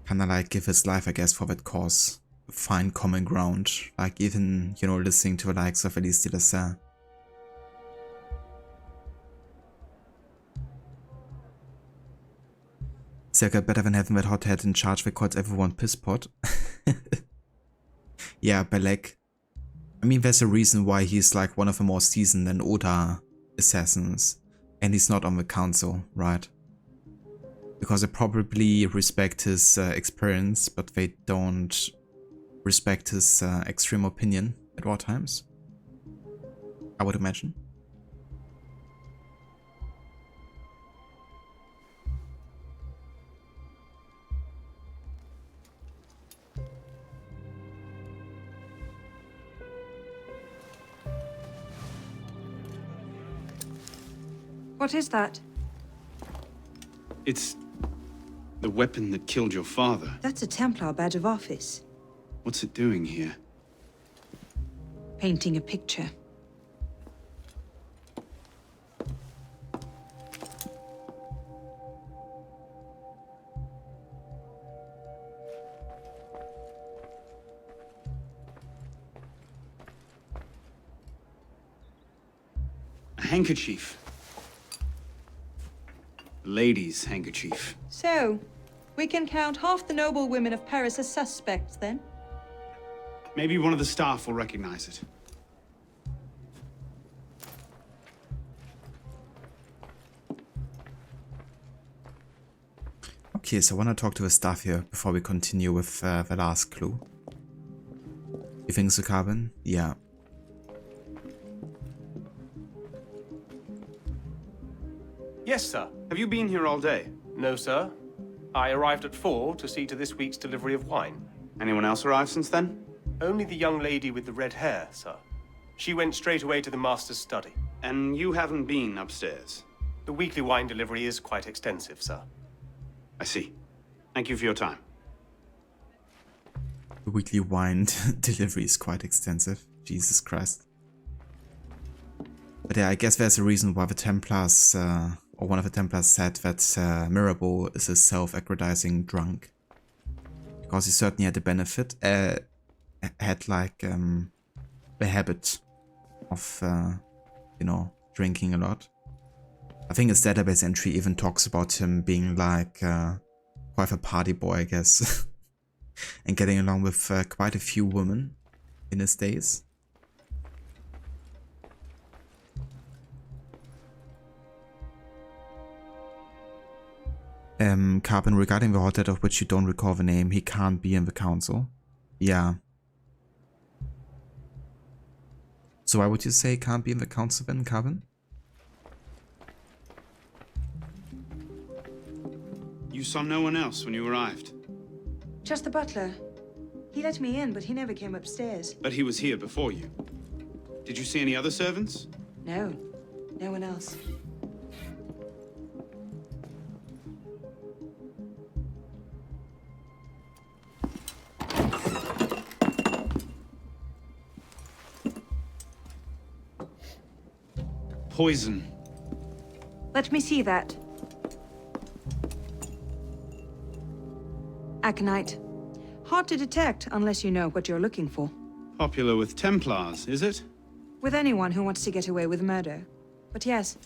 kind of like give his life, I guess, for that cause. Find common ground, like even, you know, listening to the likes of Elise de la Serre. Circa better than having that hothead in charge that calls everyone pisspot. Yeah, Belek. I mean, there's a reason why he's like one of the more seasoned and older assassins. And he's not on the council, right? Because they probably respect his experience, but they don't respect his extreme opinion at all times. I would imagine. What is that? It's the weapon that killed your father. That's a Templar badge of office. What's it doing here? Painting a picture. A handkerchief. A lady's handkerchief. So, we can count half the noble women of Paris as suspects, then? Maybe one of the staff will recognize it. Okay, so I want to talk to the staff here before we continue with the last clue. You think so, Carbon? Yeah. Yes, sir. Have you been here all day? No, sir. I arrived at 4 to see to this week's delivery of wine. Anyone else arrived since then? Only the young lady with the red hair, sir. She went straight away to the master's study. And you haven't been upstairs? The weekly wine delivery is quite extensive, sir. I see. Thank you for your time. The weekly wine delivery is quite extensive. Jesus Christ. But yeah, I guess there's a reason why the Templars, or one of the Templars said that Mirabeau is a self-aggrandizing drunk. Because he certainly had the benefit, had like the habit of, you know, drinking a lot. I think his database entry even talks about him being like quite a party boy, I guess. And getting along with quite a few women in his days. Carbon, regarding the hothead of which you don't recall the name, he can't be in the council. Yeah. So why would you say he can't be in the council then, Carbon? You saw no one else when you arrived? Just the butler. He let me in, but he never came upstairs. But he was here before you. Did you see any other servants? No. No one else. Poison. Let me see that. Aconite. Hard to detect unless you know what you're looking for. Popular with Templars, is it? With anyone who wants to get away with murder. But yes.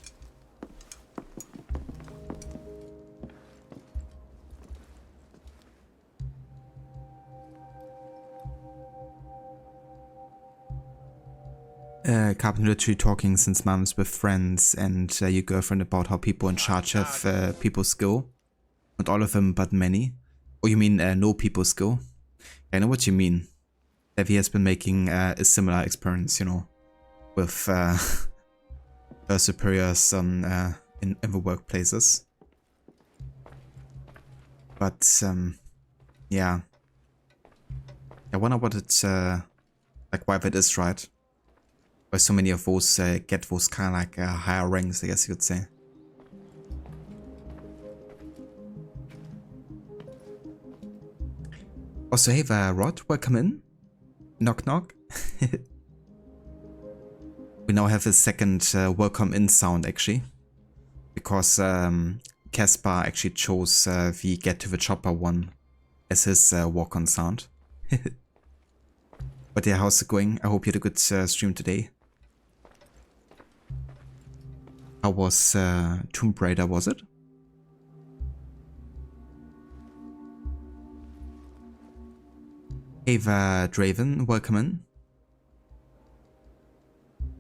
Carbon literally talking since months with friends and your girlfriend about how people in charge have people's skill. Not all of them, but many. Oh, you mean no people's skill? I know what you mean. Evie has been making a similar experience, you know, with her superiors on, in the workplaces. But, yeah. I wonder what it's, like why that is, right? Why so many of those get those kind of like higher ranks, I guess you could say. Also, hey there, Rod, welcome in. Knock knock. We now have a second welcome in sound actually. Because Caspar actually chose the Get to the Chopper one as his walk on sound. But yeah, how's it going? I hope you had a good stream today. How was Tomb Raider, was it? Ava Draven, welcome in.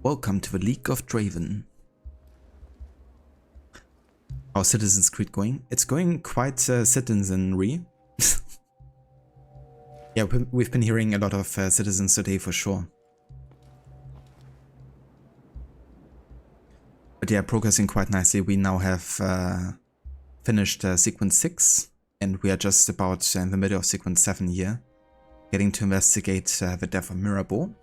Welcome to the League of Draven. How's Citizens Creed going? It's going quite citizenry. Yeah, we've been hearing a lot of citizens today for sure. But yeah, progressing quite nicely. We now have finished sequence 6 and we are just about in the middle of sequence 7 here. Getting to investigate the death of MIRABEAU.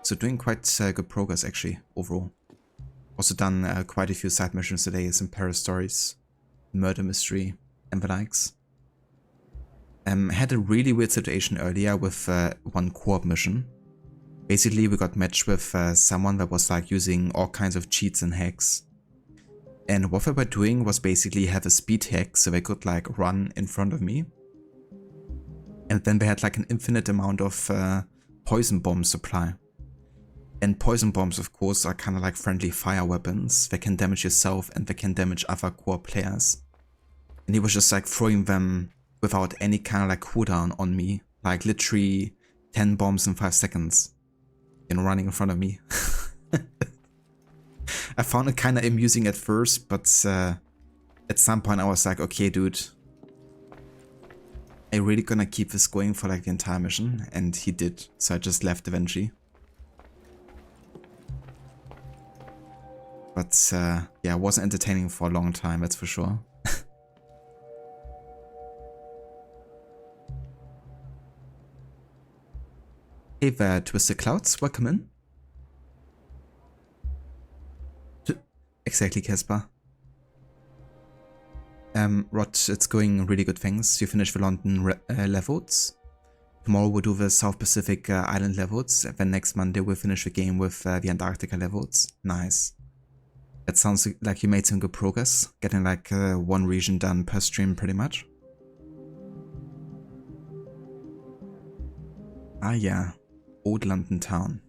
So doing quite good progress actually, overall. Also done quite a few side missions today, some Paris stories, murder mystery, and the likes. Had a really weird situation earlier with one co-op mission. Basically we got matched with someone that was like using all kinds of cheats and hacks. And what they were doing was basically have a speed hack so they could like run in front of me. And then they had like an infinite amount of poison bomb supply. And poison bombs of course are kind of like friendly fire weapons. They can damage yourself and they can damage other core players. And he was just like throwing them without any kind of like cooldown on me. Like literally 10 bombs in 5 seconds. You know, running in front of me. I found it kind of amusing at first, but at some point I was like, okay dude, are you really gonna keep this going for like the entire mission? And he did, so I just left eventually. But yeah, it wasn't entertaining for a long time, that's for sure. Hey there, Twisted Clouds, welcome in. Exactly, Casper. Rod, it's going really good, thanks. You finished the London levels. Tomorrow we'll do the South Pacific Island levels. And then next Monday we'll finish the game with the Antarctica levels. Nice. That sounds like you made some good progress. Getting like one region done per stream pretty much. Ah yeah, Old London Town.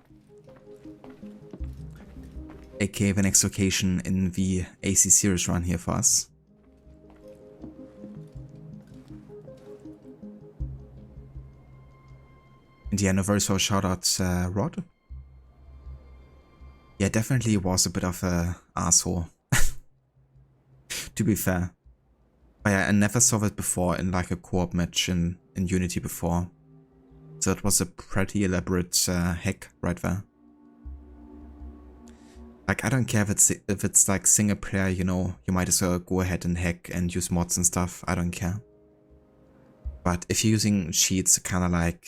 aka the next location in the AC series run here for us. And yeah, no very small shout out Rod. Yeah, definitely was a bit of a asshole. To be fair. But yeah, I never saw that before in like a co-op match in Unity before. So it was a pretty elaborate hack right there. Like, I don't care if it's like single player, you know, you might as well go ahead and hack and use mods and stuff, I don't care. But if you're using cheats to kind of like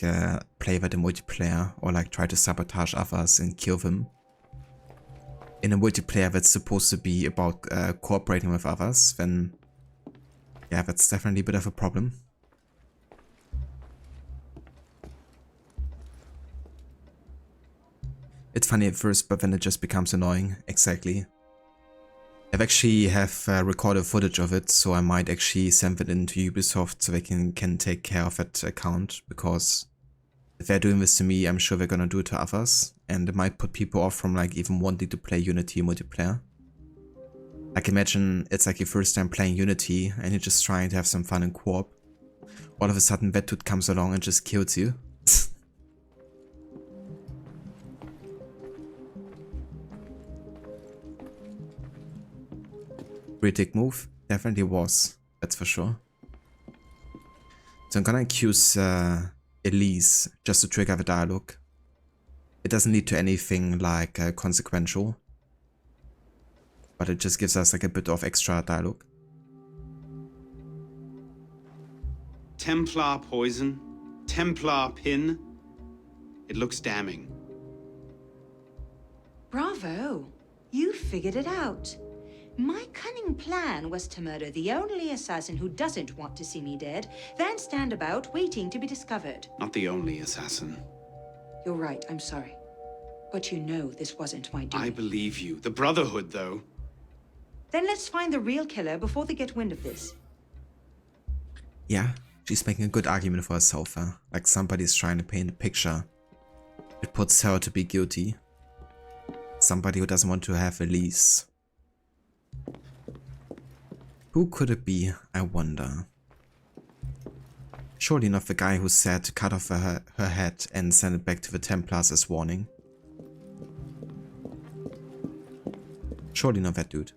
play with the multiplayer or like try to sabotage others and kill them, in a multiplayer that's supposed to be about cooperating with others, then yeah, that's definitely a bit of a problem. It's funny at first, but then it just becomes annoying. Exactly. I've actually have recorded footage of it, so I might actually send it into Ubisoft so they can take care of that account, because if they're doing this to me, I'm sure they're gonna do it to others, and it might put people off from like even wanting to play Unity multiplayer. Like, imagine it's like your first time playing Unity and you're just trying to have some fun in co-op. All of a sudden that dude comes along and just kills you. Pretty dick move, definitely was, that's for sure. So I'm gonna accuse Elise just to trigger the dialogue. It doesn't lead to anything like consequential, but it just gives us like a bit of extra dialogue. Templar poison, Templar pin. It looks damning. Bravo! You figured it out. My cunning plan was to murder the only assassin who doesn't want to see me dead, then stand about waiting to be discovered. Not the only assassin. You're right, I'm sorry. But you know this wasn't my doing. I believe you. The Brotherhood, though. Then let's find the real killer before they get wind of this. Yeah, she's making a good argument for herself. Like somebody's trying to paint a picture. It puts her to be guilty. Somebody who doesn't want to have Elise. Who could it be, I wonder? Surely not the guy who said to cut off her head and send it back to the Templars as warning. Surely not that dude.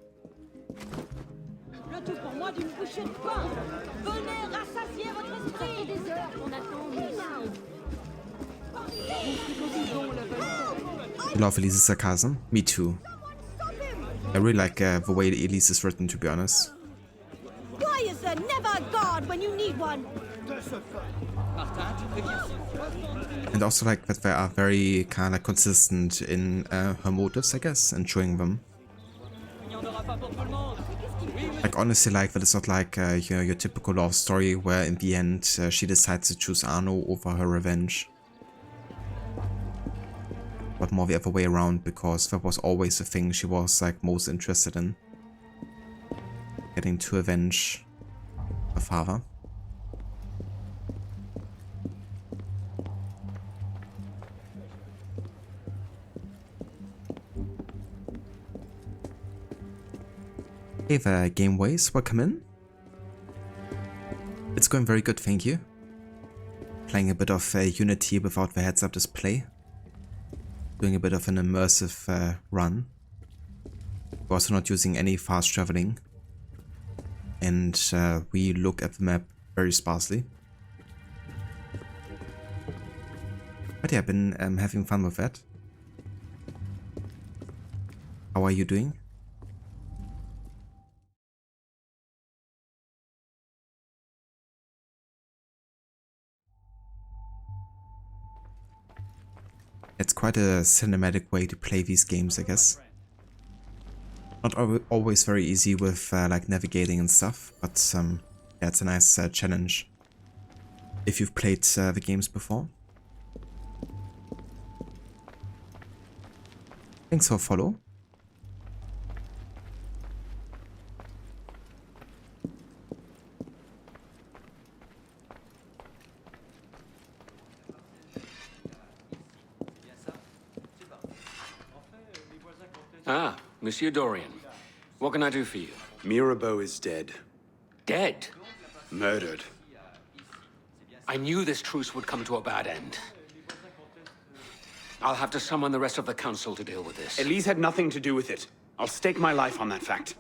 You love Elise's sarcasm? Me too. I really like the way Elise is written, to be honest. Why is there never a guard when you need one? And also like that they are very kind of consistent in her motives, I guess, and showing them. Like honestly, like that is not like your typical love story where in the end she decides to choose Arno over her revenge. But more the other way around, because that was always the thing she was like most interested in. Getting to avenge her father. Hey there, Gameways, welcome in. It's going very good, thank you. Playing a bit of Unity without the heads-up display. Doing a bit of an immersive run. We're also not using any fast traveling. And we look at the map very sparsely. But yeah, I've been having fun with that. How are you doing? It's quite a cinematic way to play these games, I guess. Not always very easy with like navigating and stuff, but yeah, it's a nice challenge if you've played the games before. Thanks for follow. Ah, Monsieur Dorian. What can I do for you? Mirabeau is dead. Dead? Murdered. I knew this truce would come to a bad end. I'll have to summon the rest of the council to deal with this. Elise had nothing to do with it. I'll stake my life on that fact.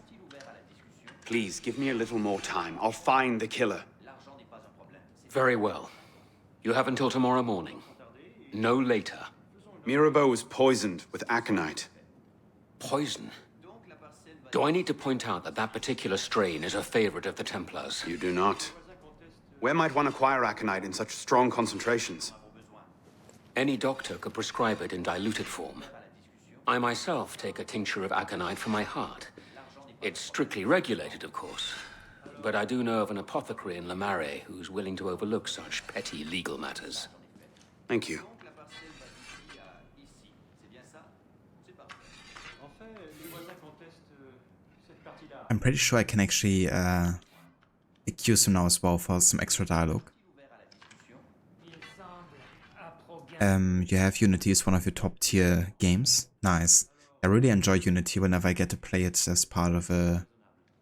Please, give me a little more time. I'll find the killer. Very well. You have until tomorrow morning. No later. Mirabeau was poisoned with aconite. Poison? Do I need to point out that that particular strain is a favorite of the Templars? You do not. Where might one acquire aconite in such strong concentrations? Any doctor could prescribe it in diluted form. I myself take a tincture of aconite for my heart. It's strictly regulated, of course. But I do know of an apothecary in Le Marais who's willing to overlook such petty legal matters. Thank you. I'm pretty sure I can actually accuse him now as well for some extra dialogue. You have Unity as one of your top tier games. Nice. I really enjoy Unity whenever I get to play it as part of a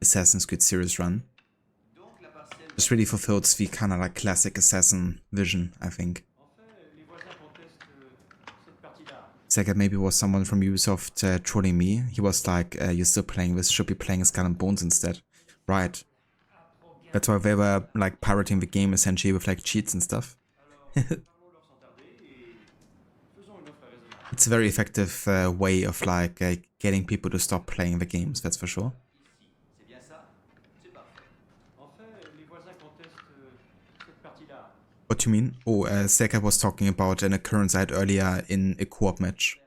Assassin's Creed series run. This really fulfills the kind of like classic assassin vision, I think. Second, maybe it was someone from Ubisoft trolling me. He was like, you're still playing this, should be playing Skull and Bones instead. Right. That's why they were like pirating the game essentially with like cheats and stuff. It's a very effective way of like getting people to stop playing the games, that's for sure. What do you mean? Oh, Seka was talking about an occurrence I had earlier in a co-op match.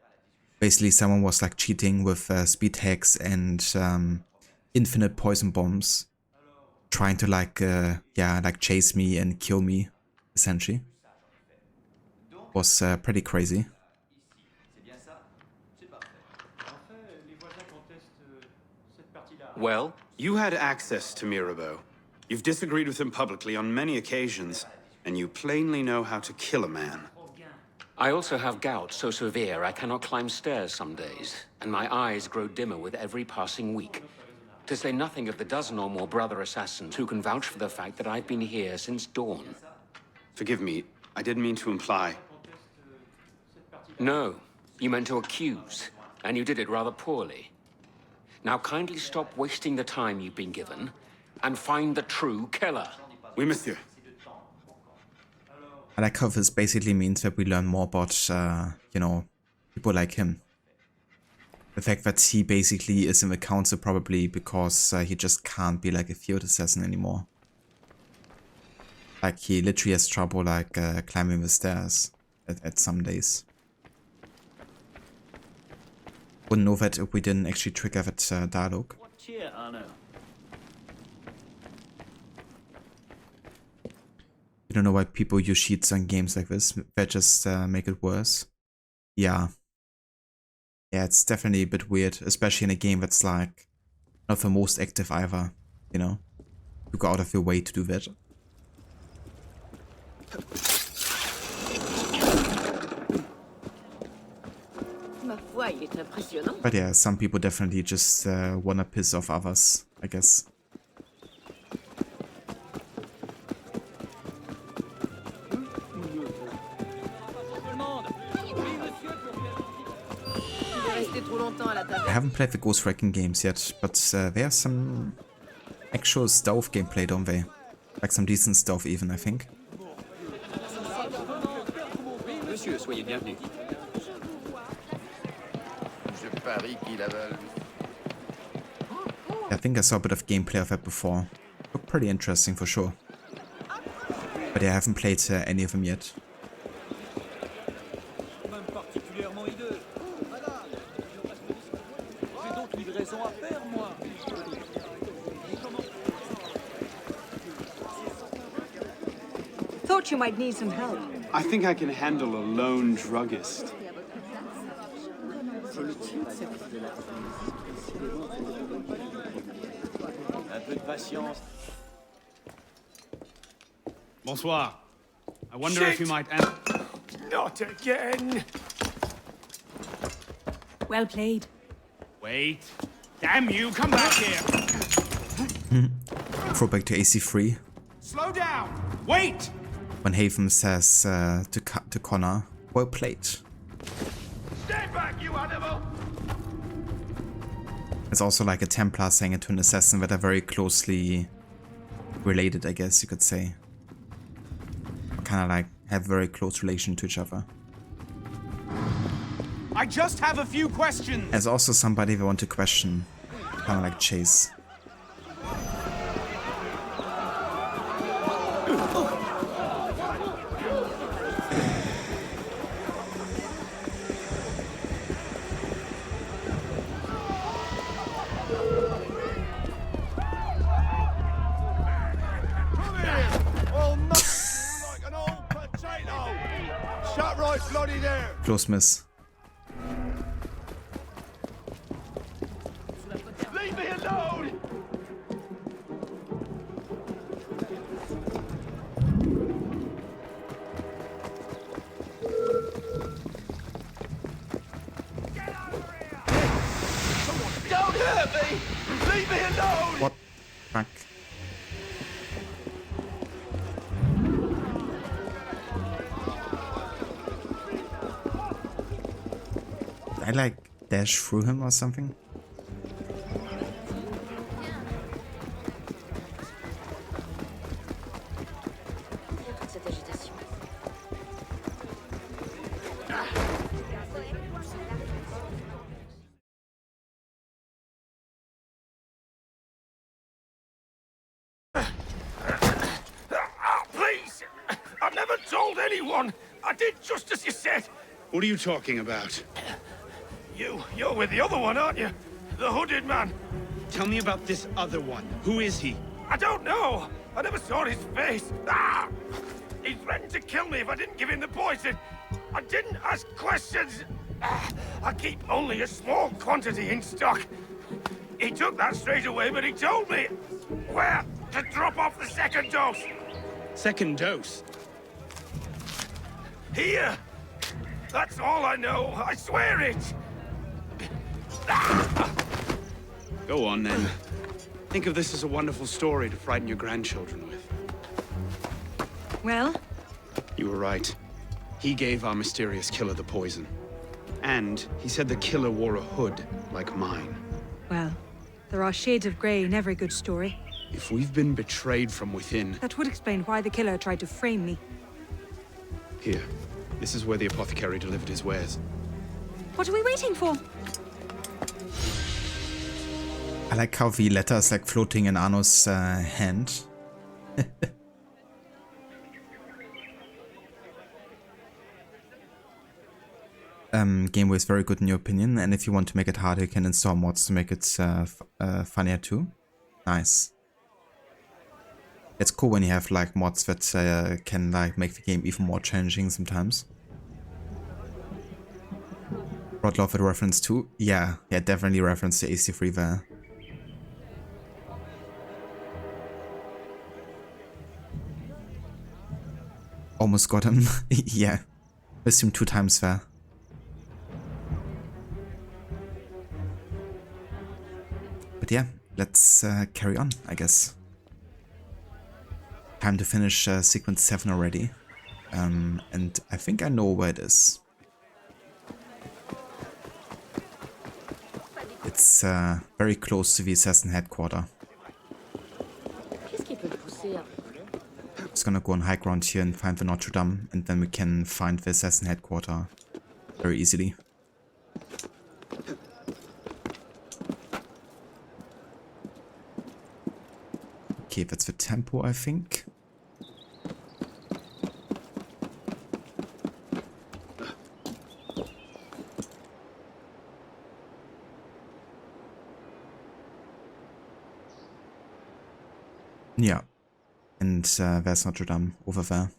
Basically, someone was like cheating with speed hacks and infinite poison bombs, trying to like, yeah, like chase me and kill me, essentially. Was pretty crazy. Well? You had access to Mirabeau. You've disagreed with him publicly on many occasions, and you plainly know how to kill a man. I also have gout so severe I cannot climb stairs some days, and my eyes grow dimmer with every passing week. To say nothing of the dozen or more brother assassins who can vouch for the fact that I've been here since dawn. Forgive me, I didn't mean to imply. No, you meant to accuse, and you did it rather poorly. Now kindly stop wasting the time you've been given, and find the true killer. Oui, monsieur. I like how this basically means that we learn more about, you know, people like him. The fact that he basically is in the council probably because he just can't be like a field assassin anymore. Like he literally has trouble like climbing the stairs at some days. Wouldn't know that if we didn't actually trigger that dialogue. Cheer, Arno. You don't know why people use cheats on games like this. That just make it worse. Yeah. Yeah, it's definitely a bit weird, especially in a game that's like not the most active either, you know? You go out of your way to do that. But yeah, some people definitely just wanna piss off others, I guess. I haven't played the Ghost Recon games yet, but there's some actual stealth gameplay, don't they? Like some decent stealth even, I think. Monsieur, soyez bienvenu. Je parie qu'il avale. I think I saw a bit of gameplay of that before. Looked pretty interesting for sure. But yeah, I haven't played any of them yet. Thought you might need some help. I think I can handle a lone druggist. Bonsoir. I wonder if you might... Not again! Well played. Wait. Damn you, come back here! Throwback to AC3. Slow down! Wait! When Haven says to Connor, well played. Stand back, you animal! It's also like a Templar saying it to an assassin that are very closely related, I guess you could say. Kind of like have very close relation to each other. I just have a few questions. There's also somebody they want to question, kind of like Chase. Close miss. Leave me alone! Don't hurt me! Leave me alone! What? Fuck. I like dash through him or something. Please! I've never told anyone! I did just as you said! What are you talking about? You're with the other one, aren't you? The hooded man. Tell me about this other one. Who is he? I don't know. I never saw his face. Ah! He threatened to kill me if I didn't give him the poison. I didn't ask questions. Ah, I keep only a small quantity in stock. He took that straight away, but he told me where to drop off the second dose. Second dose? Here. That's all I know. I swear it. Go on, then. Think of this as a wonderful story to frighten your grandchildren with. Well, You were right. He gave our mysterious killer the poison. And he said the killer wore a hood like mine. Well, there are shades of grey in every good story. If we've been betrayed from within... That would explain why the killer tried to frame me. Here. This is where the apothecary delivered his wares. What are we waiting for? I like how the letter is like floating in Arno's hand. Gameway is very good in your opinion, and if you want to make it harder, you can install mods to make it funnier too. Nice. It's cool when you have like mods that can like make the game even more challenging sometimes. Rod Love at reference too? Yeah, definitely reference to AC3 there. Almost got him. Yeah, missed him 2 times there. But yeah, let's carry on, I guess. Time to finish sequence 7 already. And I think I know where it is. It's very close to the assassin headquarters. Just gonna go on high ground here and find the Notre Dame, and then we can find the assassin headquarters very easily. Okay, that's the tempo, I think. Yeah, and there's Notre Dame over there.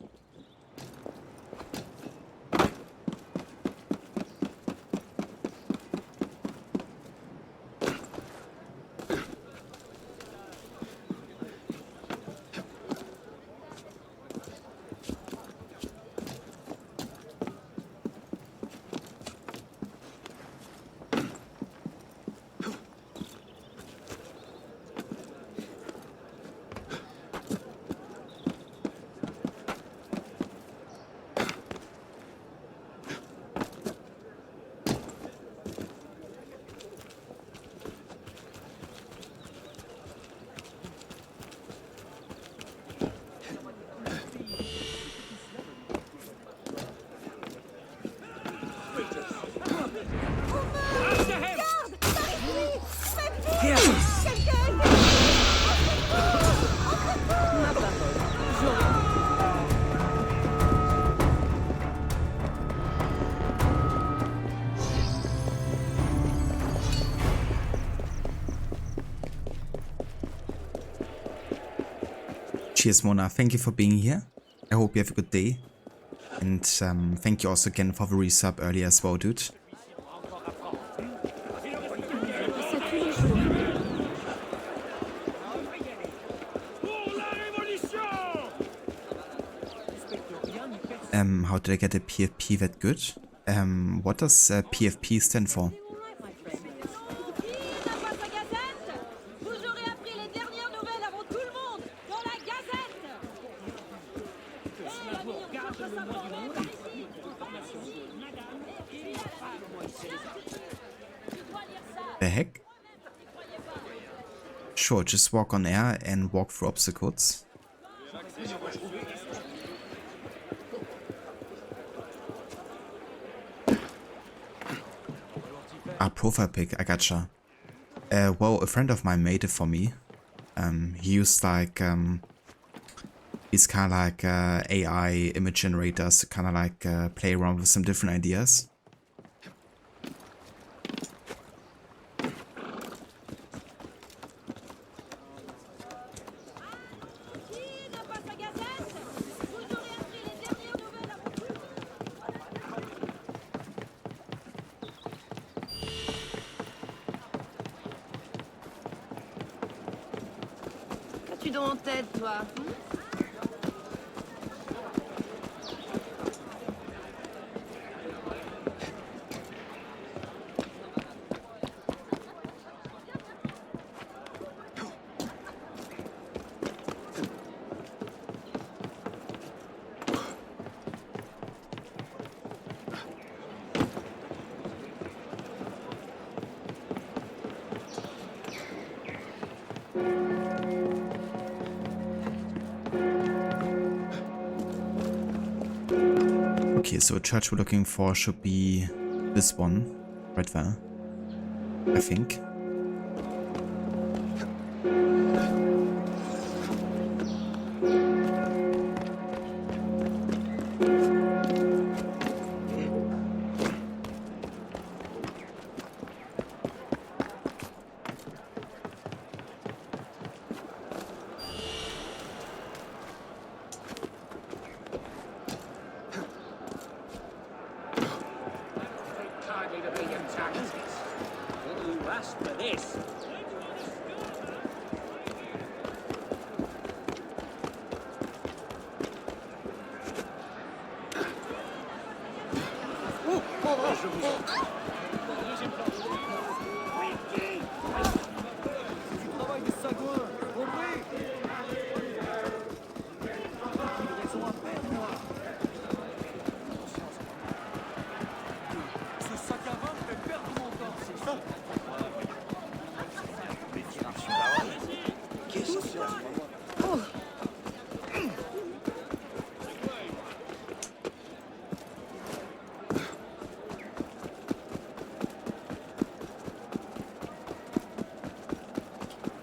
Cheers, Mona. Thank you for being here. I hope you have a good day. And thank you also again for the resub earlier as well, dude. How did I get a PFP that good? What does PFP stand for? The heck? Sure, just walk on air and walk through obstacles. Ah, profile pic, I gotcha. Well, a friend of mine made it for me. He used like, he's kind of like AI image generators to kind of like play around with some different ideas. En tête, toi. Okay, so church we're looking for should be this one, right there, I think.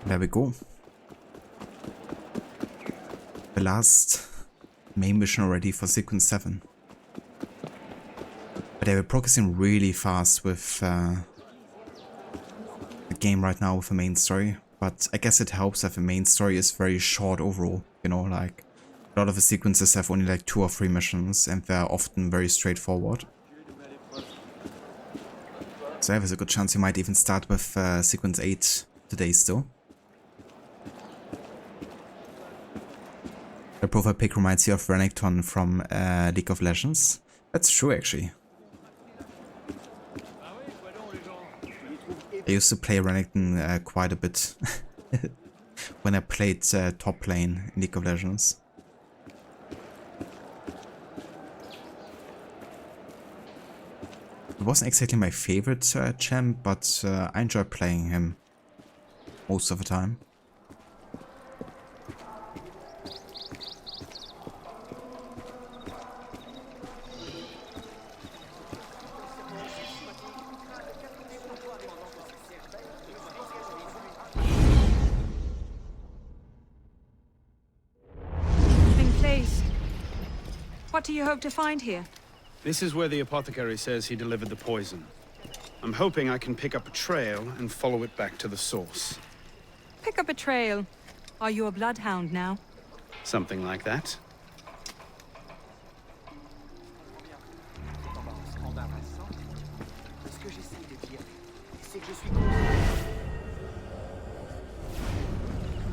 There we go. The last main mission already for sequence 7. But they were progressing really fast with the game right now with the main story. But I guess it helps that the main story is very short overall. You know, like a lot of the sequences have only like 2 or 3 missions and they're often very straightforward. So yeah, there's a good chance you might even start with sequence 8 today still. The profile pic reminds you of Renekton from League of Legends. That's true actually. I used to play Renekton quite a bit when I played top lane in League of Legends. It wasn't exactly my favorite champ, but I enjoyed playing him most of the time. What do you hope to find here? This is where the apothecary says he delivered the poison. I'm hoping I can pick up a trail and follow it back to the source. Pick up a trail. Are you a bloodhound now? Something like that.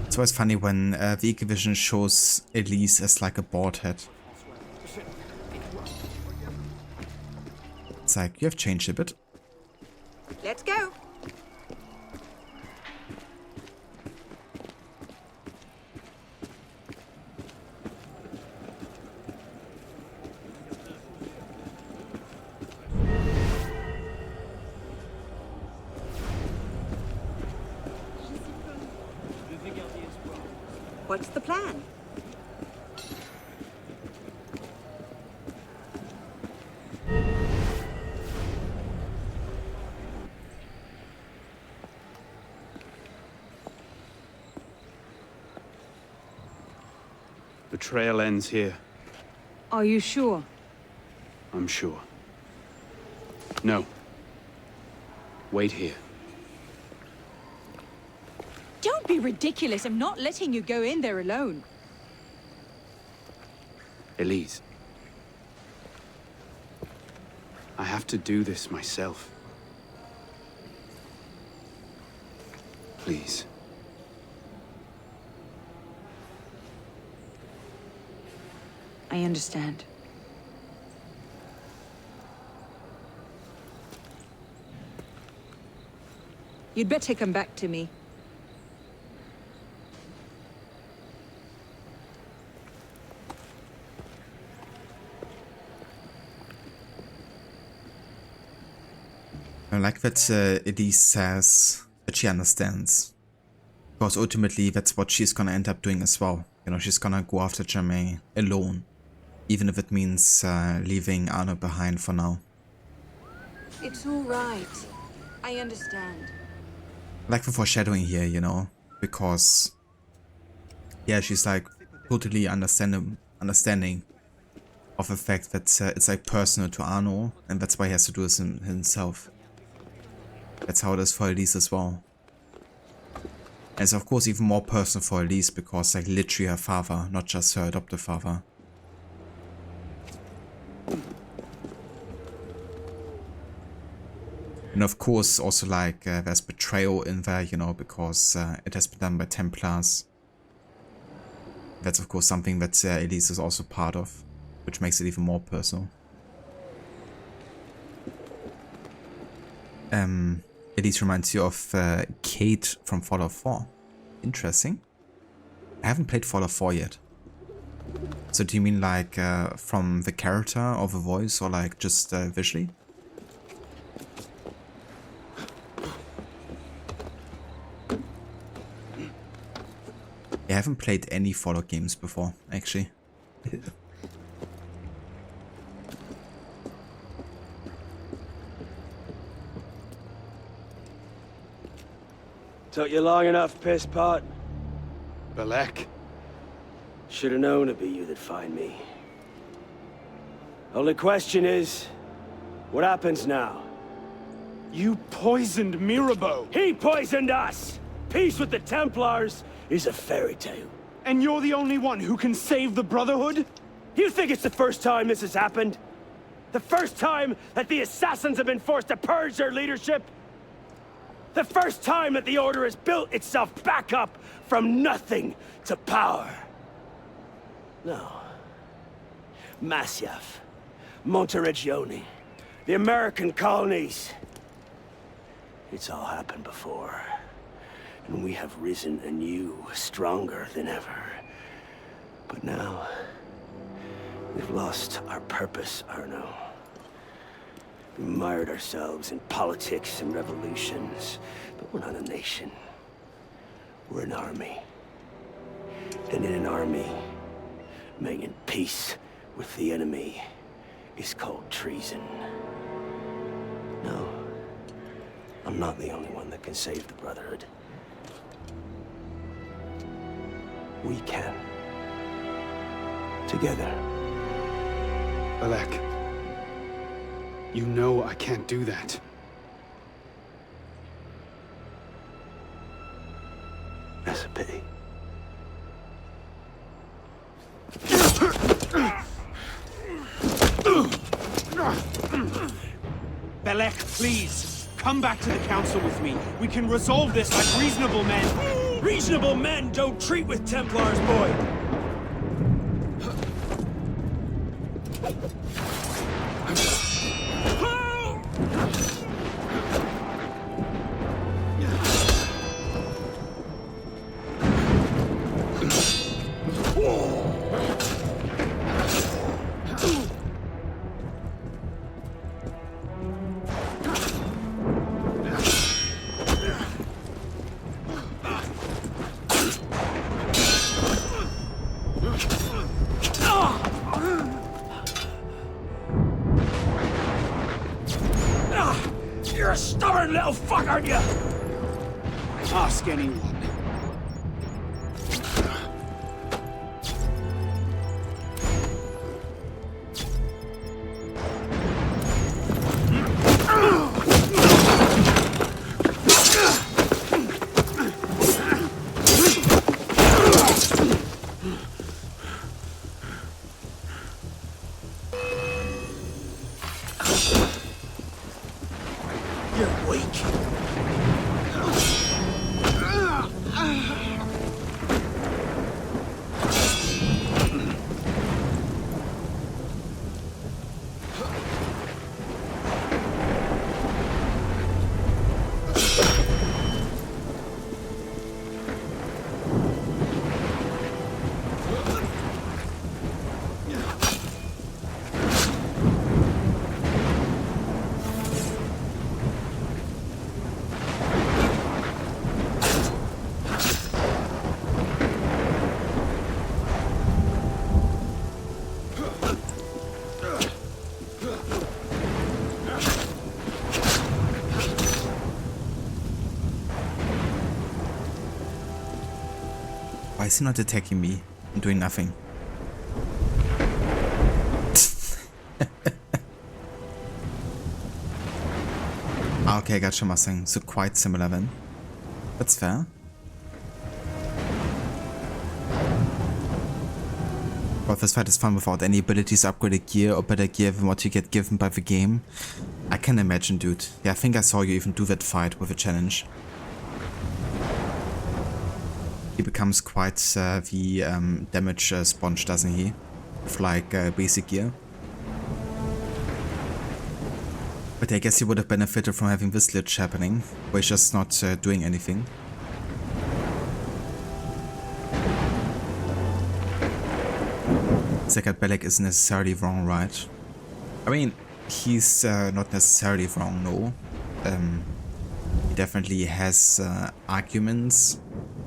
It's always funny when the Eagle Vision shows Elise as like a bald head. It's like, you have changed a bit. Let's go. What's the plan? The trail ends here. Are you sure? I'm sure. No. Wait here. Don't be ridiculous. I'm not letting you go in there alone. Elise. I have to do this myself. Please. I understand. You'd better come back to me. I like that Elise says that she understands. Because ultimately that's what she's gonna end up doing as well. You know, she's gonna go after Germain alone. Even if it means leaving Arno behind for now. It's all right. I understand. I like the foreshadowing here, you know, because yeah, she's like totally understanding of the fact that it's like personal to Arno, and that's why he has to do this himself. That's how it is for Elise as well. And it's of course even more personal for Elise because like literally her father, not just her adoptive father. And of course also like there's betrayal in there, you know, because it has been done by Templars. That's of course something that Elise is also part of, which makes it even more personal. Elise reminds you of Kate from Fallout 4. Interesting. I haven't played Fallout 4 yet. So do you mean like from the character or the voice, or like just visually? I haven't played any Fallout games before, actually. Took you long enough, piss pot. Belek. Should have known it'd be you that'd find me. Only question is, what happens now? You poisoned Mirabeau. He poisoned us! Peace with the Templars is a fairy tale. And you're the only one who can save the Brotherhood? You think it's the first time this has happened? The first time that the Assassins have been forced to purge their leadership? The first time that the Order has built itself back up from nothing to power? No. Masyaf, Monteregione, the American colonies. It's all happened before. And we have risen anew, stronger than ever. But now, we've lost our purpose, Arno. We mired ourselves in politics and revolutions, but we're not a nation. We're an army. And in an army, making peace with the enemy is called treason. No, I'm not the only one that can save the Brotherhood. We can. Together. Belek. You know I can't do that. That's a pity. Belek, please. Come back to the council with me. We can resolve this like reasonable men. Reasonable men don't treat with Templars, boy! You're a stubborn little fuck, aren't you? Ask anyone. You're weak. Why is he not attacking me and doing nothing? Okay, gotcha, Mustang. So quite similar then. That's fair. But this fight is fun without any abilities, upgraded gear, or better gear than what you get given by the game. I can imagine, dude. Yeah, I think I saw you even do that fight with a challenge. He becomes quite the damage sponge, doesn't he? With like basic gear. But I guess he would have benefited from having this glitch happening, where he's just not doing anything. Second Belek isn't necessarily wrong, right? I mean, he's not necessarily wrong, no. He definitely has arguments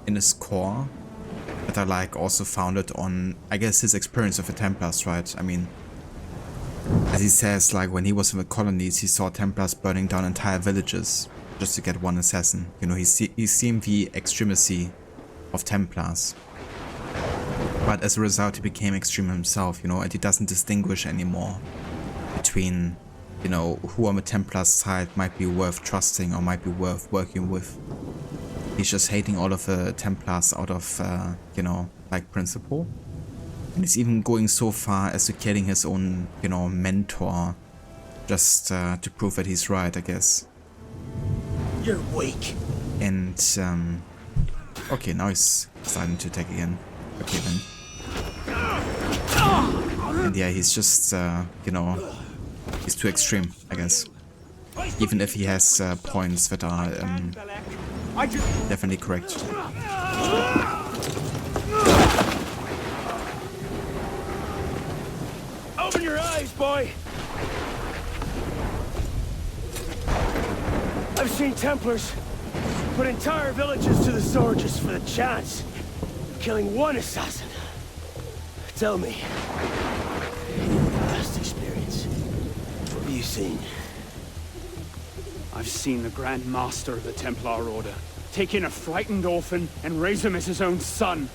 in his core that are like also founded on, I guess, his experience of the Templars, right? I mean, as he says, like when he was in the colonies, he saw Templars burning down entire villages just to get one assassin. You know, he's seen the extremacy of Templars. But as a result, he became extreme himself, you know, and he doesn't distinguish anymore between, you know, who on the Templar side might be worth trusting or might be worth working with. He's just hating all of the Templars out of, you know, like principle. And he's even going so far as to killing his own, you know, mentor, just to prove that he's right, I guess. You're weak. And, okay, now he's starting to attack again. Okay then. And yeah, he's just, you know, he's too extreme, I guess. Even if he has points that are definitely correct. Open your eyes, boy! I've seen Templars put entire villages to the sword just for the chance of killing one assassin. Tell me, in your past experience, what have you seen? I've seen the Grand Master of the Templar Order take in a frightened orphan and raise him as his own son.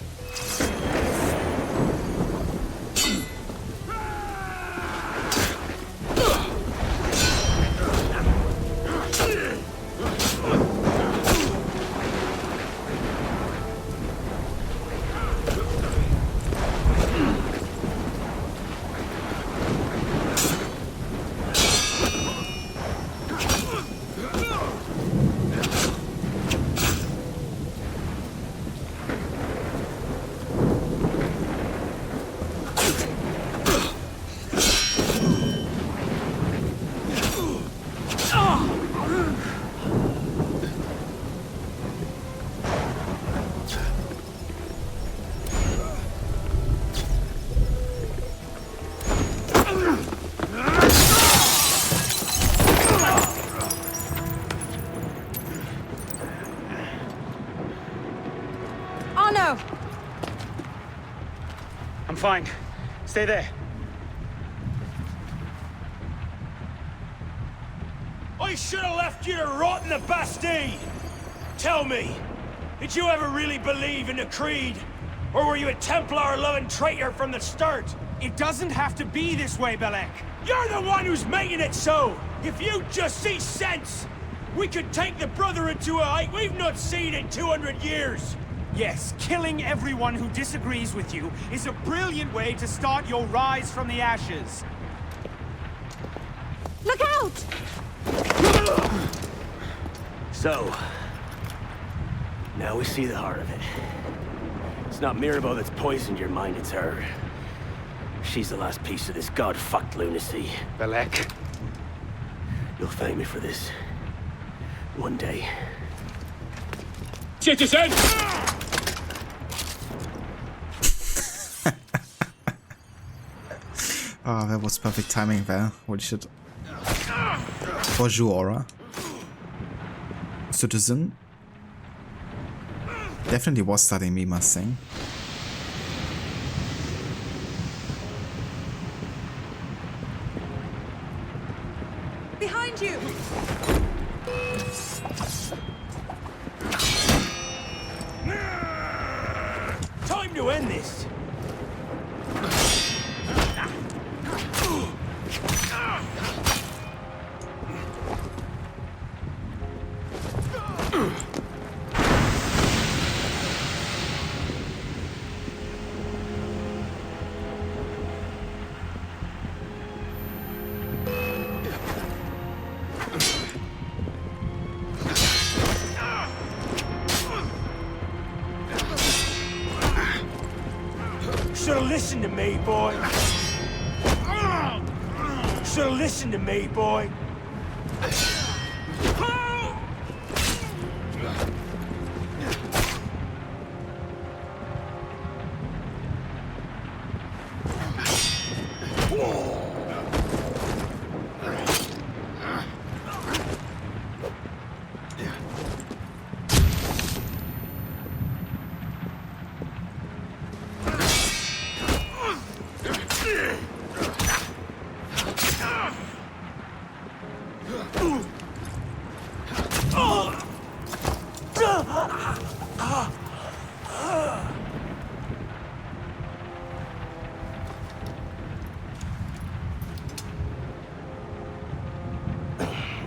I'm fine. Stay there. I should have left you to rot in the Bastille! Tell me, did you ever really believe in the Creed? Or were you a Templar-loving traitor from the start? It doesn't have to be this way, Belek. You're the one who's making it so! If you just see sense, we could take the Brotherhood to a height we've not seen in 200 years! Yes, killing everyone who disagrees with you is a brilliant way to start your rise from the ashes. Look out! So, now we see the heart of it. It's not MIRABEAU that's poisoned your mind, it's her. She's the last piece of this god-fucked lunacy. Belek. You'll thank me for this. One day. Citizen! Oh, that was perfect timing there. Holy shit. Bonjour, Aura. Citizen. Definitely was studying me, Mustang. Behind you! to end this. Should've listened to me, boy. Should've listened to me, boy.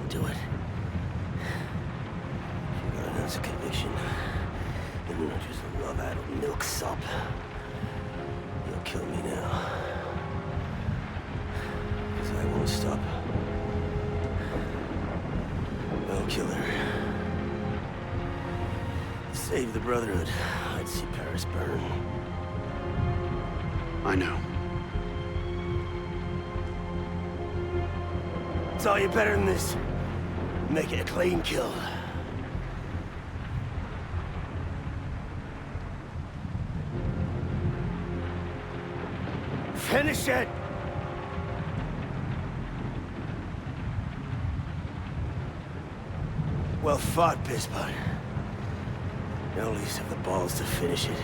Do it. You're gonna announce a conviction. And then I just love out of milksop. You'll kill me now. Because I won't stop. I'll kill her. Save the Brotherhood. I'd see Paris burn. I know. Tell you better than this. Make it a clean kill. Finish it! Well fought, Pisspot. Now at least have the balls to finish it.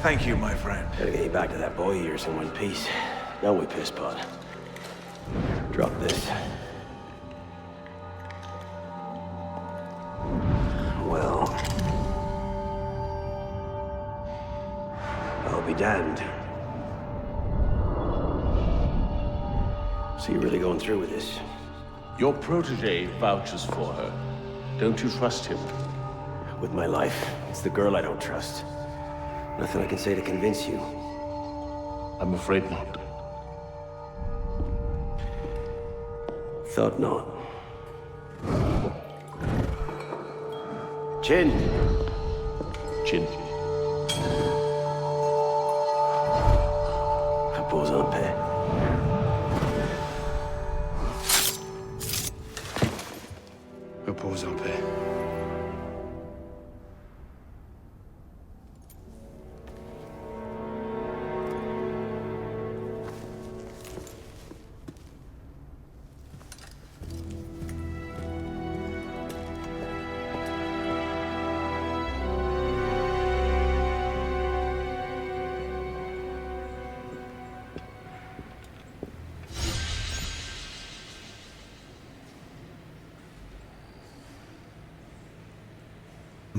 Thank you, my friend. Gotta get you back to that boy of yours in one piece. Don't we, Pisspot? Drop this. Well... I'll be damned. So you're really going through with this? Your protege vouches for her. Don't you trust him? With my life. It's the girl I don't trust. Nothing I can say to convince you. I'm afraid not. Thought not. Chin. Chin. Repose en paix. Repose en paix.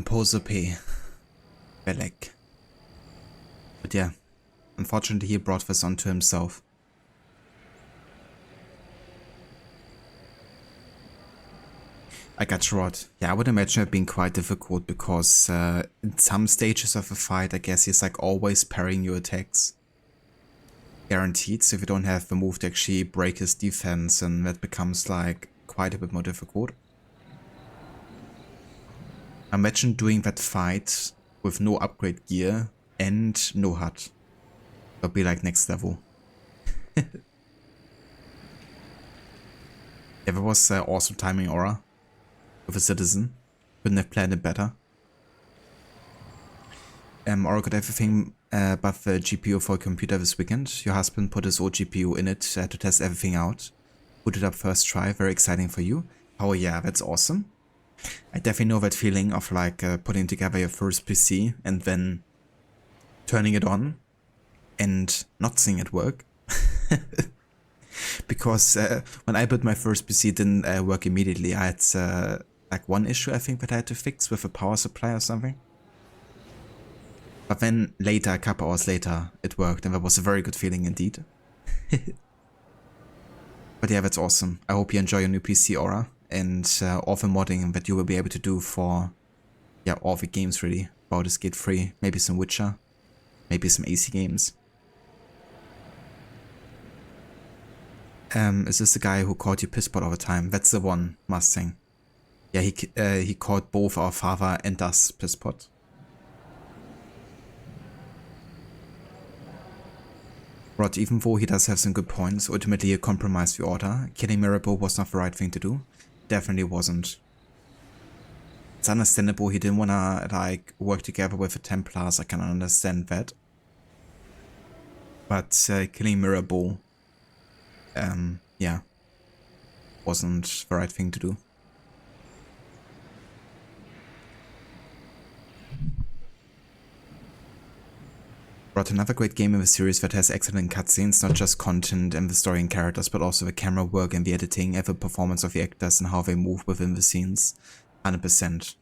Pose P. Belek. But yeah, unfortunately he brought this onto himself. I got shot. Yeah, I would imagine it being quite difficult because in some stages of a fight, I guess he's like always parrying your attacks. Guaranteed, so if you don't have the move to actually break his defense, and that becomes like quite a bit more difficult. Imagine doing that fight with no upgrade gear and no HUD. That'd be like next level. Yeah, that was awesome timing, Aura. With a citizen. Couldn't have planned it better. Aura got everything but the GPU for a computer this weekend. Your husband put his old GPU in it to test everything out. Put it up first try. Very exciting for you. Oh yeah, that's awesome. I definitely know that feeling of like putting together your first PC and then turning it on and not seeing it work. Because when I built my first PC, it didn't work immediately. I had like one issue I think that I had to fix with a power supply or something. But then later, a couple hours later, it worked, and that was a very good feeling indeed. But yeah, that's awesome. I hope you enjoy your new PC, Aura, and all the modding that you will be able to do for, yeah, all the games really. Baldur's Gate 3, maybe some Witcher, maybe some AC games. Is this the guy who called you pisspot all the time? That's the one, Mustang. Yeah, he called both our father and us pisspot. Rod, even though he does have some good points, ultimately he compromised the order. Killing MIRABEAU was not the right thing to do. Definitely wasn't. It's understandable he didn't wanna like work together with the Templars, I can understand that. But killing MIRABEAU, yeah, wasn't the right thing to do. Brought another great game in the series that has excellent cutscenes, not just content and the story and characters, but also the camera work and the editing and the performance of the actors and how they move within the scenes. 100%.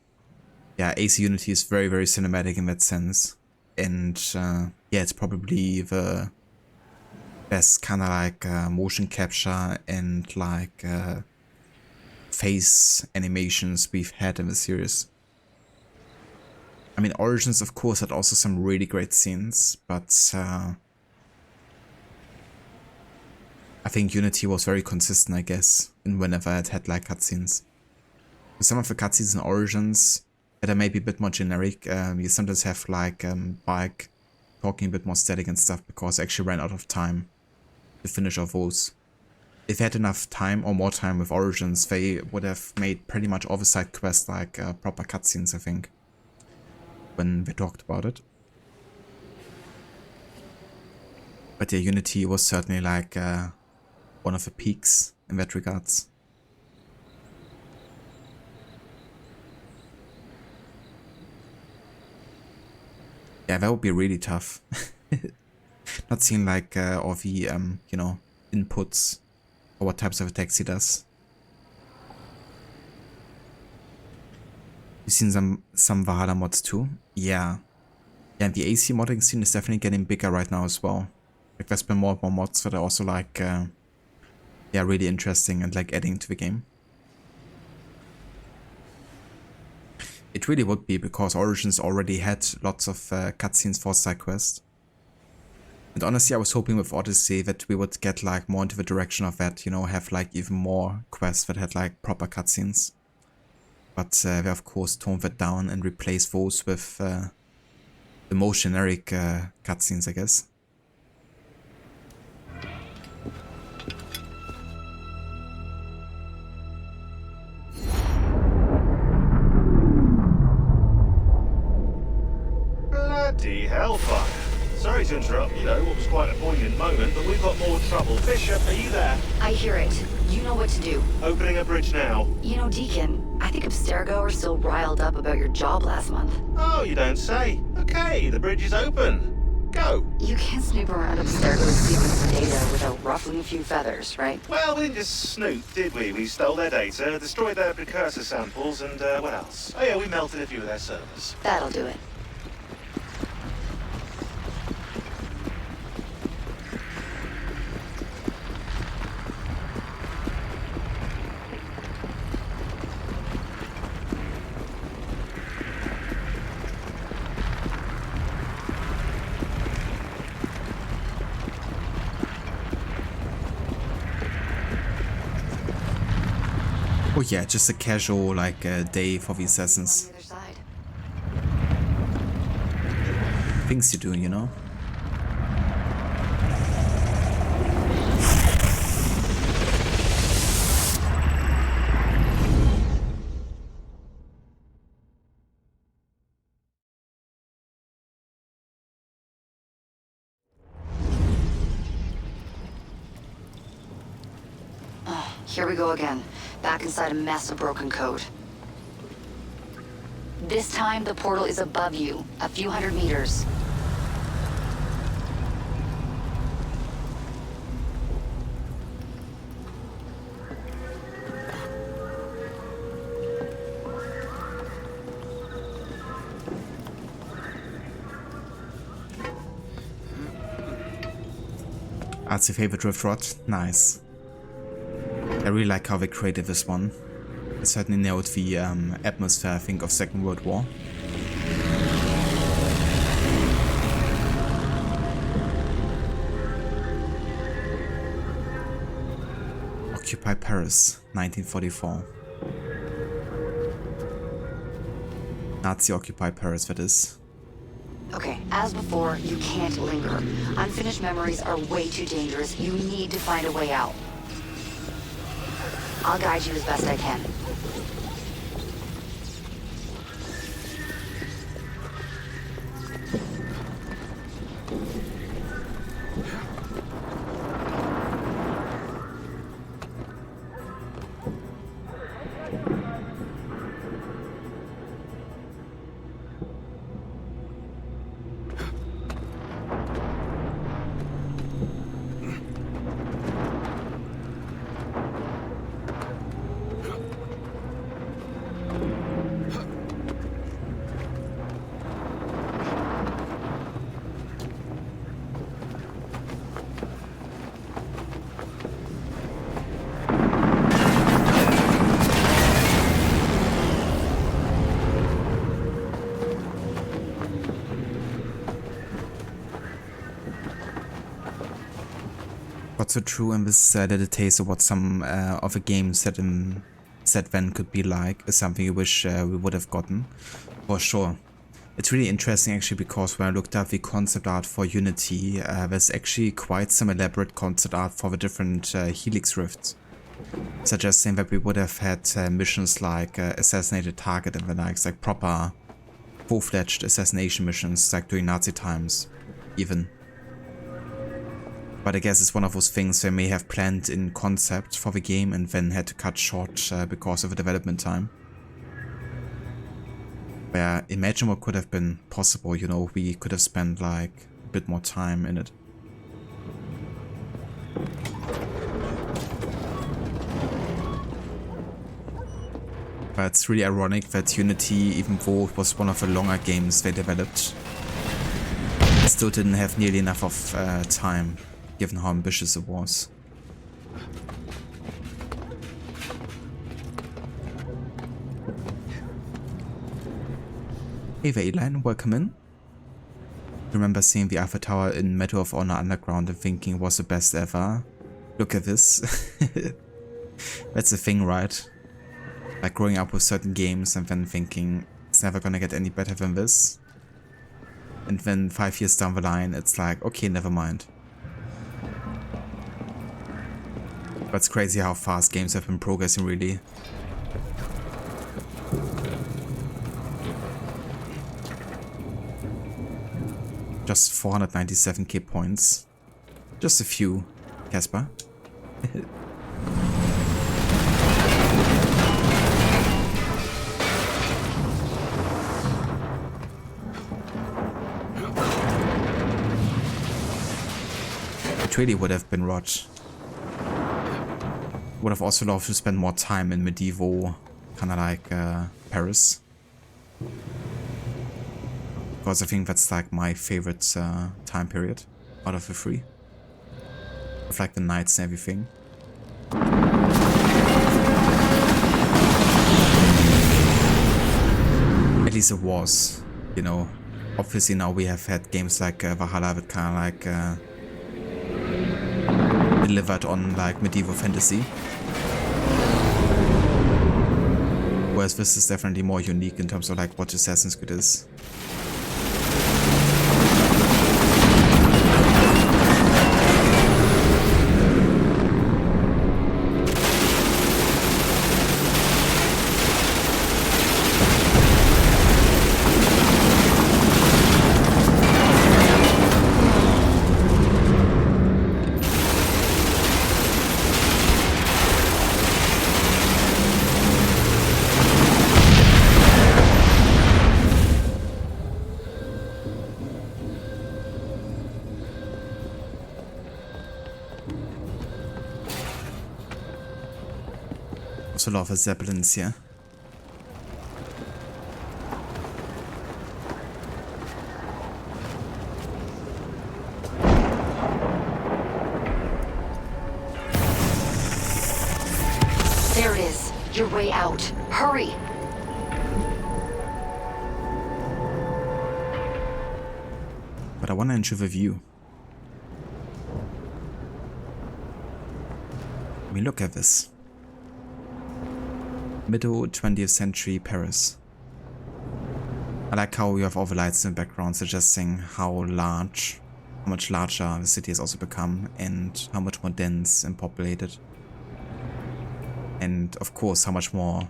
Yeah, AC Unity is very, very cinematic in that sense. And yeah, it's probably the best kind of like motion capture and like face animations we've had in the series. I mean, Origins, of course, had also some really great scenes, but I think Unity was very consistent, I guess, in whenever it had like cutscenes. Some of the cutscenes in Origins that are maybe a bit more generic, you sometimes have like Bike talking a bit more static and stuff because I actually ran out of time to finish off those. If they had enough time or more time with Origins, they would have made pretty much all the side quests like proper cutscenes, I think, when we talked about it. But yeah, Unity was certainly like one of the peaks in that regards. Yeah, that would be really tough. Not seeing like all the you know, inputs or what types of attacks he does. You've seen some Valhalla mods too? Yeah. Yeah, and the AC modding scene is definitely getting bigger right now as well. Like there's been more and more mods that are also like, yeah, really interesting and like adding to the game. It really would be, because Origins already had lots of cutscenes for side quests. And honestly, I was hoping with Odyssey that we would get like more into the direction of that, you know, have like even more quests that had like proper cutscenes. But they of course toned that down and replaced those with the most generic cutscenes, I guess. Bloody hellfire. Sorry to interrupt, you know, what was quite a poignant moment, but we've got more trouble. Bishop, are you there? I hear it. You know what to do. Opening a bridge now. You know, Deacon, I think Abstergo are still riled up about your job last month. Oh, you don't say. Okay, the bridge is open. Go. You can't snoop around Abstergo's secret data without ruffling a few feathers, right? Well, we didn't just snoop, did we? We stole their data, destroyed their precursor samples, and what else? Oh yeah, we melted a few of their servers. That'll do it. Oh yeah, just a casual like day for the assassins. Things you do, you know? Here we go again. Back inside a mess of broken code. This time, the portal is above you, a few hundred meters. That's your favorite drift rod? Nice. I really like how they created this one. It certainly nailed the atmosphere, I think, of Second World War. Occupy Paris, 1944. Nazi Occupy Paris, that is. Okay, as before, you can't linger. Unfinished memories are way too dangerous. You need to find a way out. I'll guide you as best I can. What's so true in this little taste of what some of a game set then could be like is something you wish we would have gotten, for sure. It's really interesting actually, because when I looked up the concept art for Unity, there's actually quite some elaborate concept art for the different Helix rifts, suggesting that we would have had missions like Assassinated Target and the likes, like proper full-fledged assassination missions like during Nazi times even. But I guess it's one of those things they may have planned in concept for the game and then had to cut short because of the development time. Where imagine what could have been possible, you know, we could have spent like a bit more time in it. But it's really ironic that Unity, even though it was one of the longer games they developed, still didn't have nearly enough of time, given how ambitious it was. Hey there, Eline, welcome in. Remember seeing the Alpha Tower in Medal of Honor Underground and thinking it was the best ever? Look at this. That's the thing, right? Like growing up with certain games and then thinking it's never gonna get any better than this. And then 5 years down the line, it's like, okay, never mind. But it's crazy how fast games have been progressing, really. Just 497k points. Just a few, Casper. It really would have been rot. Would have also loved to spend more time in medieval, kind of like Paris. Because I think that's like my favorite time period out of the three. With like the knights and everything. At least it was, you know. Obviously now we have had games like Valhalla that kind of like delivered on like medieval fantasy. Whereas this is definitely more unique in terms of like what Assassin's Creed is. also love the Zeppelins here. There it is. Your way out. Hurry! But I want to ensure the view. I mean, look at this. Middle 20th century Paris. I like how you have all the lights in the background suggesting how much larger the city has also become and how much more dense and populated. And of course, how much more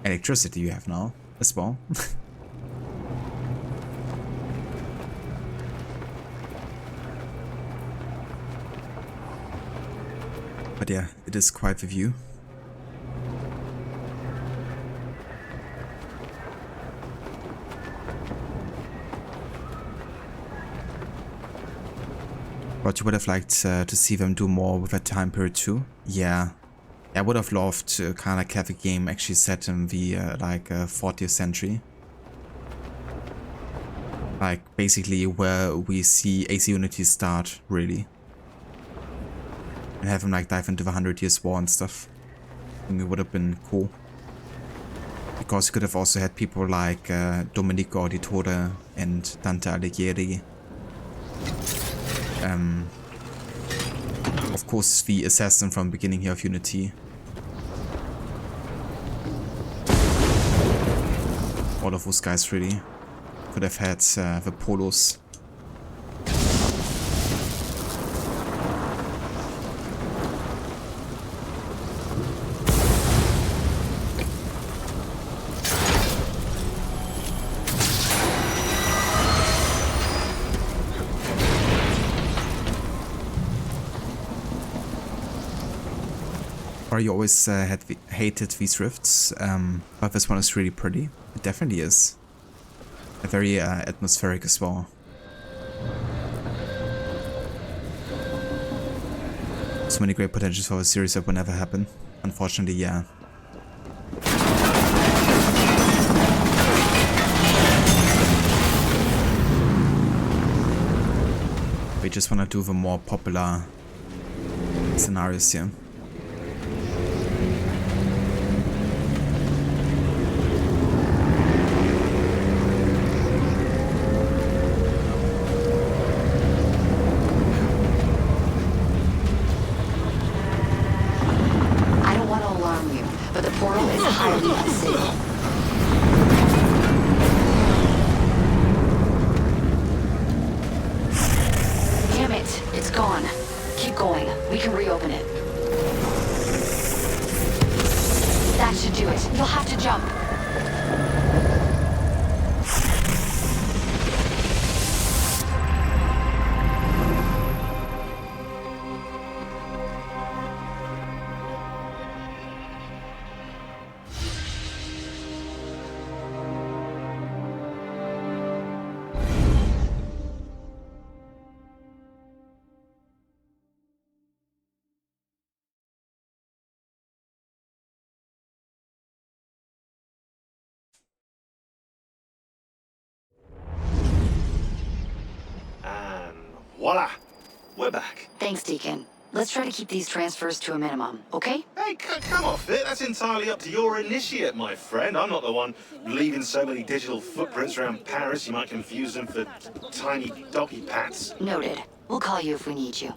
electricity you have now as well. But yeah, it is quite the view. But you would have liked to see them do more with that time period too. Yeah. I would have loved to kind of have a game actually set in the 40th century. Like basically where we see AC Unity start, really. And have them like dive into the 100 Years War and stuff. I think it would have been cool. Because you could have also had people like Domenico Auditore and Dante Alighieri. Of course the assassin from the beginning here of Unity. All of those guys really. Could have had the Polos. You always hated these rifts, but this one is really pretty. It definitely is. Very atmospheric as well. So many great potentials for a series that will never happen. Unfortunately, yeah. We just want to do the more popular scenarios here. Voila! We're back. Thanks, Deacon. Let's try to keep these transfers to a minimum, okay? Hey, come off it. That's entirely up to your initiate, my friend. I'm not the one leaving so many digital footprints around Paris you might confuse them for tiny doggy pats. Noted. We'll call you if we need you.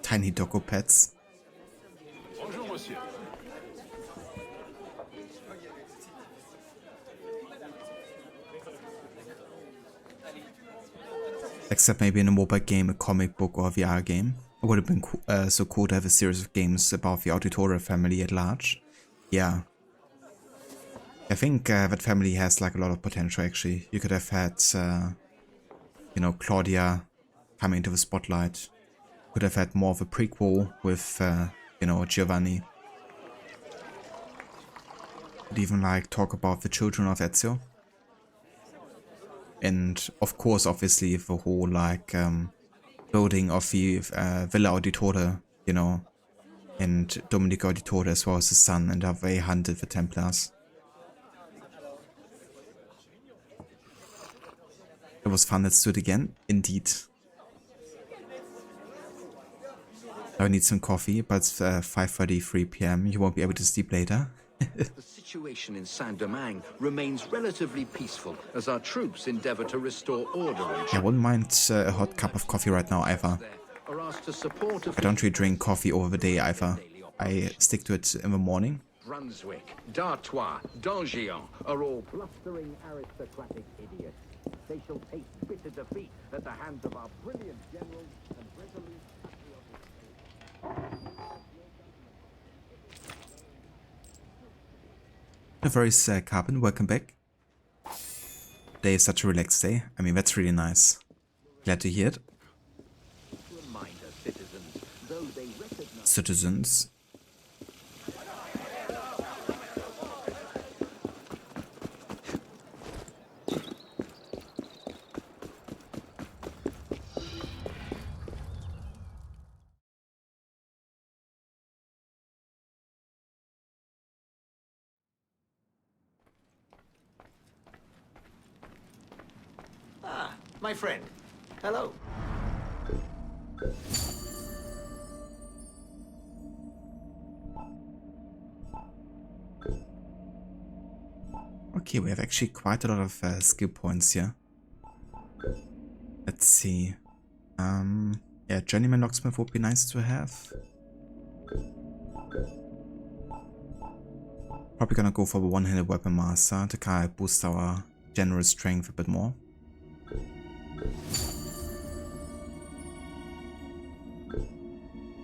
Tiny doggo pets. Bonjour, monsieur. Except maybe in a mobile game, a comic book, or a VR game. It would have been so cool to have a series of games about the Auditore family at large. Yeah. I think that family has like a lot of potential actually. You could have had, you know, Claudia coming into the spotlight. Could have had more of a prequel with, you know, Giovanni. Could even like talk about the children of Ezio. And of course, obviously, the whole like building of the Villa Auditore, you know, and Domenico Auditore as well as his son, and how they hunted the Templars. It was fun, let's do it again. Indeed. I need some coffee, but it's 5:33 PM. You won't be able to sleep later. The situation in Saint-Domingue remains relatively peaceful as our troops endeavor to restore order. I wouldn't mind a hot cup of coffee right now either. I don't really drink coffee over the day either. I stick to it in the morning. Brunswick, D'Artois, d'Angian are all blustering aristocratic idiots. They shall taste bitter defeat at the hands of our brilliant generals and resolute patriotic. No worries, Carbon, welcome back. Today is such a relaxed day. I mean, that's really nice. Glad to hear it. Citizens. My friend. Hello. Okay, we have actually quite a lot of skill points here. Let's see. Yeah, Journeyman Locksmith would be nice to have. Probably gonna go for the one-handed weapon master to kind of boost our general strength a bit more.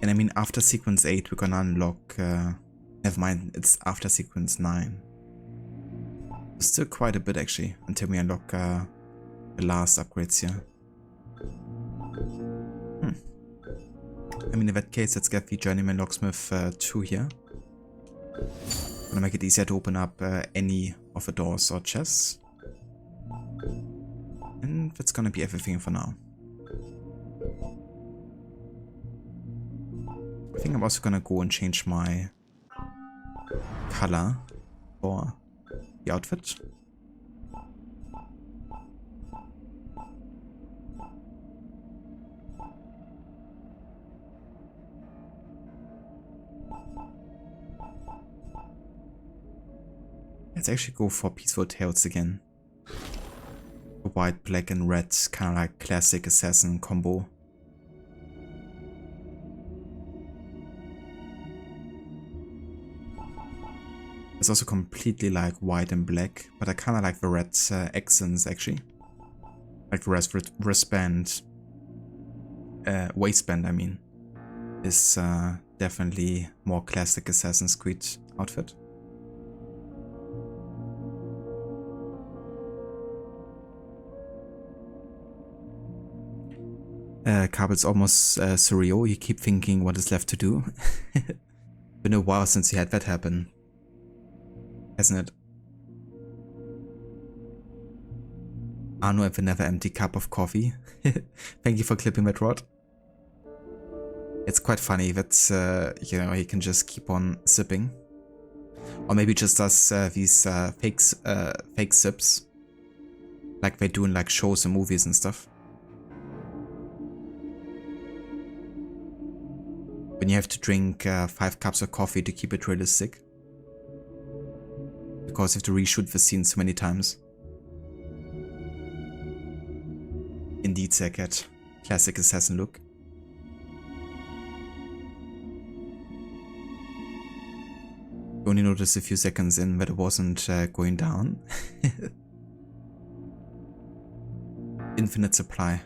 And I mean, after sequence 8, we're gonna unlock. Never mind, it's after sequence 9. Still quite a bit actually until we unlock the last upgrades here. I mean, in that case, let's get the Journeyman Locksmith 2 here. Gonna make it easier to open up any of the doors or chests. And that's gonna be everything for now. I think I'm also gonna go and change my color for the outfit. Let's actually go for Peaceful Tales again. The white, black and red, kind of like classic assassin combo. It's also completely like white and black, but I kind of like the red accents actually. Like the wristband, waistband I mean, is definitely more classic Assassin's Creed outfit. Carbon's almost surreal. You keep thinking what is left to do. Been a while since you had that happen, hasn't it? Arno have a never empty cup of coffee. Thank you for clipping that, Rod. It's quite funny that, you know, he can just keep on sipping. Or maybe just does these fake sips. Like they do in like shows and movies and stuff. When you have to drink 5 cups of coffee to keep it realistic. Because you have to reshoot the scene so many times. Indeed, Zerkat. Classic assassin look. You only noticed a few seconds in that it wasn't going down. Infinite supply.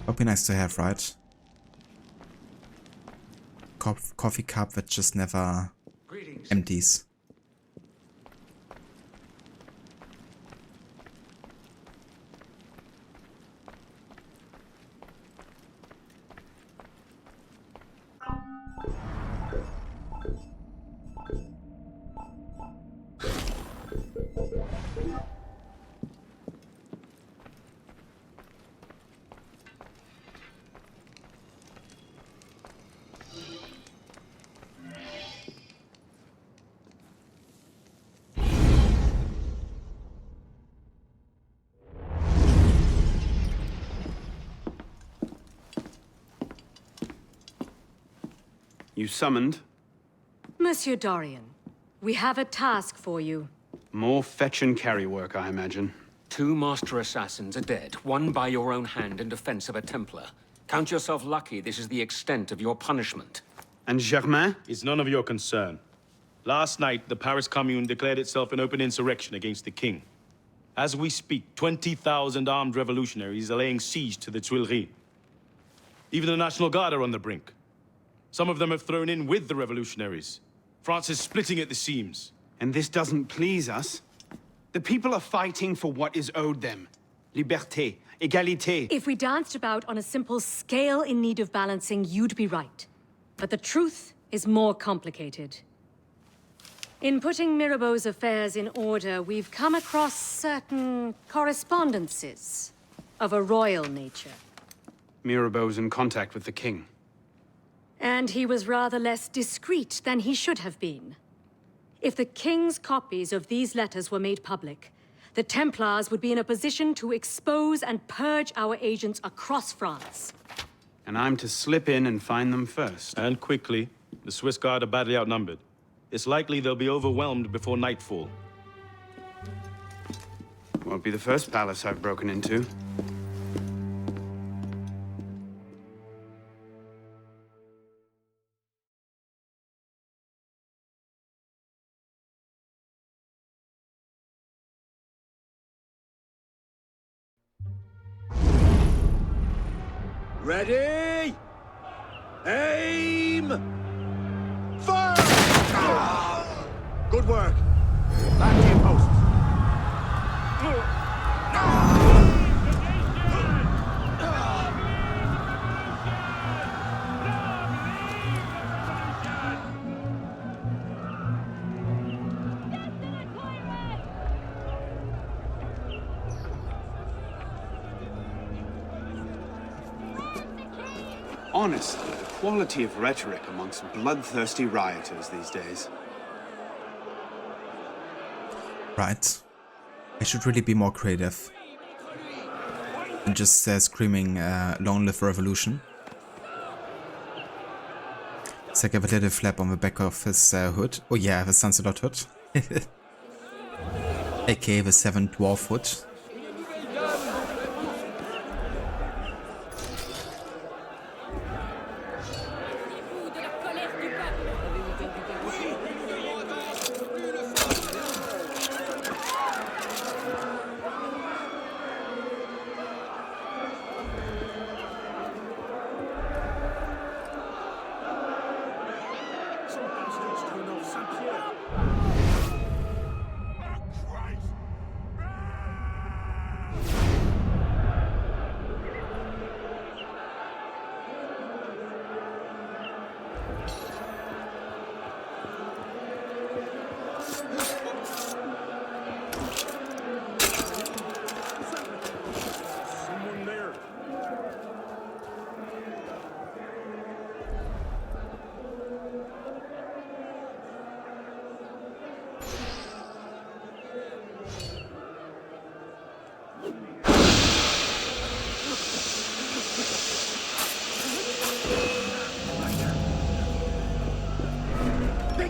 Would be nice to have, right? Coffee cup that just never empties. You summoned? Monsieur Dorian, we have a task for you. More fetch and carry work, I imagine. 2 master assassins are dead, one by your own hand in defense of a Templar. Count yourself lucky this is the extent of your punishment. And Germain? It's none of your concern. Last night, the Paris Commune declared itself an open insurrection against the king. As we speak, 20,000 armed revolutionaries are laying siege to the Tuileries. Even the National Guard are on the brink. Some of them have thrown in with the revolutionaries. France is splitting at the seams. And this doesn't please us? The people are fighting for what is owed them. Liberté, égalité. If we danced about on a simple scale in need of balancing, you'd be right. But the truth is more complicated. In putting Mirabeau's affairs in order, we've come across certain correspondences of a royal nature. Mirabeau's in contact with the king. And he was rather less discreet than he should have been. If the king's copies of these letters were made public, the Templars would be in a position to expose and purge our agents across France. And I'm to slip in and find them first. And quickly. The Swiss Guard are badly outnumbered. It's likely they'll be overwhelmed before nightfall. Won't be the first palace I've broken into. Ready? Aim! Fire! Good work. Back to your posts. Honestly, the quality of rhetoric amongst bloodthirsty rioters these days. Right. I should really be more creative. And just screaming, long live revolution. It's like I have a little flap on the back of his hood. Oh yeah, the Sancelot hood. aka the 7 dwarf hood.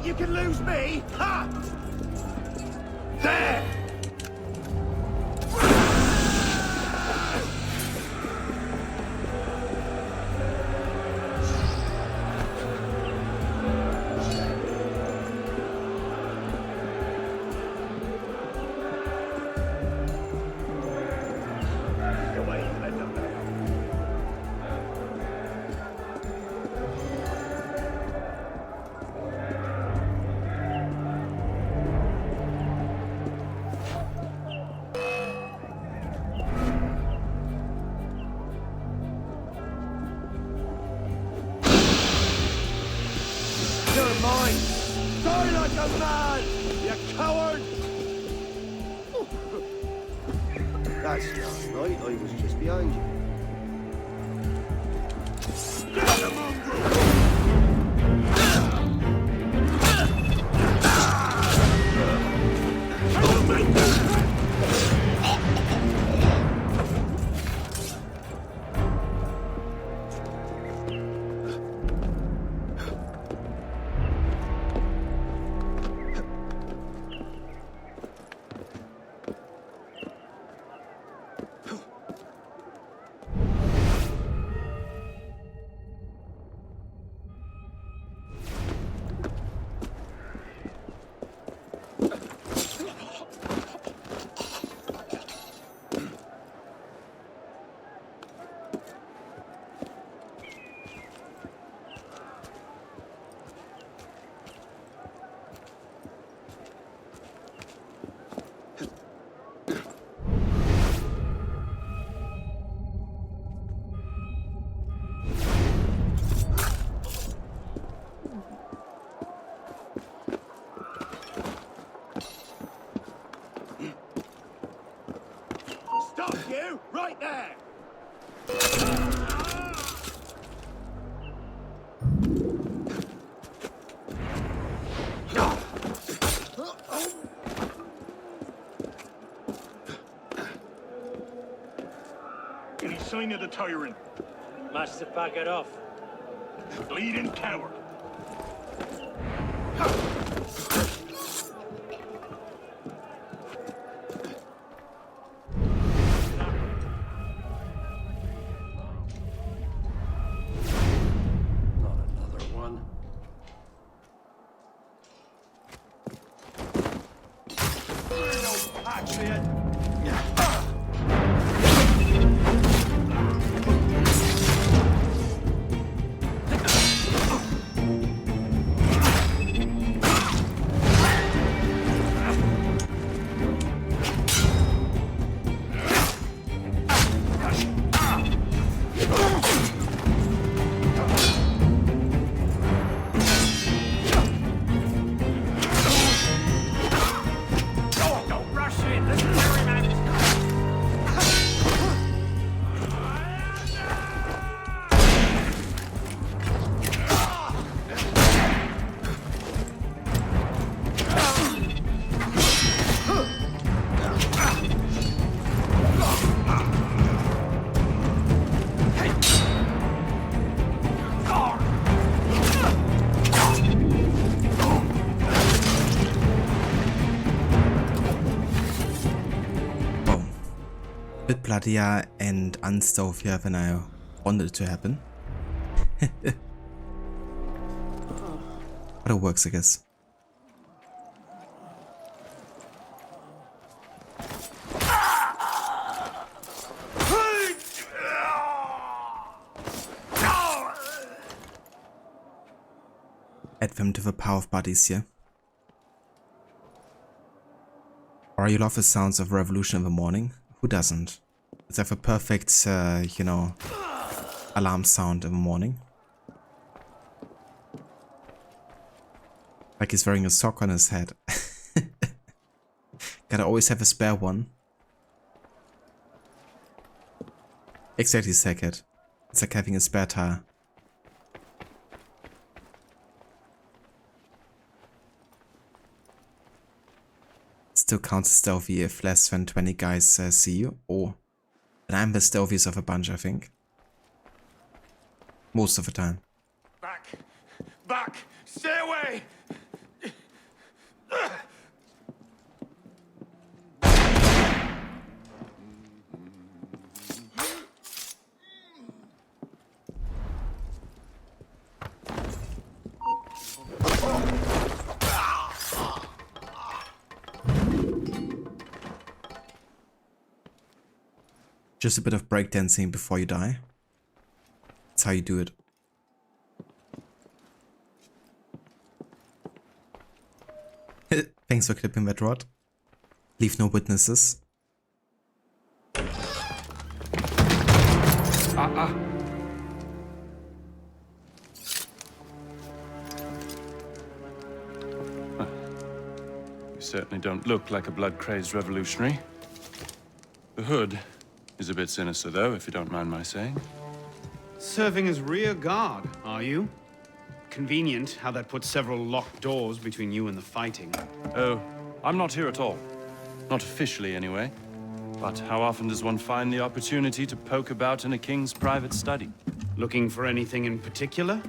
You can lose me? Ha! There! Mine! Die like a man, you coward! That's last night, I was just behind you. Get the mongrel! sign of the tyrant? Match to back it off. Bleeding coward. Bloodier and unstealthier than I wanted it to happen. But it works, I guess. Add them to the power of bodies here. Or you love the sounds of revolution in the morning? Who doesn't? It's like a perfect, you know, alarm sound in the morning. Like he's wearing a sock on his head. Gotta always have a spare one. Exactly, Sackett. It's like having a spare tire. Still counts as stealthy if less than 20 guys see you. Oh, and I'm the stealthiest of a bunch, I think. Most of the time. Back! Back! Stay away! Just a bit of breakdancing before you die. That's how you do it. Thanks for clipping that rod. Leave no witnesses. You certainly don't look like a blood-crazed revolutionary. The hood is a bit sinister, though, if you don't mind my saying. Serving as rear guard, are you? Convenient how that puts several locked doors between you and the fighting. Oh, I'm not here at all. Not officially, anyway. But how often does one find the opportunity to poke about in a king's private study? Looking for anything in particular?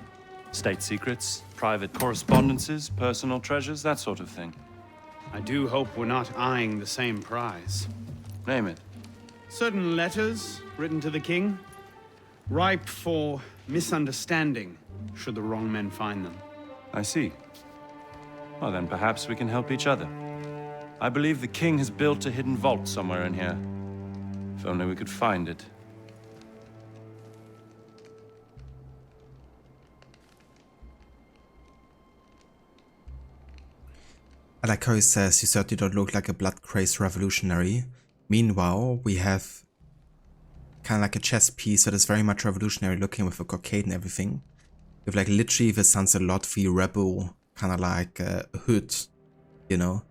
State secrets, private correspondences, personal treasures, that sort of thing. I do hope we're not eyeing the same prize. Name it. Certain letters written to the king, ripe for misunderstanding, should the wrong men find them. I see. Well, then perhaps we can help each other. I believe the king has built a hidden vault somewhere in here. If only we could find it. I like how he says you certainly don't look like a blood-crazed revolutionary. Meanwhile, we have kind of like a chess piece that is very much revolutionary looking with a cockade and everything. With like literally the sounds a lot for MIRABEAU, kind of like a hood, you know,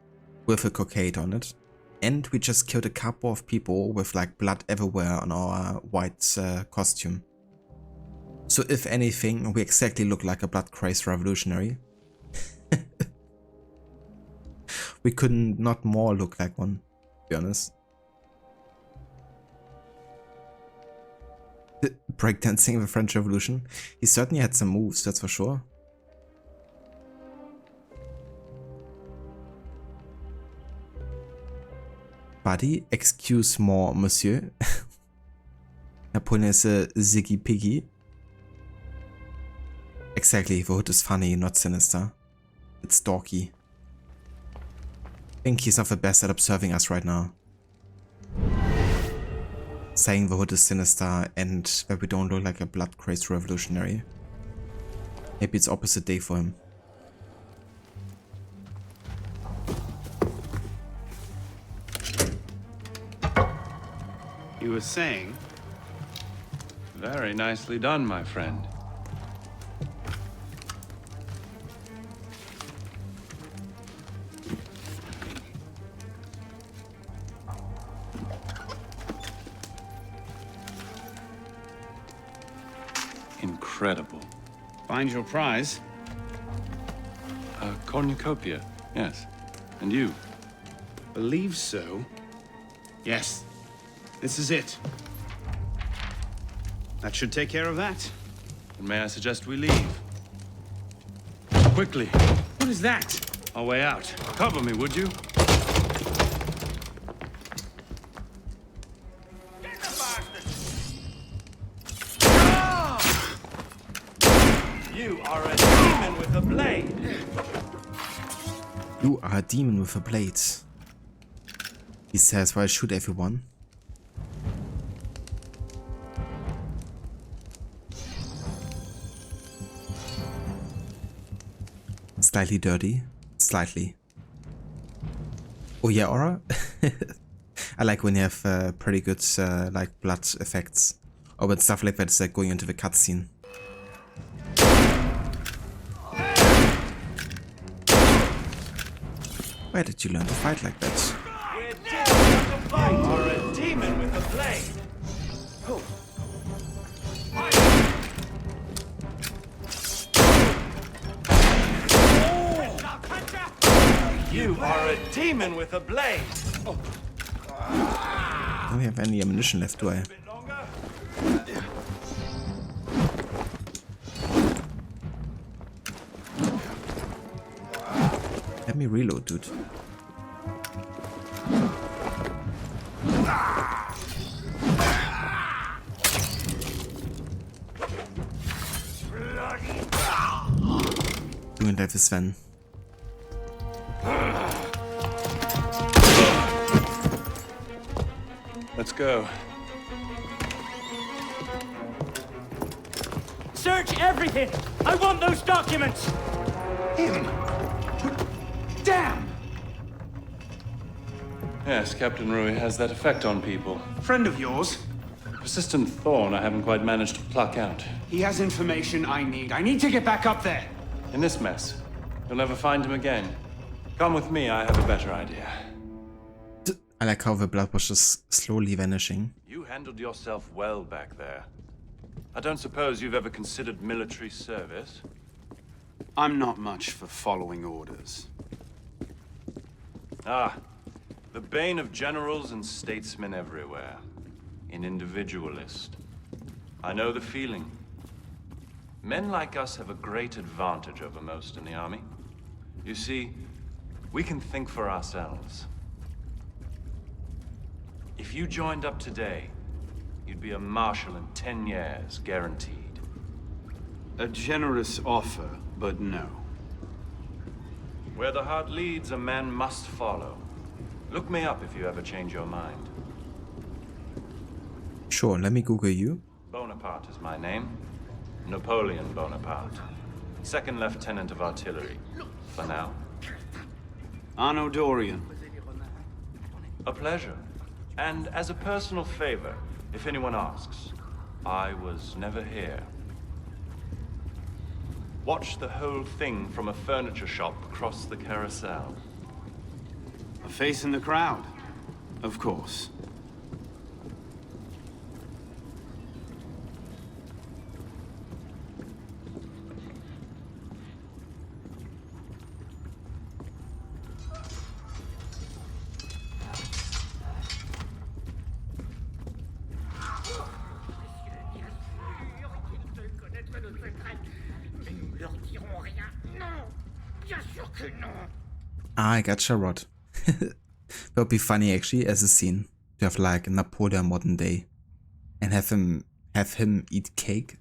with a cockade on it. And we just killed a couple of people with like blood everywhere on our white costume. So if anything, we exactly look like a blood-crazed revolutionary. We couldn't not more look like one, to be honest. Breakdancing in the French Revolution. He certainly had some moves, that's for sure. Buddy, excuse moi, monsieur. Napoleon is a Ziggy Piggy. Exactly, the hood is funny, not sinister. It's dorky. I think he's not the best at observing us right now. Saying the hood is sinister and that we don't look like a blood-crazed revolutionary. Maybe it's opposite day for him. You were saying? Very nicely done, my friend. Incredible. Find your prize? A cornucopia, yes. And you? Believe so. Yes. This is it. That should take care of that. And may I suggest we leave? Quickly. What is that? Our way out. Cover me, would you? You are a demon with a blade. You are a demon with a blade. He says while I shoot everyone. Slightly dirty. Slightly. Oh yeah, aura? I like when you have pretty good like blood effects. Or when stuff like that is like going into the cutscene. Where did you learn to fight like that? You are a demon with a blade. You are a demon with a blade. Don't we have any ammunition left, do I? Let me reload, dude. Doing that with Sven. Let's go. Search everything! I want those documents! Him! Damn! Yes, Captain Rui has that effect on people. Friend of yours? Persistent thorn I haven't quite managed to pluck out. He has information I need. I need to get back up there. In this mess, you'll never find him again. Come with me, I have a better idea. I like how the blood was just slowly vanishing. You handled yourself well back there. I don't suppose you've ever considered military service? I'm not much for following orders. Ah, the bane of generals and statesmen everywhere. An individualist. I know the feeling. Men like us have a great advantage over most in the army. You see, we can think for ourselves. If you joined up today, you'd be a marshal in 10 years, guaranteed. A generous offer, but no. Where the heart leads, a man must follow. Look me up if you ever change your mind. Sure, let me Google you. Bonaparte is my name. Napoleon Bonaparte. Second Lieutenant of Artillery. For now. Arno Dorian. A pleasure. And as a personal favor, if anyone asks, I was never here. Watch the whole thing from a furniture shop across the carousel. A face in the crowd, of course. I gotcha, Rod. That would be funny actually as a scene to have like Napoleon modern day and have him eat cake.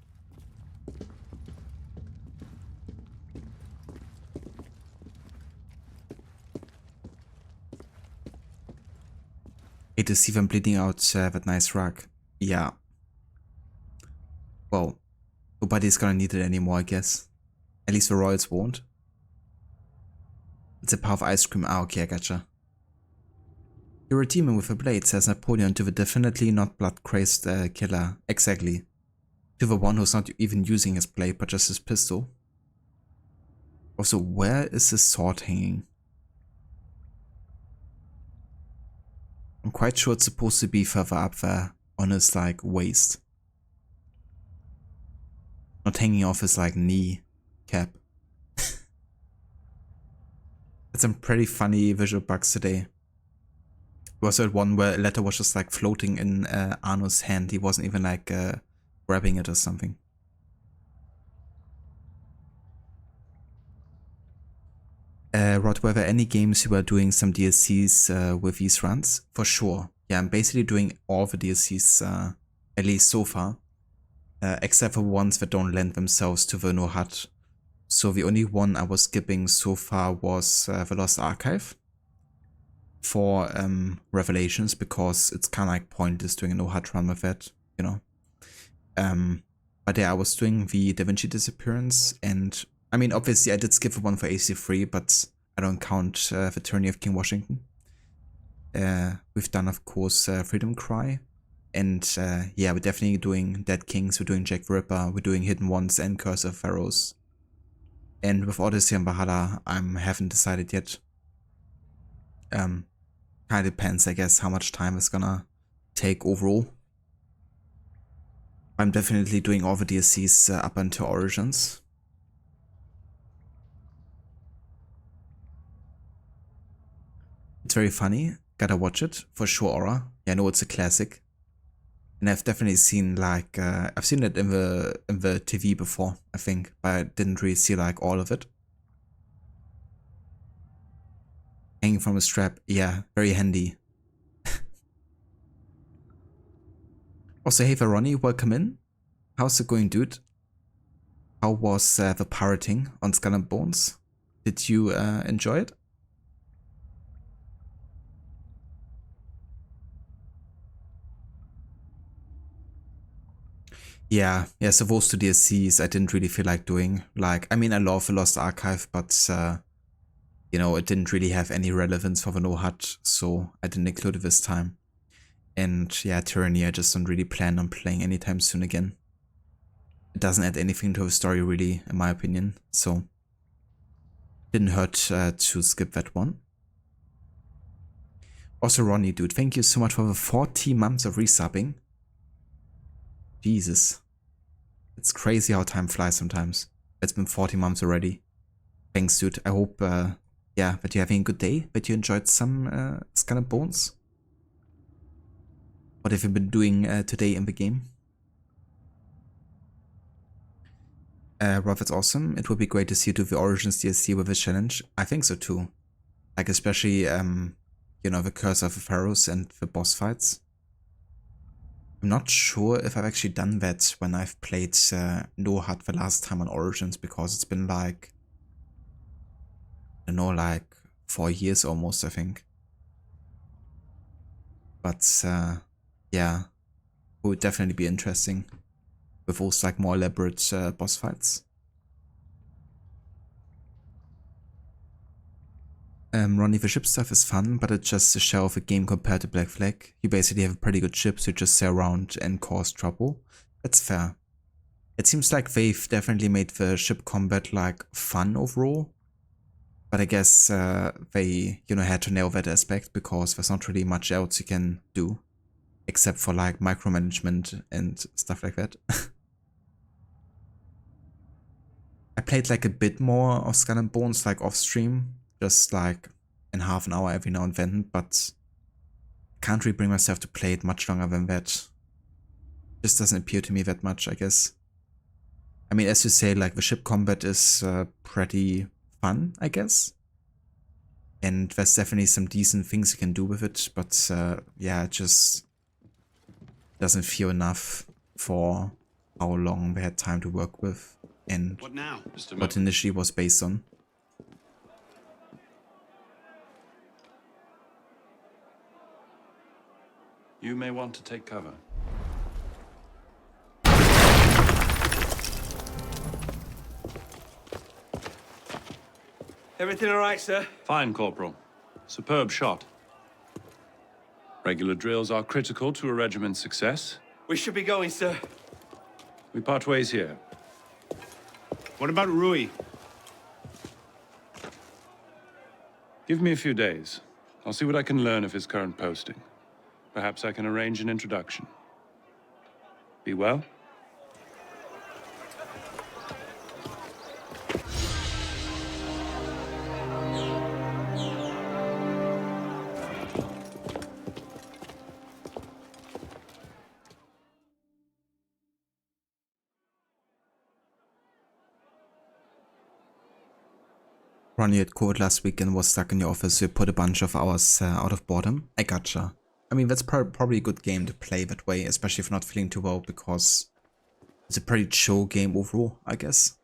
Hate to see them bleeding out that nice rug. Yeah. Well, nobody's gonna need it anymore, I guess. At least the royals won't. It's a power of ice cream. Ah, okay, I gotcha. You're a demon with a blade, says Napoleon to the definitely not blood-crazed killer. Exactly. To the one who's not even using his blade, but just his pistol. Also, where is his sword hanging? I'm quite sure it's supposed to be further up there, on his, like, waist. Not hanging off his, like, knee cap. It's some pretty funny visual bugs today. There was that one where a letter was just, like, floating in Arno's hand. He wasn't even, like, grabbing it or something. Rod, were there any games you were doing some DLCs with these runs? For sure. Yeah, I'm basically doing all the DLCs, at least so far. Except for ones that don't lend themselves to the no HUD. So the only one I was skipping so far was the Lost Archive. For Revelations, because it's kind of like pointless doing a no HUD run with that, you know. But yeah, I was doing the Da Vinci Disappearance, and I mean, obviously I did skip the one for AC3, but I don't count the Tyranny of King Washington. We've done, of course, Freedom Cry, and yeah, we're definitely doing Dead Kings, we're doing Jack the Ripper, we're doing Hidden Ones and Curse of Pharaohs. And with Odyssey and Valhalla, I haven't decided yet. Kind of depends, I guess, how much time it's gonna take overall. I'm definitely doing all the DLCs up until Origins. It's very funny. Gotta watch it for sure, Aura. Yeah, I know it's a classic, and I've definitely seen like I've seen it in the TV before, I think, but I didn't really see like all of it. Hanging from a strap, yeah, very handy. Also, hey Veroni, welcome in. How's it going, dude? How was the pirating on Skull and Bones? Did you enjoy it? Yeah, so those two DLCs I didn't really feel like doing. Like, I mean, I love the Lost Archive, but you know, it didn't really have any relevance for the no HUD, so I didn't include it this time. And yeah, Tyranny I just don't really plan on playing anytime soon again. It doesn't add anything to the story really, in my opinion, so didn't hurt to skip that one. Also, Ronnie, dude, thank you so much for the 40 months of resubbing. Jesus. It's crazy how time flies sometimes. It's been 40 months already. Thanks, dude. I hope, yeah, that you're having a good day, that you enjoyed some Skull and Bones. What have you been doing today in the game? Rob, that's awesome. It would be great to see you do the Origins DLC with this challenge. I think so too. Like, especially, you know, the Curse of the Pharaohs and the boss fights. I'm not sure if I've actually done that when I've played no HUD the last time on Origins, because it's been like, I don't know, like 4 years almost, I think. But yeah, it would definitely be interesting with those like more elaborate boss fights. Ronnie, the ship stuff is fun, but it's just a shell of a game compared to Black Flag. You basically have a pretty good ship, so you just sail around and cause trouble. That's fair. It seems like they've definitely made the ship combat like fun overall. But I guess they, you know, had to nail that aspect, because there's not really much else you can do. Except for like micromanagement and stuff like that. I played like a bit more of Skull and Bones like off stream. Just like in half an hour every now and then, but can't really bring myself to play it much longer than that. Just doesn't appeal to me that much, I guess. I mean, as you say, like the ship combat is pretty fun, I guess. And there's definitely some decent things you can do with it, but yeah, it just doesn't feel enough for how long they had time to work with and What now? what initially was based on. You may want to take cover. Everything all right, sir? Fine, Corporal. Superb shot. Regular drills are critical to a regiment's success. We should be going, sir. We part ways here. What about Rui? Give me a few days. I'll see what I can learn of his current posting. Perhaps I can arrange an introduction. Be well. Ronnie had called last week and was stuck in the office, so he put a bunch of hours out of boredom. I gotcha. I mean, that's probably a good game to play that way, especially if you're not feeling too well, because it's a pretty chill game overall, I guess.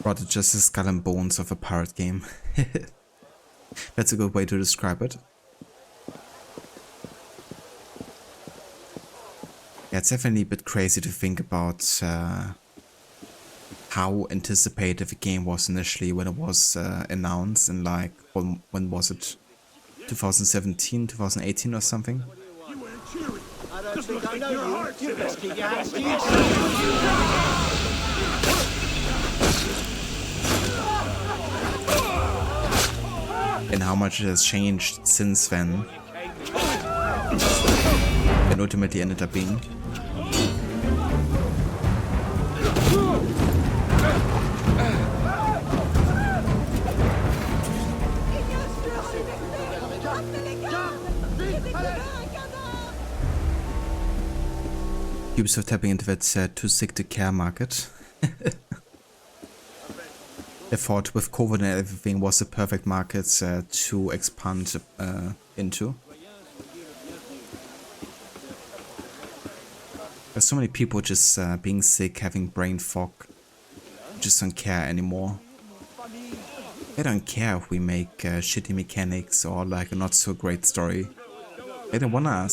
Rather just the skull and bones of a pirate game. That's a good way to describe it. Yeah, it's definitely a bit crazy to think about how anticipated the game was initially when it was announced in like, when was it? 2017, 2018 or something? I don't think I know you. You best keep your hands to And how much it has changed since then. And ultimately ended up being. Ubisoft tapping into that too sick to care market. They thought with COVID and everything was the perfect market to expand into. There's so many people just being sick, having brain fog, just don't care anymore. They don't care if we make shitty mechanics or like a not so great story. They don't wanna,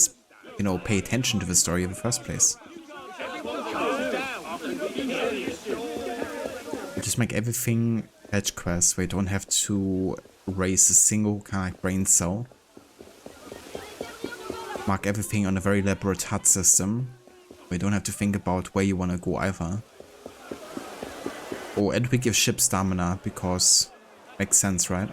you know, pay attention to the story in the first place. Just make everything edge quest where you don't have to raise a single kind of brain cell. Mark everything on a very elaborate HUD system. We don't have to think about where you want to go either. Oh, and we give ship stamina because makes sense, right?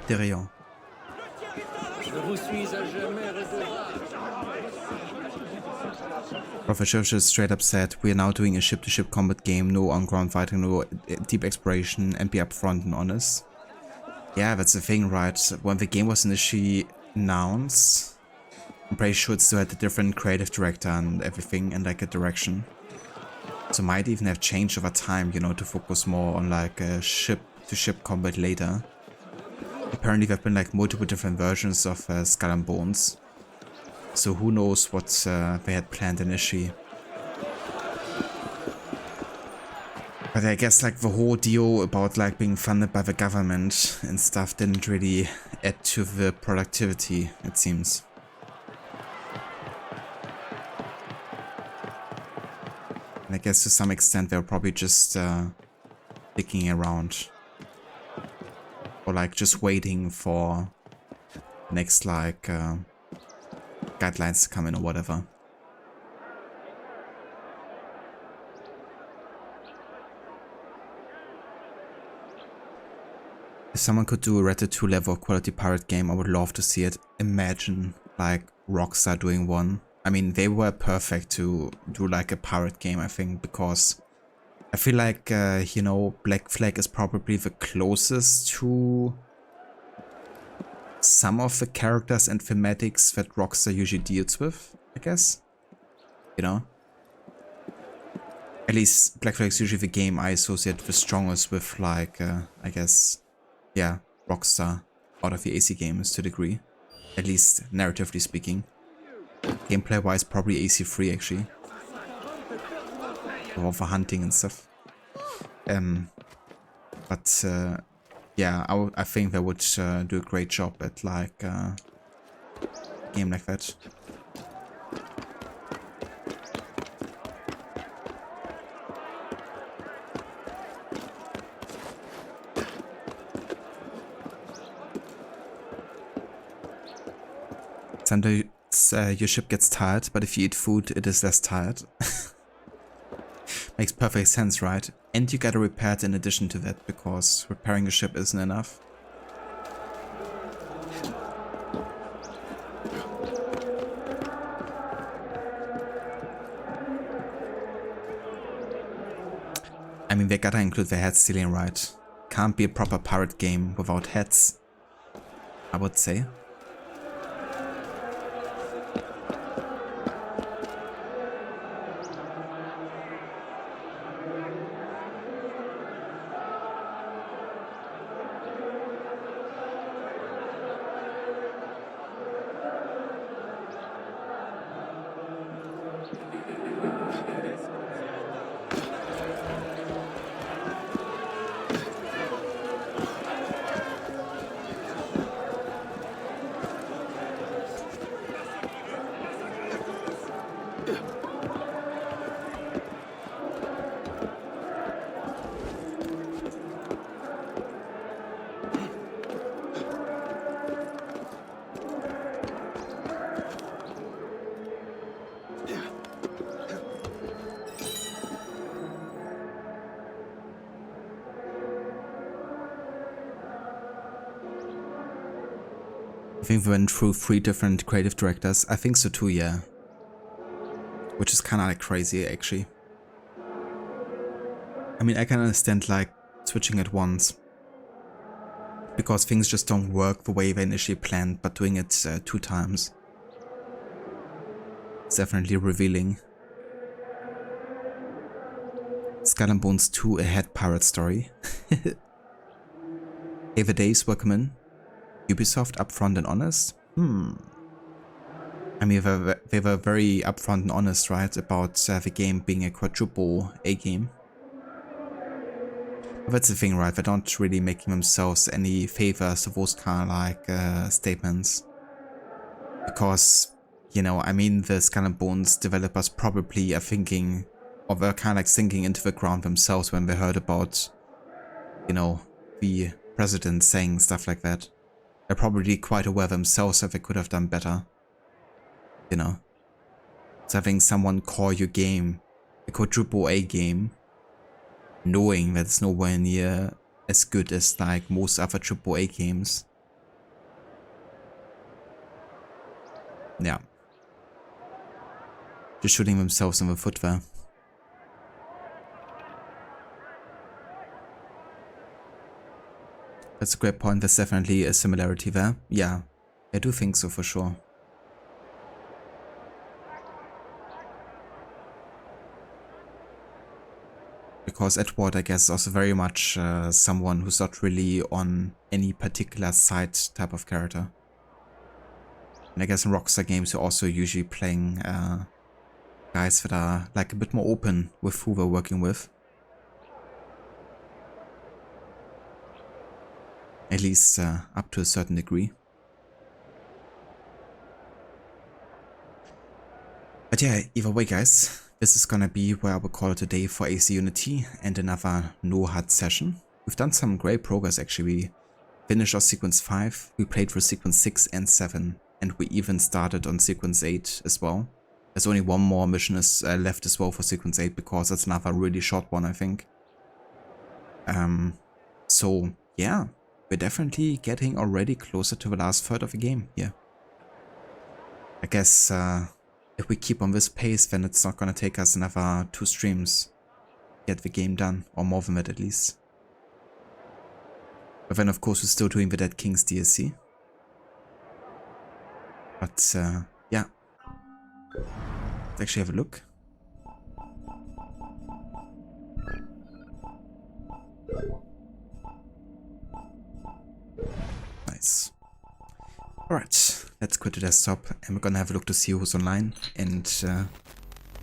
De rien. Je vous suis à jamais redevable. Professor just straight up said, we are now doing a ship-to-ship combat game, no on-ground fighting, no deep exploration, and be upfront and honest. Yeah, that's the thing, right? When the game was initially announced, I'm pretty sure it still had a different creative director and everything, and like a direction. So might even have changed over time, you know, to focus more on like a ship-to-ship combat later. Apparently there have been like multiple different versions of Skull and Bones. So who knows what they had planned initially. But I guess like the whole deal about like being funded by the government and stuff didn't really add to the productivity, it seems. And I guess to some extent they were probably just sticking around. Or like just waiting for next like guidelines to come in or whatever. If someone could do a Red Dead 2 level of quality pirate game, I would love to see it. Imagine like Rockstar doing one. I mean, they were perfect to do like a pirate game, I think, because I feel like, you know, Black Flag is probably the closest to some of the characters and thematics that Rockstar usually deals with, I guess. You know? At least Black Flag is usually the game I associate the strongest with, like, I guess, yeah, Rockstar out of the AC games to a degree. At least narratively speaking. Gameplay wise, probably AC3 actually. Or for hunting and stuff. But yeah, I think they would do a great job at like a game like that. Sometimes your ship gets tired, but if you eat food, it is less tired. Makes perfect sense, right? And you gotta repair it in addition to that, because repairing a ship isn't enough. I mean, they gotta include the head stealing, right? Can't be a proper pirate game without heads, I would say. I think we went through 3 different creative directors. I think so too, yeah. Which is kind of like crazy, actually. I mean, I can understand like switching at once. Because things just don't work the way they initially planned, but doing it 2 times. It's definitely revealing. Skull and Bones 2, a head pirate story. Hey, the days, welcome in. Ubisoft upfront and honest? I mean, they were very upfront and honest, right, about the game being a quadruple A game. But that's the thing, right, they're not really making themselves any favors of those kind of like statements. Because, you know, I mean, the Skull and Bones developers probably are thinking, or they're kind of like sinking into the ground themselves when they heard about, you know, the president saying stuff like that. They're probably quite aware themselves that they could have done better. You know? So having someone call your game a quadruple A game, knowing that it's nowhere near as good as like most other triple A games. Just shooting themselves in the foot there. That's a great point. There's definitely a similarity there. Yeah, I do think so for sure. Because Edward, I guess, is also very much someone who's not really on any particular side type of character. And I guess in Rockstar games you're also usually playing guys that are like a bit more open with who they're working with. At least up to a certain degree. But yeah, either way guys, this is gonna be where I will call it a day for AC Unity and another no HUD session. We've done some great progress actually. We finished our sequence 5, we played through sequence 6 and 7, and we even started on sequence 8 as well. There's only one more mission is left as well for sequence 8 because that's another really short one I think. So yeah, we're definitely getting already closer to the last third of the game here. I guess if we keep on this pace, then it's not gonna take us another 2 streams to get the game done, or more than that at least. But then of course we're still doing the Dead Kings DLC. But yeah, let's actually have a look. Nice. Alright, let's quit the desktop and we're gonna have a look to see who's online and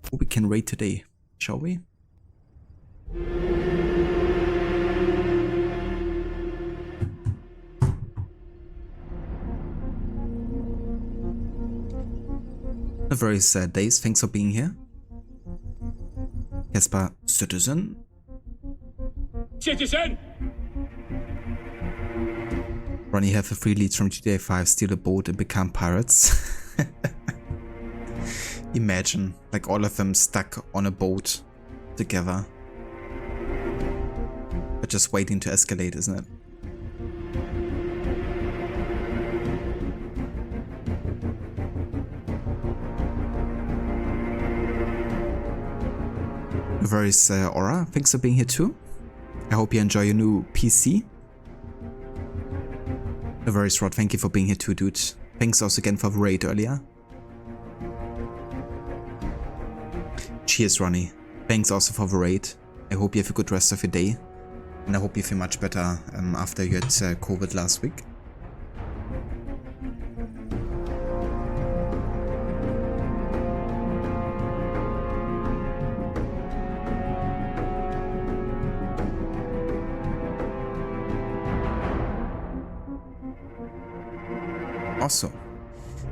who we can raid today, shall we? A very sad days, thanks for being here. Casper Citizen. Citizen! Ronnie have the 3 leads from GTA 5 steal a boat and become pirates. Imagine, like all of them stuck on a boat together. But just waiting to escalate, isn't it? Where's Aura? Thanks for being here too. I hope you enjoy your new PC. Very Rod, thank you for being here too, dude. Thanks also again for the raid earlier. Cheers, Ronnie. Thanks also for the raid. I hope you have a good rest of your day. And I hope you feel much better after you had COVID last week. Also,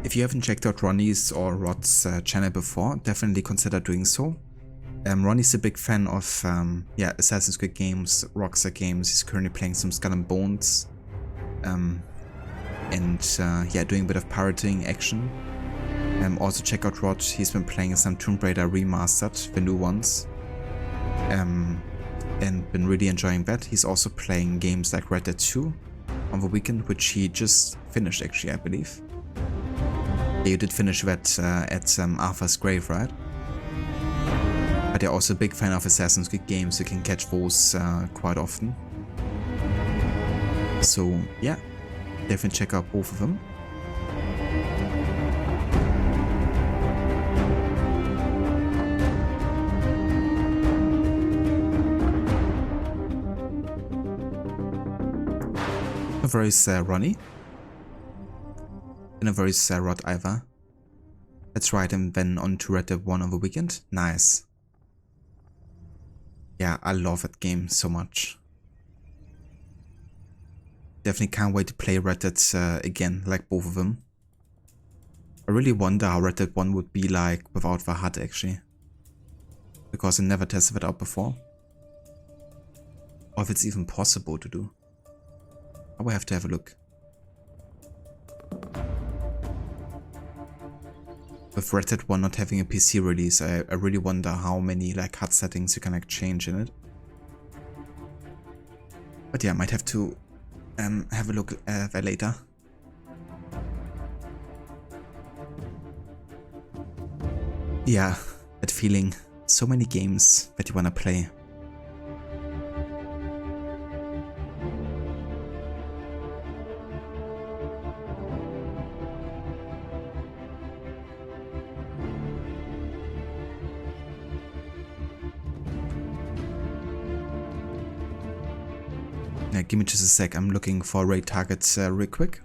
if you haven't checked out Ronnie's or Rod's channel before, definitely consider doing so. Ronnie's a big fan of yeah, Assassin's Creed games, Rockstar games. He's currently playing some Skull and Bones, and yeah, doing a bit of pirating action. Also check out Rod. He's been playing some Tomb Raider Remastered, the new ones, and been really enjoying that. He's also playing games like Red Dead 2 on the weekend, which he just finished actually, I believe. Yeah, you did finish that at Arthur's Grave, right? But you're also a big fan of Assassin's Creed games, you can catch those quite often. So yeah, definitely check out both of them. Where is Ronnie? And where is Rod Iver? That's right, and then on to Red Dead 1 on the weekend. Nice. Yeah, I love that game so much. Definitely can't wait to play Red Dead again, like both of them. I really wonder how Red Dead 1 would be like without the HUD actually. Because I never tested it out before. Or if it's even possible to do. I will have to have a look. With Red Dead 1 not having a PC release, I really wonder how many like HUD settings you can like change in it. But yeah, I might have to have a look at that later. Yeah, feeling. So many games that you wanna play. Yeah, give me just a sec, I'm looking for raid targets real quick.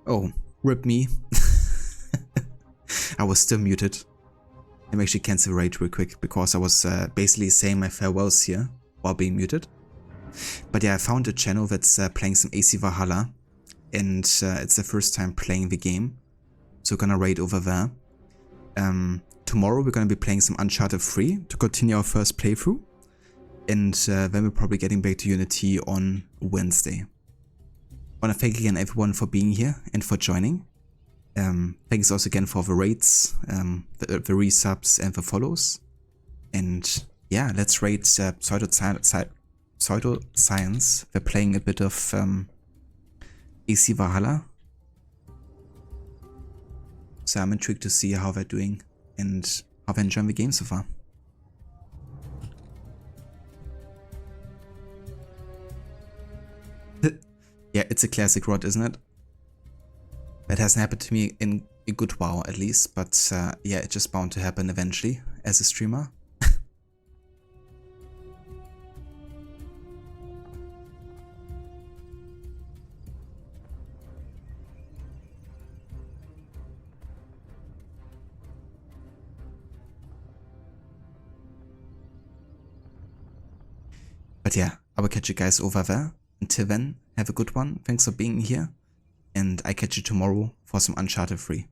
Oh, rip me. I was still muted. Let me actually cancel raid real quick because I was basically saying my farewells here while being muted. But yeah, I found a channel that's playing some AC Valhalla, and it's the first time playing the game. So we're gonna raid over there. Tomorrow we're gonna be playing some Uncharted 3 to continue our first playthrough. And then we're probably getting back to Unity on Wednesday. I want to thank again everyone for being here and for joining. Thanks also again for the raids, the resubs and the follows. And yeah, let's raid Pseudoscience. They're playing a bit of AC Valhalla. So I'm intrigued to see how they're doing and how they're enjoying the game so far. Yeah, it's a classic rod, isn't it? That hasn't happened to me in a good while at least, but yeah, it's just bound to happen eventually as a streamer. But yeah, I will catch you guys over there. Until then, have a good one. Thanks for being here. And I catch you tomorrow for some Uncharted 3.